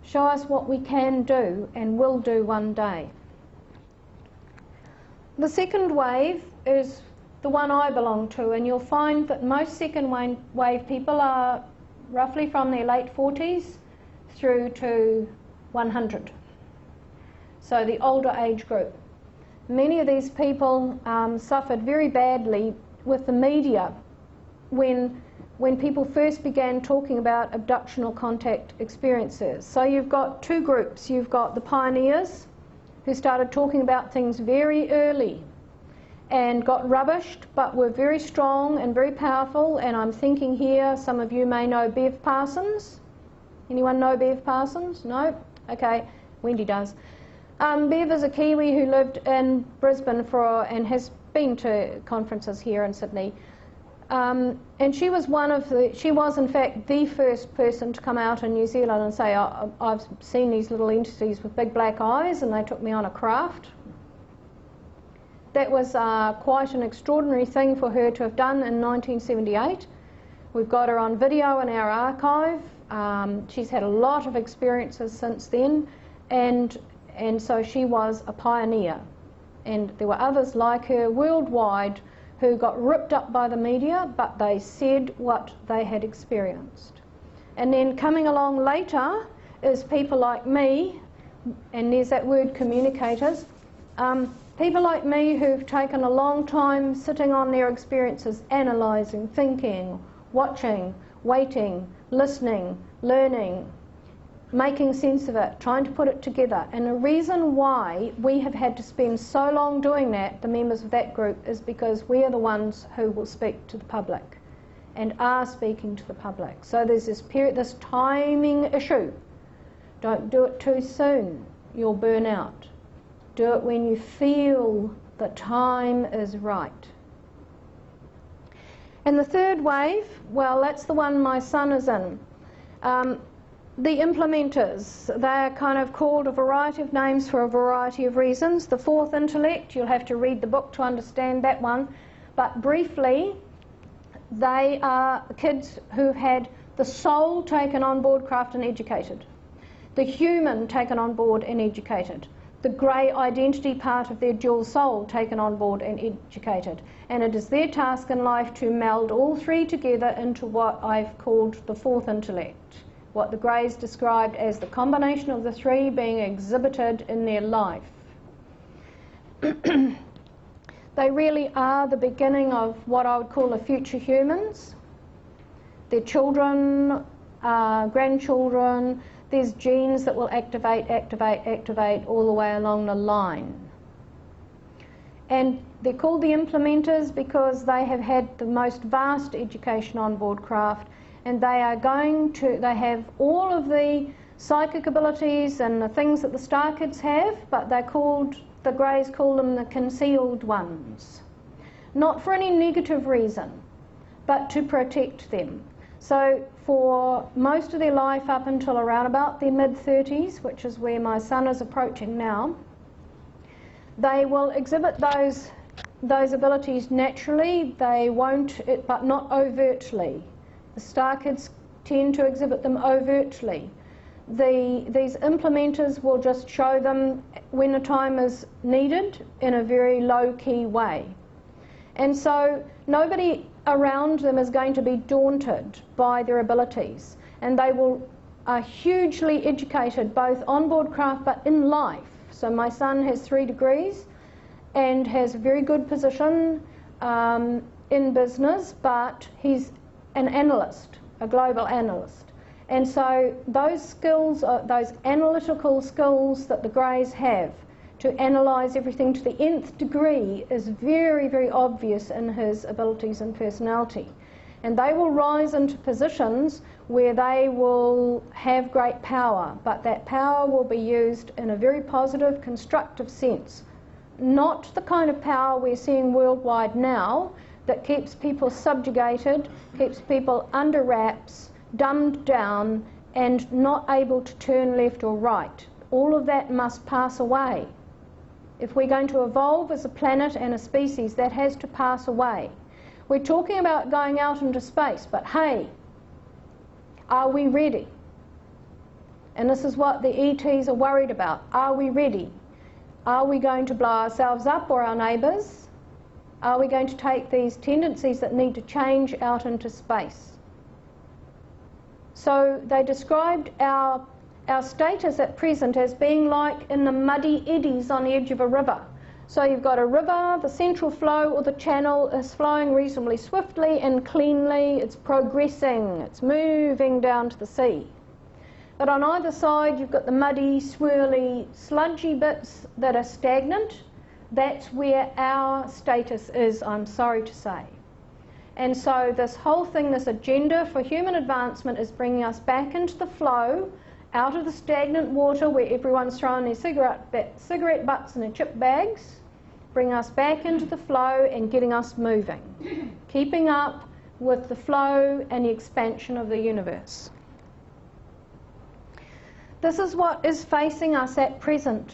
show us what we can do and will do one day. The second wave is the one I belong to, and you'll find that most second wave people are roughly from their late 40s through to 100. So the older age group. Many of these people suffered very badly with the media when people first began talking about abductional contact experiences. So you've got 2 groups. You've got the pioneers who started talking about things very early and got rubbished, but were very strong and very powerful. And I'm thinking here, some of you may know Bev Parsons. Anyone know Bev Parsons? No? Okay, Wendy does. Bev is a Kiwi who lived in Brisbane and has been to conferences here in Sydney. And she was she was in fact the first person to come out in New Zealand and say, I've seen these little entities with big black eyes, and they took me on a craft. That was quite an extraordinary thing for her to have done in 1978. We've got her on video in our archive. She's had a lot of experiences since then, and so she was a pioneer. And there were others like her worldwide who got ripped up by the media, but they said what they had experienced. And then coming along later is people like me, and there's that word communicators, people like me who've taken a long time sitting on their experiences, analysing, thinking, watching, waiting, listening, learning, making sense of it, trying to put it together. And the reason why we have had to spend so long doing that, the members of that group, is because we are the ones who will speak to the public and are speaking to the public. So there's this period, this timing issue. Don't do it too soon, you'll burn out. Do it when you feel the time is right. And the third wave, well, that's the one my son is in. The implementers, they're kind of called a variety of names for a variety of reasons. The fourth intellect, you'll have to read the book to understand that one. But briefly, they are kids who've had the soul taken on board, craft and educated. The human taken on board and educated. The grey identity part of their dual soul taken on board and educated. And it is their task in life to meld all three together into what I've called the fourth intellect. What the Greys described as the combination of the three being exhibited in their life. They really are the beginning of what I would call the future humans. Their children, grandchildren, there's genes that will activate all the way along the line. And they're called the implementers because they have had the most vast education on board craft, and they have all of the psychic abilities and the things that the star kids have, but the Greys call them the concealed ones. Not for any negative reason, but to protect them. So for most of their life up until around about their mid-30s, which is where my son is approaching now, they will exhibit those abilities naturally. They won't, but not overtly. The star kids tend to exhibit them overtly. These implementers will just show them when the time is needed in a very low-key way. And so nobody around them is going to be daunted by their abilities. And they are hugely educated both on board craft but in life. So my son has 3 degrees and has a very good position in business, but he's an analyst, a global analyst. And so those skills, those analytical skills that the Greys have to analyse everything to the nth degree is very, very obvious in his abilities and personality. And they will rise into positions where they will have great power, but that power will be used in a very positive, constructive sense. Not the kind of power we're seeing worldwide now that keeps people subjugated, keeps people under wraps, dumbed down, and not able to turn left or right. All of that must pass away. If we're going to evolve as a planet and a species, that has to pass away. We're talking about going out into space, but hey, are we ready? And this is what the ETs are worried about. Are we ready? Are we going to blow ourselves up or our neighbours? Are we going to take these tendencies that need to change out into space? So they described our status at present as being like in the muddy eddies on the edge of a river. So you've got a river, the central flow or the channel is flowing reasonably swiftly and cleanly, it's progressing, it's moving down to the sea. But on either side you've got the muddy, swirly, sludgy bits that are stagnant. That's where our status is, I'm sorry to say. And so this whole thing, this agenda for human advancement, is bringing us back into the flow, out of the stagnant water where everyone's throwing their cigarette butts in their chip bags, bring us back into the flow and getting us moving, keeping up with the flow and the expansion of the universe. This is what is facing us at present.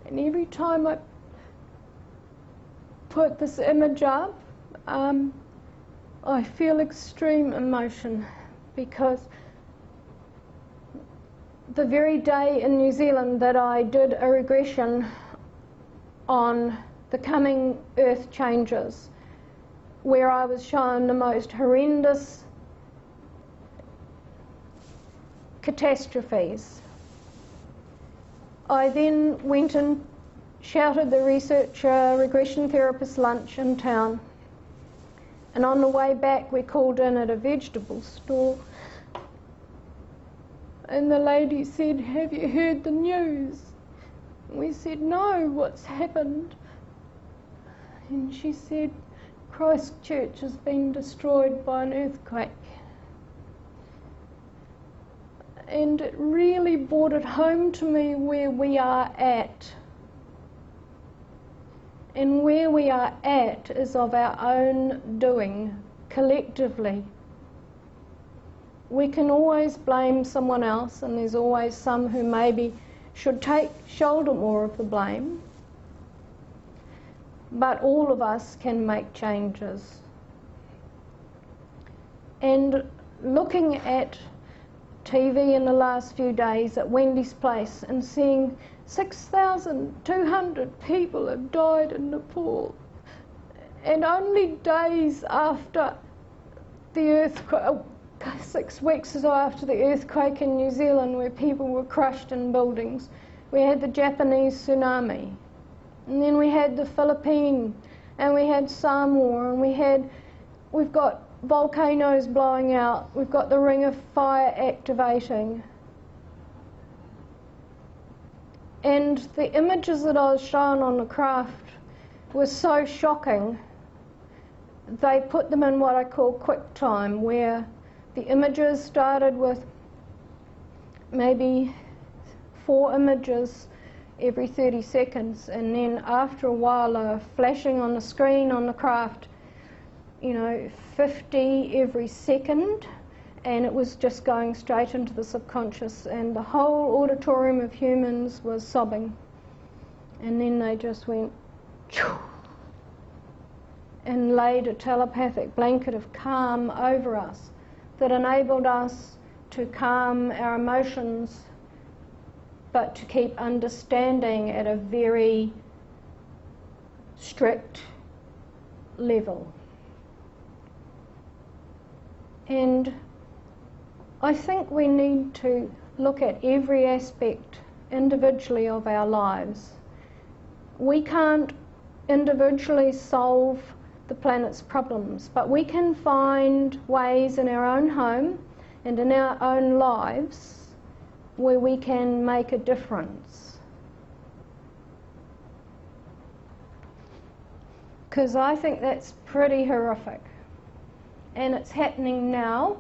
And every time I put this image up, I feel extreme emotion, because the very day in New Zealand that I did a regression on the coming earth changes, where I was shown the most horrendous catastrophes, I then went and shouted the researcher regression therapist lunch in town, and on the way back we called in at a vegetable store, and the lady said, "Have you heard the news?" We said, "No, what's happened?" And she said, "Christchurch has been destroyed by an earthquake." And it really brought it home to me where we are at. And where we are at is of our own doing, collectively. We can always blame someone else, and there's always some who maybe should shoulder more of the blame. But all of us can make changes. And looking at TV in the last few days at Wendy's Place and seeing 6,200 people have died in Nepal, and only days after the earthquake, 6 weeks or so after the earthquake in New Zealand, where people were crushed in buildings, we had the Japanese tsunami, and then we had the Philippines, and we had Samoa, and we've got volcanoes blowing out, we've got the Ring of Fire activating. And the images that I was shown on the craft were so shocking. They put them in what I call quick time, where the images started with maybe 4 images every 30 seconds, and then after a while they were flashing on the screen on the craft, 50 every second, and it was just going straight into the subconscious, and the whole auditorium of humans was sobbing. And then they just went and laid a telepathic blanket of calm over us that enabled us to calm our emotions, but to keep understanding at a very strict level. And I think we need to look at every aspect individually of our lives. We can't individually solve the planet's problems, but we can find ways in our own home and in our own lives where we can make a difference. Because I think that's pretty horrific. And it's happening now,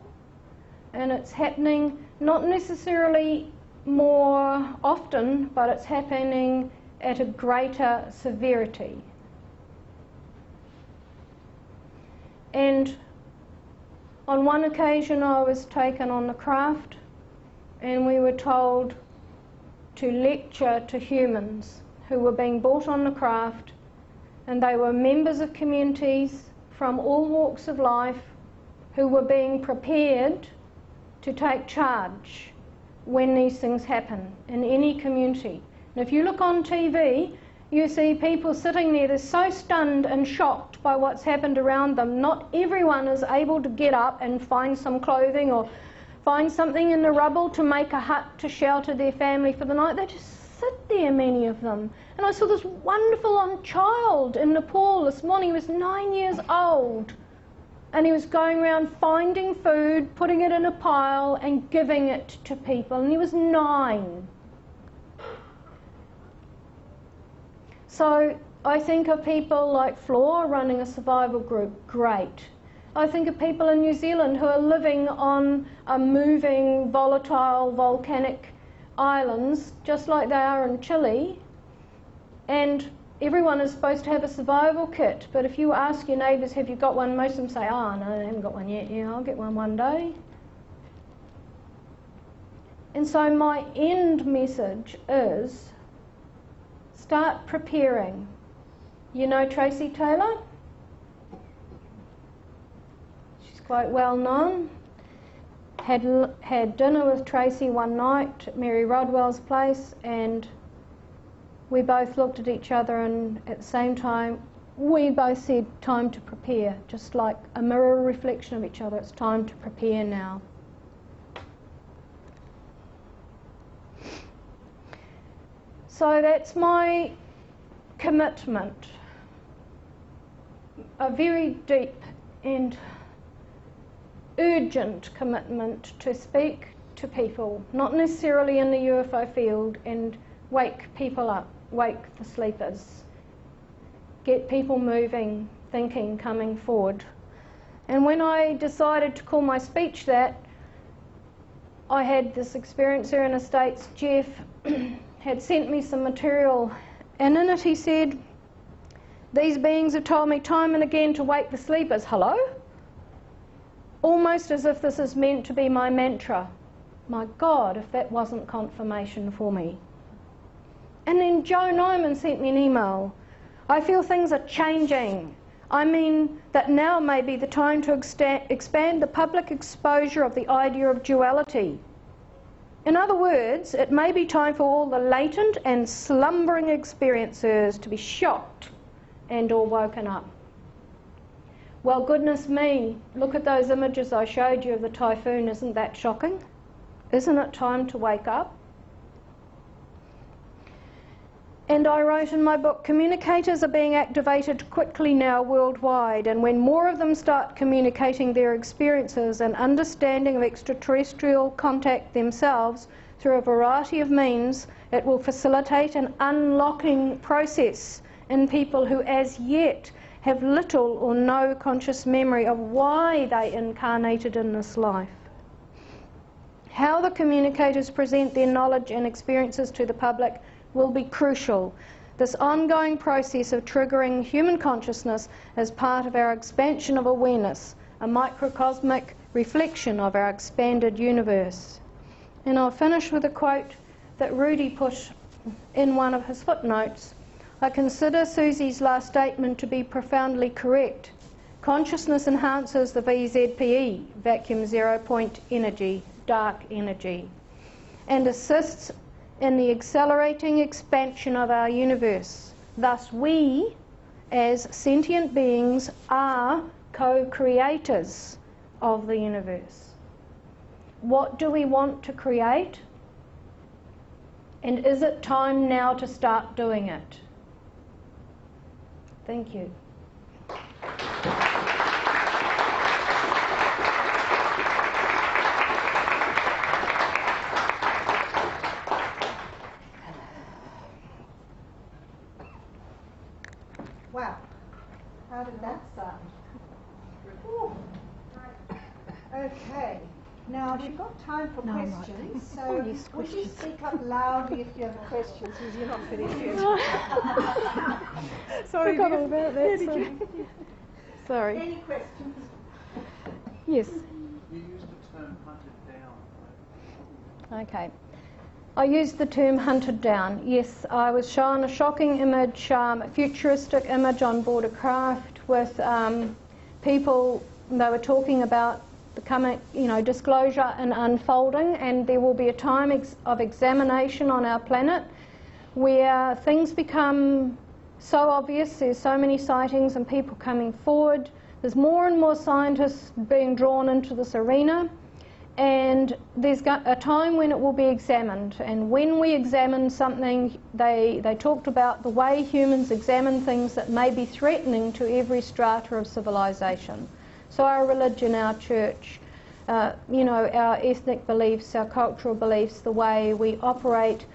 and it's happening not necessarily more often, but it's happening at a greater severity. And on one occasion I was taken on the craft, and we were told to lecture to humans who were being brought on the craft, and they were members of communities from all walks of life who were being prepared to take charge when these things happen in any community. And if you look on TV, you see people sitting there, they're so stunned and shocked by what's happened around them. Not everyone is able to get up and find some clothing or find something in the rubble to make a hut to shelter their family for the night. They just sit there, many of them. And I saw this wonderful child in Nepal this morning. He was 9 years old. And he was going around finding food, putting it in a pile and giving it to people. And he was 9. So I think of people like Flora running a survival group, great. I think of people in New Zealand who are living on a moving, volatile, volcanic islands, just like they are in Chile. And everyone is supposed to have a survival kit, but if you ask your neighbours, have you got one, most of them say, oh no, I haven't got one yet. Yeah, I'll get one day. And so my end message is, start preparing. You know Tracy Taylor? She's quite well known. Had dinner with Tracy one night at Mary Rodwell's place, and we both looked at each other, and at the same time we both said, time to prepare, just like a mirror reflection of each other. It's time to prepare now. So that's my commitment, a very deep and urgent commitment to speak to people, not necessarily in the UFO field, and wake people up, wake the sleepers, get people moving, thinking, coming forward. And when I decided to call my speech that, I had this experiencer in the States, Jeff, had sent me some material, and in it he said, these beings have told me time and again to wake the sleepers. Hello? Almost as if this is meant to be my mantra. My God, if that wasn't confirmation for me. And then Joe Nyman sent me an email. I feel things are changing. I mean that now may be the time to expand the public exposure of the idea of duality. In other words, it may be time for all the latent and slumbering experiencers to be shocked and or woken up. Well, goodness me, look at those images I showed you of the typhoon. Isn't that shocking? Isn't it time to wake up? And I wrote in my book, communicators are being activated quickly now worldwide, and when more of them start communicating their experiences and understanding of extraterrestrial contact themselves through a variety of means, it will facilitate an unlocking process in people who as yet have little or no conscious memory of why they incarnated in this life. How the communicators present their knowledge and experiences to the public will be crucial. This ongoing process of triggering human consciousness is part of our expansion of awareness, a microcosmic reflection of our expanded universe. And I'll finish with a quote that Rudy put in one of his footnotes. I consider Suzy's last statement to be profoundly correct. Consciousness enhances the VZPE, vacuum zero point energy, dark energy, and assists in the accelerating expansion of our universe. Thus we, as sentient beings, are co-creators of the universe. What do we want to create? And is it time now to start doing it? Thank you. Wow, how did that sound? Ooh. Okay, now we've got time for questions, so would you speak up loudly if you have questions, because you're not finished yet. Sorry, forgot all about that. Sorry. Any questions? Yes. You used the term hunted down. Okay. I used the term hunted down. Yes, I was shown a shocking image, a futuristic image on board a craft with people. They were talking about the coming, disclosure and unfolding, and there will be a time of examination on our planet where things become so obvious. There's so many sightings and people coming forward. There's more and more scientists being drawn into this arena. And there's a time when it will be examined. And when we examine something, they talked about the way humans examine things that may be threatening to every strata of civilization. So our religion, our church, you know, our ethnic beliefs, our cultural beliefs, the way we operate,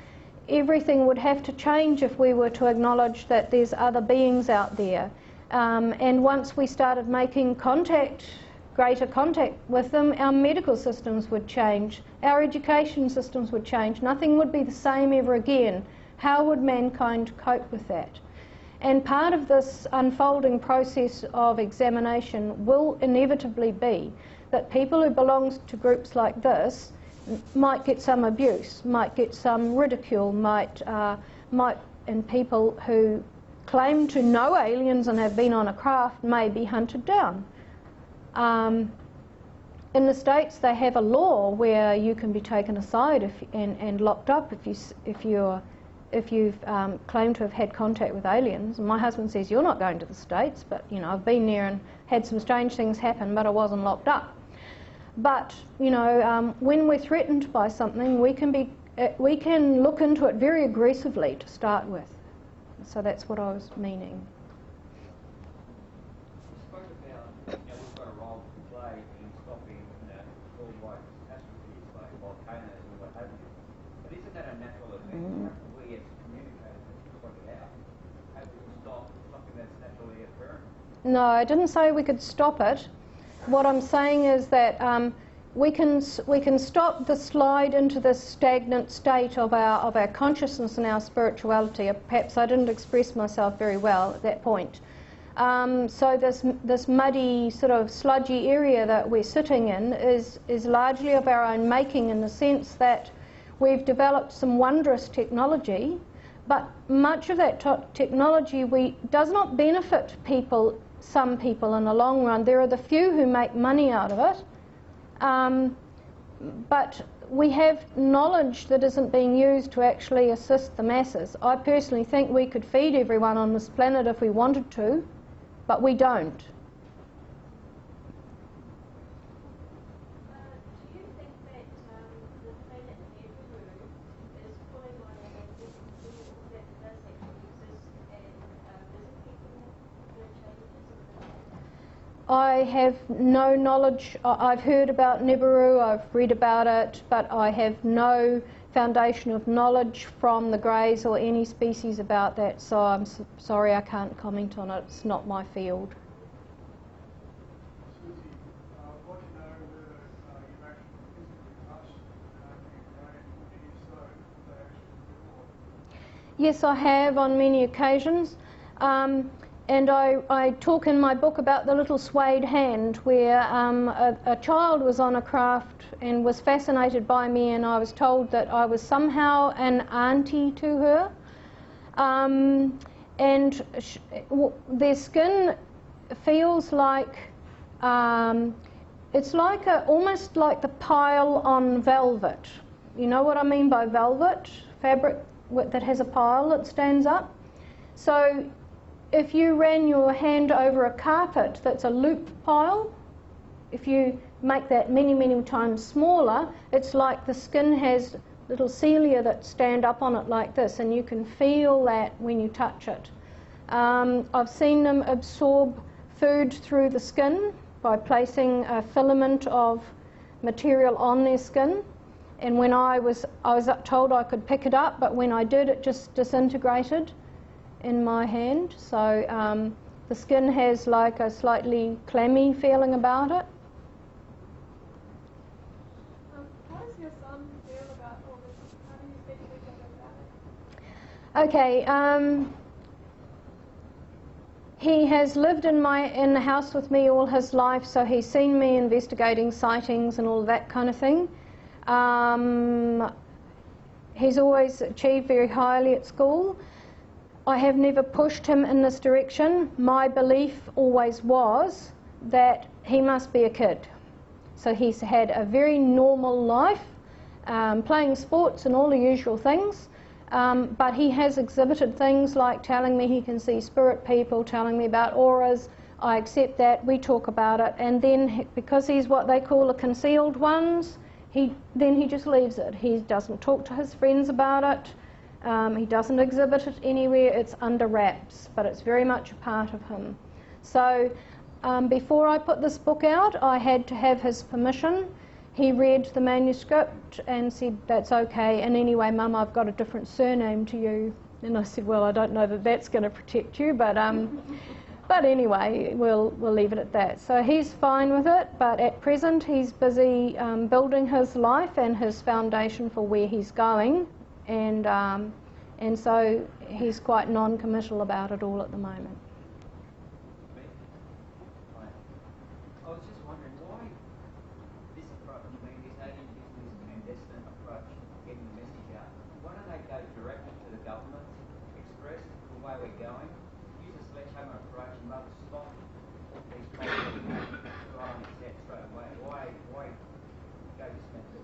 everything would have to change if we were to acknowledge that there's other beings out there. And once we started making contact, greater contact with them, our medical systems would change, our education systems would change. Nothing would be the same ever again. How would mankind cope with that? And part of this unfolding process of examination will inevitably be that people who belong to groups like this might get some abuse, might get some ridicule, and people who claim to know aliens and have been on a craft may be hunted down. In the States, they have a law where you can be taken aside and locked up if you've claimed to have had contact with aliens. And my husband says, you're not going to the States, but you know, I've been there and had some strange things happen, but I wasn't locked up. But you know, when we're threatened by something, we can look into it very aggressively to start with. So that's what I was meaning. You spoke about, we've got a role to play in stopping worldwide catastrophes like volcanoes and what have you. But isn't that a natural event? How can we as communicators point it out? How can we stop something that's naturally occurring? No, I didn't say we could stop it. What I'm saying is that we can stop the slide into this stagnant state of our consciousness and our spirituality. Perhaps I didn't express myself very well at that point. So this muddy, sort of sludgy area that we're sitting in is largely of our own making, in the sense that we've developed some wondrous technology, but much of that technology does not benefit people. Some people in the long run. There are the few who make money out of it, but we have knowledge that isn't being used to actually assist the masses. I personally think we could feed everyone on this planet if we wanted to, but we don't. Do you think that the planet Nibiru is pulling on an magnetic field that does actually exist and visit people that changes? I have no knowledge. I've heard about Nibiru, I've read about it, but I have no foundation of knowledge from the Greys or any species about that, so I'm sorry I can't comment on it. It's not my field. Suzy, what do you know whether you've actually physically touched Ukraine, and if so, they actually report? Yes, I have on many occasions. And I talk in my book about the little suede hand where a child was on a craft and was fascinated by me, and I was told that I was somehow an auntie to her. And their skin feels like, it's like almost like the pile on velvet. You know what I mean by velvet? Fabric that has a pile that stands up. So if you ran your hand over a carpet that's a loop pile, if you make that many, many times smaller, it's like the skin has little cilia that stand up on it like this, and you can feel that when you touch it. I've seen them absorb food through the skin by placing a filament of material on their skin, and when I was told I could pick it up, but when I did, it just disintegrated in my hand. So the skin has like a slightly clammy feeling about it. How does your son feel about all this? How do you speak to each other about it? Okay, he has lived in the house with me all his life, so he's seen me investigating sightings and all that kind of thing. He's always achieved very highly at school. I have never pushed him in this direction. My belief always was that he must be a kid. So he's had a very normal life, playing sports and all the usual things, but he has exhibited things like telling me he can see spirit people, telling me about auras. I accept that, we talk about it, and then because he's what they call the concealed ones, then he just leaves it. He doesn't talk to his friends about it. He doesn't exhibit it anywhere. It's under wraps, but it's very much a part of him. So Before I put this book out, I had to have his permission. He read the manuscript and said, "That's okay, and anyway, Mum, I've got a different surname to you." And I said, "Well, I don't know that that's going to protect you, but anyway, we'll leave it at that." So he's fine with it, but at present he's busy building his life and his foundation for where he's going, and so he's quite non-committal about it all at the moment. I was just wondering why this approach, I mean, this alien business clandestine approach, getting the message out, why don't they go directly to the government, express the way we're going, use a sledgehammer approach and rather stop these problems right on its head straight away? Why go this method?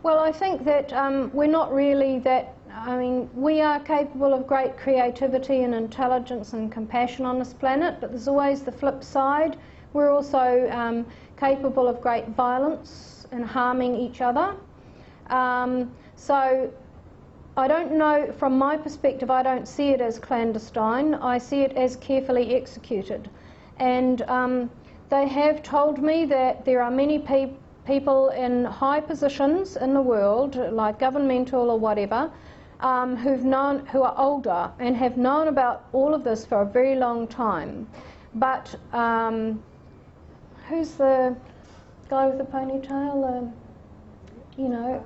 Well, I think that we're not really that, I mean, we are capable of great creativity and intelligence and compassion on this planet, but there's always the flip side. We're also capable of great violence and harming each other. So I don't know, from my perspective, I don't see it as clandestine. I see it as carefully executed. And they have told me that there are many people in high positions in the world, like governmental or whatever, who are older and have known about all of this for a very long time. But who's the guy with the ponytail? You know,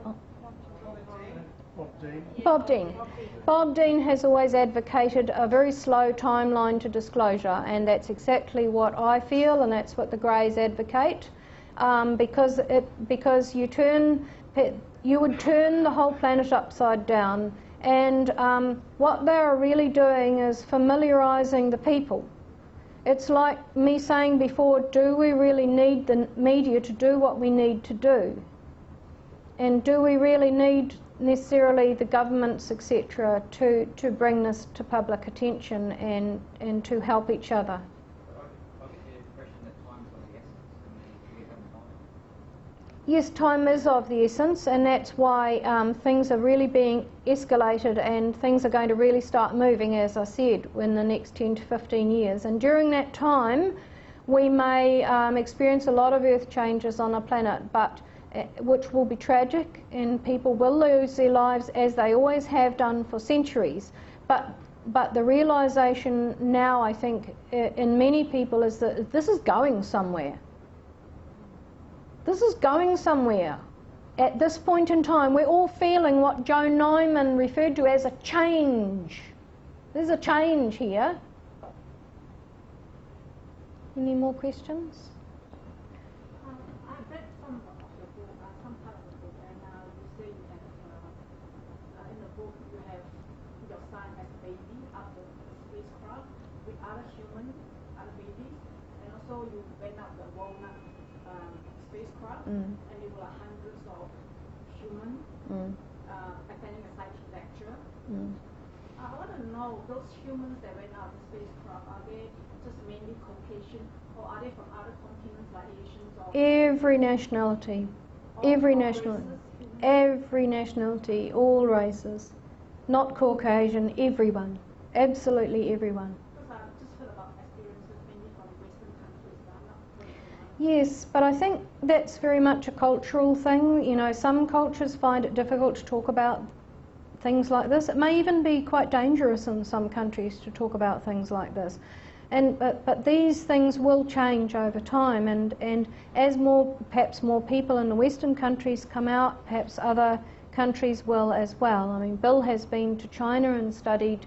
Bob Dean. Bob Dean has always advocated a very slow timeline to disclosure, and that's exactly what I feel, and that's what the Greys advocate, because you would turn the whole planet upside down, and what they are really doing is familiarising the people. It's like me saying before, do we really need the media to do what we need to do? And do we really need necessarily the governments, etc., to bring this to public attention and to help each other? I get the impression that time's of the essence. We haven't time. Yes, time is of the essence, and that's why things are really being escalated, and things are going to really start moving, as I said, in the next 10 to 15 years. And during that time, we may experience a lot of earth changes on the planet, but which will be tragic, and people will lose their lives as they always have done for centuries. But the realisation now, I think, in many people is that this is going somewhere. This is going somewhere. At this point in time, we're all feeling what Joe Nyman referred to as a change. There's a change here. Any more questions? I read some of the book, some part of the book, and you say you have, in the book, you have your son as a baby after the spacecraft with other humans, other babies, and also you went up the walnut spacecraft, and there were hundreds of humans attending a scientific lecture. I want to know, those humans that went out the spacecraft, are they just mainly Caucasian, or are they from other continents like Asians? Or Every nationality. Every nationality. Every nationality, all races. Not Caucasian, everyone. Absolutely everyone. Because I've just heard about experiences mainly from Western countries, but I'm not very sure. Yes, but I think that's very much a cultural thing. You know, some cultures find it difficult to talk about things like this. It may even be quite dangerous in some countries to talk about things like this. But these things will change over time, and as perhaps more people in the Western countries come out, perhaps other countries will as well. I mean, Bill has been to China and studied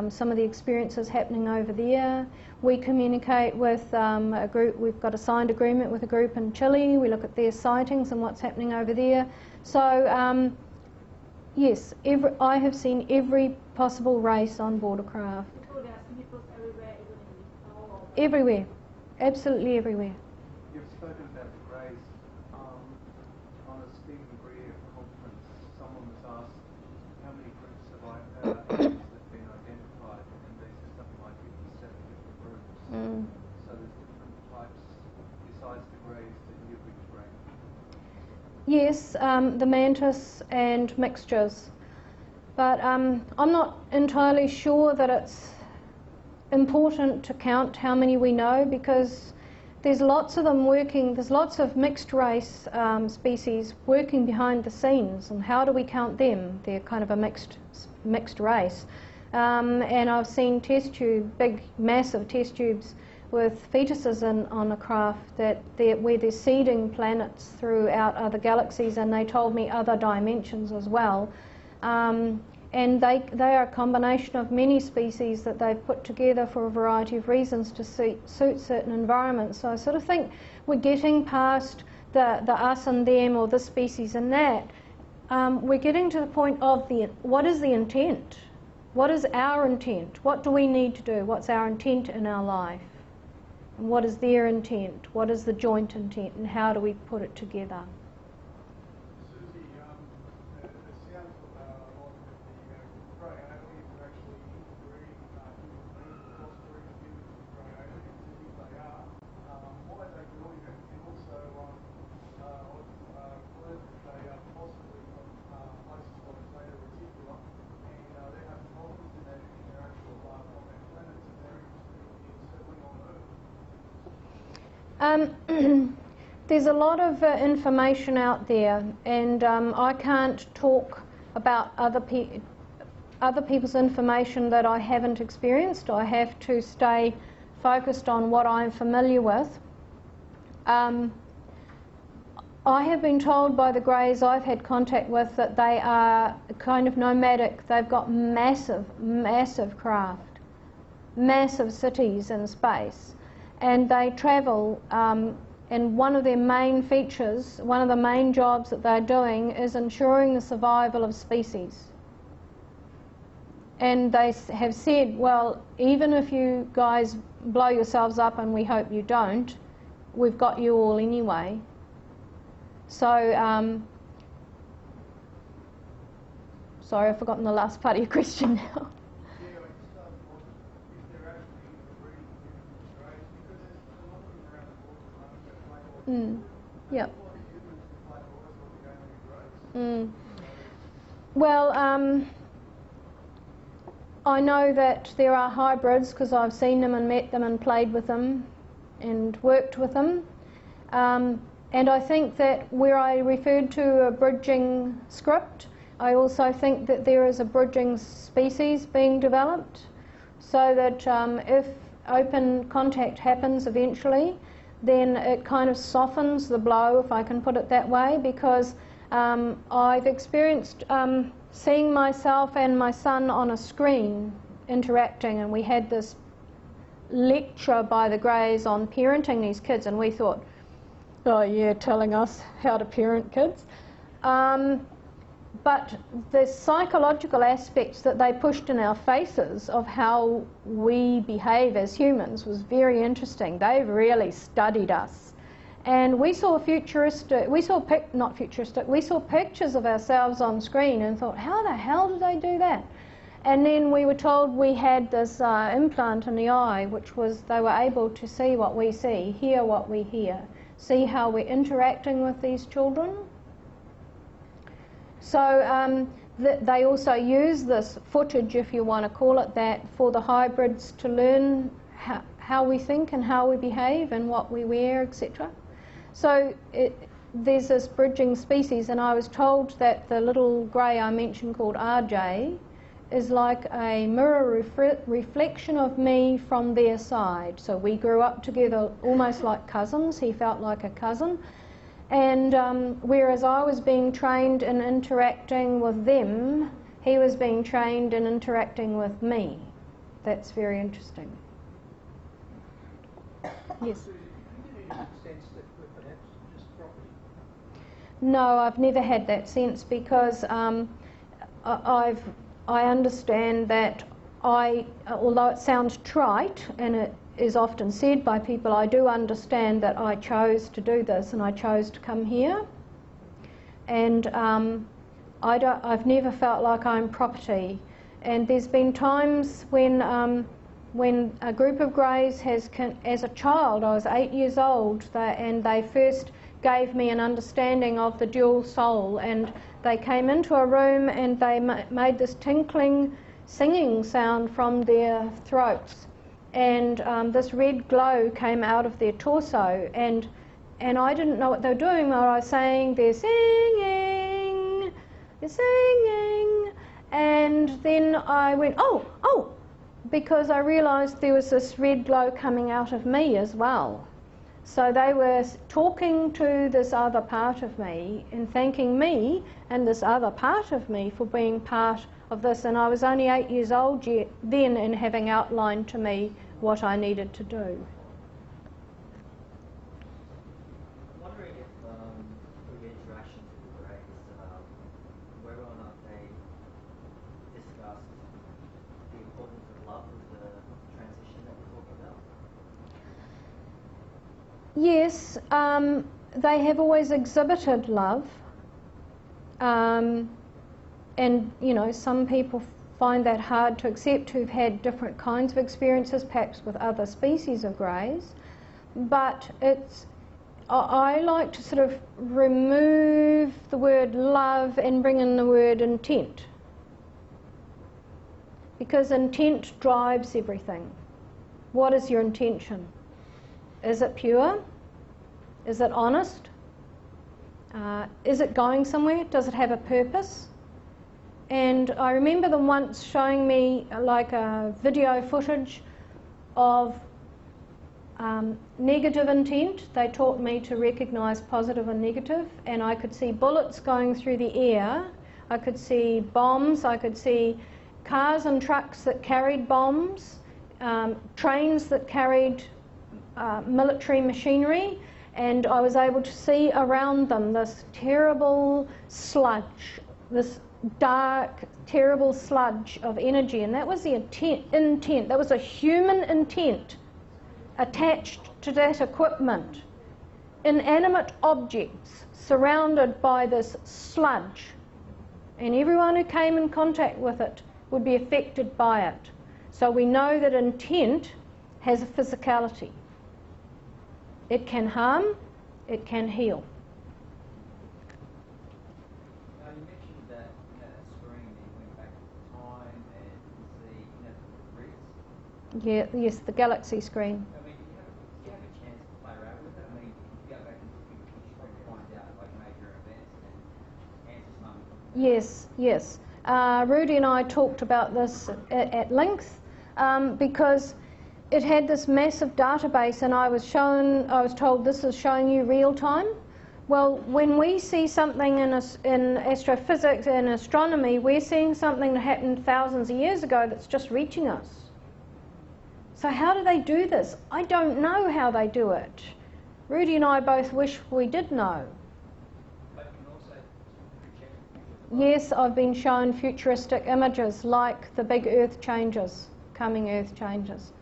some of the experiences happening over there. We communicate with a group. We've got a signed agreement with a group in Chile. We look at their sightings and what's happening over there. So yes, I have seen every possible race on board a craft. So there are snippets everywhere, even in all over. Everywhere, absolutely everywhere. You've spoken about the Greys. On a Stephen Greer conference, someone was asked how many groups of aliens have been identified, and they said something like 57 different groups. So there's different types besides the Greys that you've explained. Yes, the mantis and mixtures. But I'm not entirely sure that it's important to count how many we know, because there's lots of them working, there's lots of mixed race species working behind the scenes, and how do we count them? They're kind of a mixed race. And I've seen test tube, big massive test tubes with fetuses on a craft where they're seeding planets throughout other galaxies, and they told me other dimensions as well. And they are a combination of many species that they've put together for a variety of reasons to suit certain environments. So I sort of think we're getting past the us and them, or this species and that. We're getting to the point of what is the intent? What is our intent? What do we need to do? What's our intent in our life? And what is their intent? What is the joint intent? And how do we put it together? Suzy, it sounds like the grey aliens are actually interbreeding human beings, crossbreeding humans with grey aliens, and if they are, why are they doing it? And also, I've learned that they are possibly from places like Theta Reticula, and they're having problems in their actual on their planets, and they're interested in settling on Earth. There's a lot of information out there, and I can't talk about other people's information that I haven't experienced. I have to stay focused on what I'm familiar with. I have been told by the Greys I've had contact with that they are kind of nomadic. They've got massive craft, massive cities in space, and they travel, and one of their main features, one of the main jobs that they're doing is ensuring the survival of species. And they have said, well, even if you guys blow yourselves up, and we hope you don't, we've got you all anyway. So, sorry, I've forgotten the last part of your question now. Yep. Well, I know that there are hybrids because I've seen them and met them and played with them and worked with them. And I think that where I referred to a bridging script, I also think that there is a bridging species being developed, so that if open contact happens eventually, then it kind of softens the blow, if I can put it that way, because I've experienced seeing myself and my son on a screen interacting, and we had this lecture by the Greys on parenting these kids, and we thought, oh yeah, telling us how to parent kids. But the psychological aspects that they pushed in our faces of how we behave as humans was very interesting. They really studied us. And we saw we saw pictures of ourselves on screen and thought, how the hell did they do that? And then we were told we had this implant in the eye, which was they were able to see what we see, hear what we hear, see how we're interacting with these children. So they also use this footage, if you want to call it that, for the hybrids to learn how we think and how we behave and what we wear, etc. So there's this bridging species, and I was told that the little grey I mentioned called RJ is like a mirror reflection of me from their side. So we grew up together almost like cousins. He felt like a cousin. And whereas I was being trained in interacting with them, he was being trained in interacting with me. That's very interesting. Yes? No, I've never had that sense, because I understand that although it sounds trite, and it is often said by people, I do understand that I chose to do this and I chose to come here, and I've never felt like I'm property. And there's been times when a group of Greys as a child, I was 8 years old, and they first gave me an understanding of the dual soul, and they came into a room and they made this tinkling singing sound from their throats. and this red glow came out of their torso, and I didn't know what they were doing. I was saying, they're singing, and then I went, oh, because I realised there was this red glow coming out of me as well. So they were talking to this other part of me and thanking me and this other part of me for being part of this. And I was only 8 years old then, and having outlined to me what I needed to do. I'm wondering if through your interactions with the Greys, whether or not they discussed the importance of love with the transition that we're talking about. Yes, they have always exhibited love, and you know, some people find that hard to accept who've had different kinds of experiences, perhaps with other species of greys. But I like to sort of remove the word love and bring in the word intent, because intent drives everything. What is your intention? Is it pure? Is it honest? Is it going somewhere? Does it have a purpose? And I remember them once showing me like a video footage of negative intent. They taught me to recognise positive and negative, and I could see bullets going through the air. I could see bombs. I could see cars and trucks that carried bombs, trains that carried military machinery, and I was able to see around them this terrible sludge, this dark, terrible sludge of energy, and that was the intent. That was a human intent attached to that equipment. Inanimate objects surrounded by this sludge, and everyone who came in contact with it would be affected by it. So we know that intent has a physicality. It can harm, it can heal. Now you mentioned that that screen that you went back in time and you see the grids. Yeah, yes, the galaxy screen. I mean, do you have a chance to play around with it? I mean, you go back and you find out like major events and answer some. Yes, yes. Rudy and I talked about this at length because it had this massive database, and I was told this is showing you real time. Well, when we see something in astrophysics and astronomy, we're seeing something that happened thousands of years ago that's just reaching us. So how do they do this? I don't know how they do it. Rudy and I both wish we did know. But you can also project the future. Yes, I've been shown futuristic images like the big Earth changes, coming Earth changes.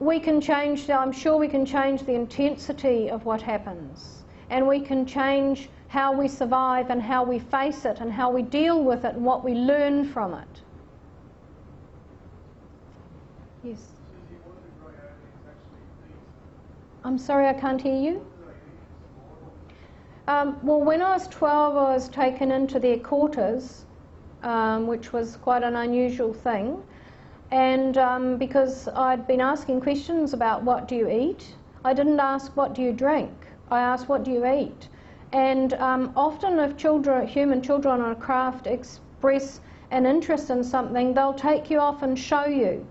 We can change, I'm sure we can change the intensity of what happens, and we can change how we survive and how we face it and how we deal with it and what we learn from it. Yes. Suzy, what do grey aliens actually eat? I'm sorry, I can't hear you. Well, when I was 12, I was taken into their quarters, which was quite an unusual thing. And because I'd been asking questions about what do you eat, I didn't ask what do you drink. I asked what do you eat. And often if human children on a craft express an interest in something, they'll take you off and show you.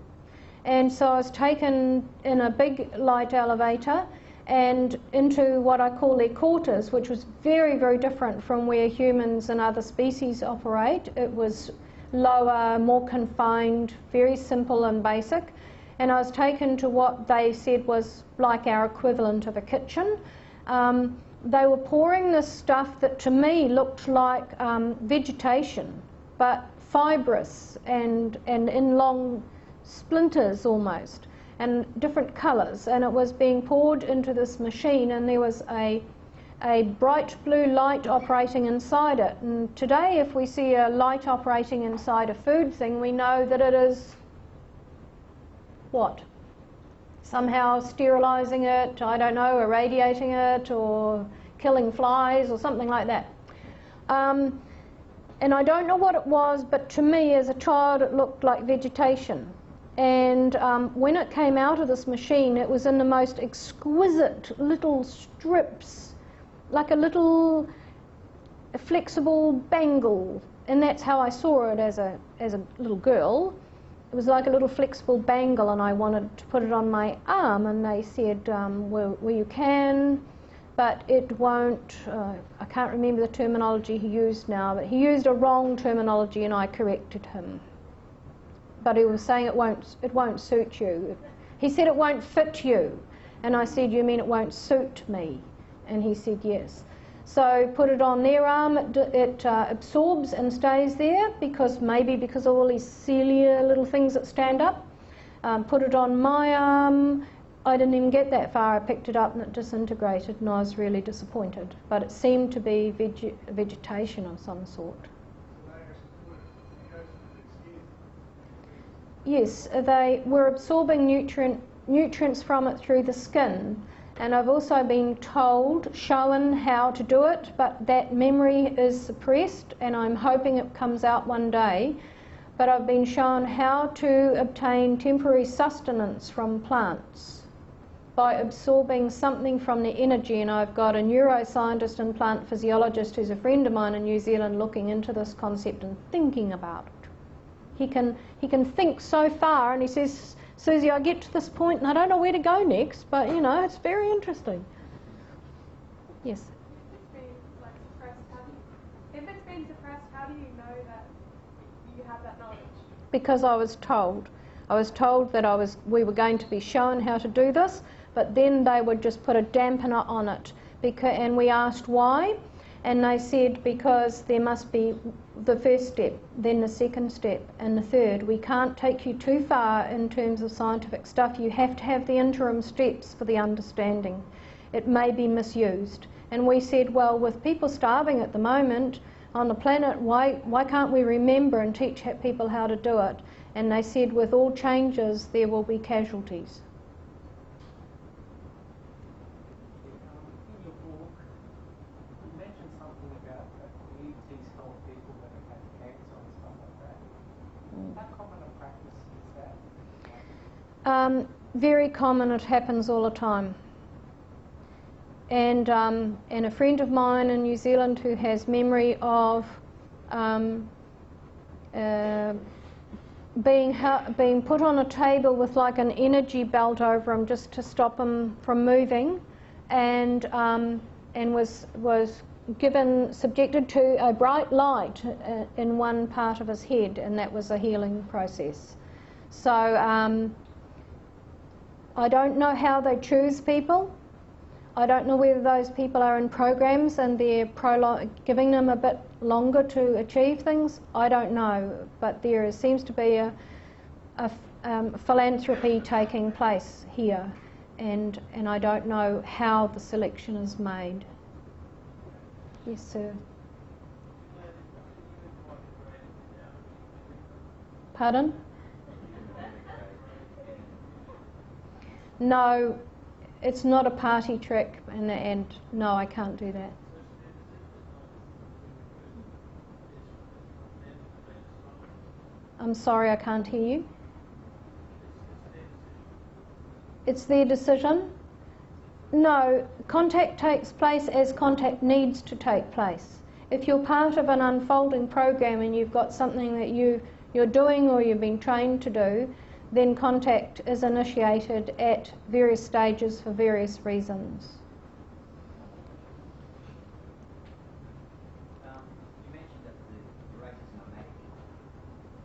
And so I was taken in a big light elevator and into what I call their quarters, which was very, very different from where humans and other species operate. It was lower, more confined, very simple and basic. And I was taken to what they said was like our equivalent of a kitchen. They were pouring this stuff that to me looked like vegetation, but fibrous and in long splinters almost, and different colours. And it was being poured into this machine, and there was a bright blue light operating inside it. And today if we see a light operating inside a food thing, we know that it is what? Somehow sterilising it, I don't know, irradiating it or killing flies or something like that. And I don't know what it was, but to me as a child it looked like vegetation. And when it came out of this machine, it was in the most exquisite little strips, like a little flexible bangle. And that's how I saw it as a little girl. It was like a little flexible bangle, and I wanted to put it on my arm, and they said, well, you can, but it won't. I can't remember the terminology he used now, but he used a wrong terminology, and I corrected him. But he was saying it won't suit you. He said it won't fit you, and I said, you mean it won't suit me? And he said yes. So put it on their arm, it absorbs and stays there, because of all these cilia little things that stand up. Put it on my arm, I didn't even get that far. I picked it up and it disintegrated, and I was really disappointed. But it seemed to be vegetation of some sort. Yes, they were absorbing nutrients from it through the skin. And I've also been shown how to do it, but that memory is suppressed, and I'm hoping it comes out one day. But I've been shown how to obtain temporary sustenance from plants by absorbing something from the energy, and I've got a neuroscientist and plant physiologist who's a friend of mine in New Zealand looking into this concept and thinking about it. He can think so far, and he says, Suzy, I get to this point and I don't know where to go next, but you know, it's very interesting. Yes? If it's been suppressed, how do you know that you have that knowledge? Because I was told. I was told that we were going to be shown how to do this, but then they would just put a dampener on it. And we asked why, and they said because there must be the first step, then the second step, and the third. We can't take you too far in terms of scientific stuff. You have to have the interim steps for the understanding. It may be misused. And we said, well, with people starving at the moment on the planet, why can't we remember and teach people how to do it? And they said, with all changes, there will be casualties. In your book, you mentioned something about that ETs help people that have had cancer and stuff like that. How common a practice is that? Very common. It happens all the time. And a friend of mine in New Zealand who has memory of being put on a table with like an energy belt over him just to stop him from moving, and was subjected to a bright light in one part of his head, and that was a healing process. So I don't know how they choose people. I don't know whether those people are in programs and they're giving them a bit longer to achieve things. I don't know, but there seems to be a philanthropy taking place here, and I don't know how the selection is made. Yes, sir. Pardon? No. It's not a party trick, and no, I can't do that. I'm sorry, I can't hear you. It's their decision? No, contact takes place as contact needs to take place. If you're part of an unfolding program and you've got something that you're doing or you've been trained to do, then contact is initiated at various stages for various reasons. You mentioned that the race is nomadic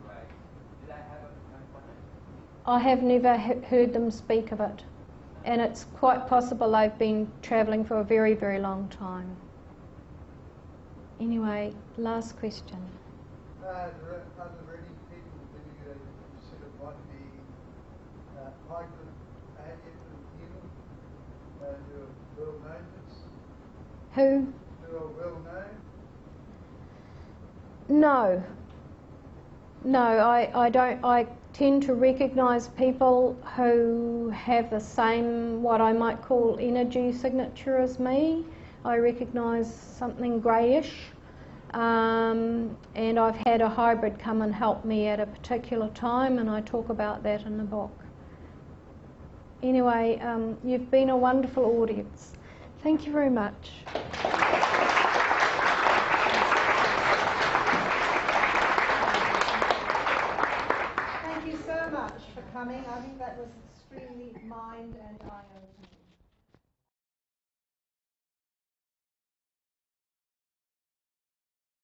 race. Do they have a contact? I have never heard them speak of it, and it's quite possible they've been travelling for a very, very long time. Anyway, last question. Are there any people who consider might be high good alien human who are well known? Who are well known? No, I don't. I tend to recognise people who have the same, what I might call, energy signature as me. I recognise something greyish, And I've had a hybrid come and help me at a particular time, and I talk about that in the book. Anyway, you've been a wonderful audience. Thank you very much. Thank you so much for coming. I think that was extremely mind and eye-opening.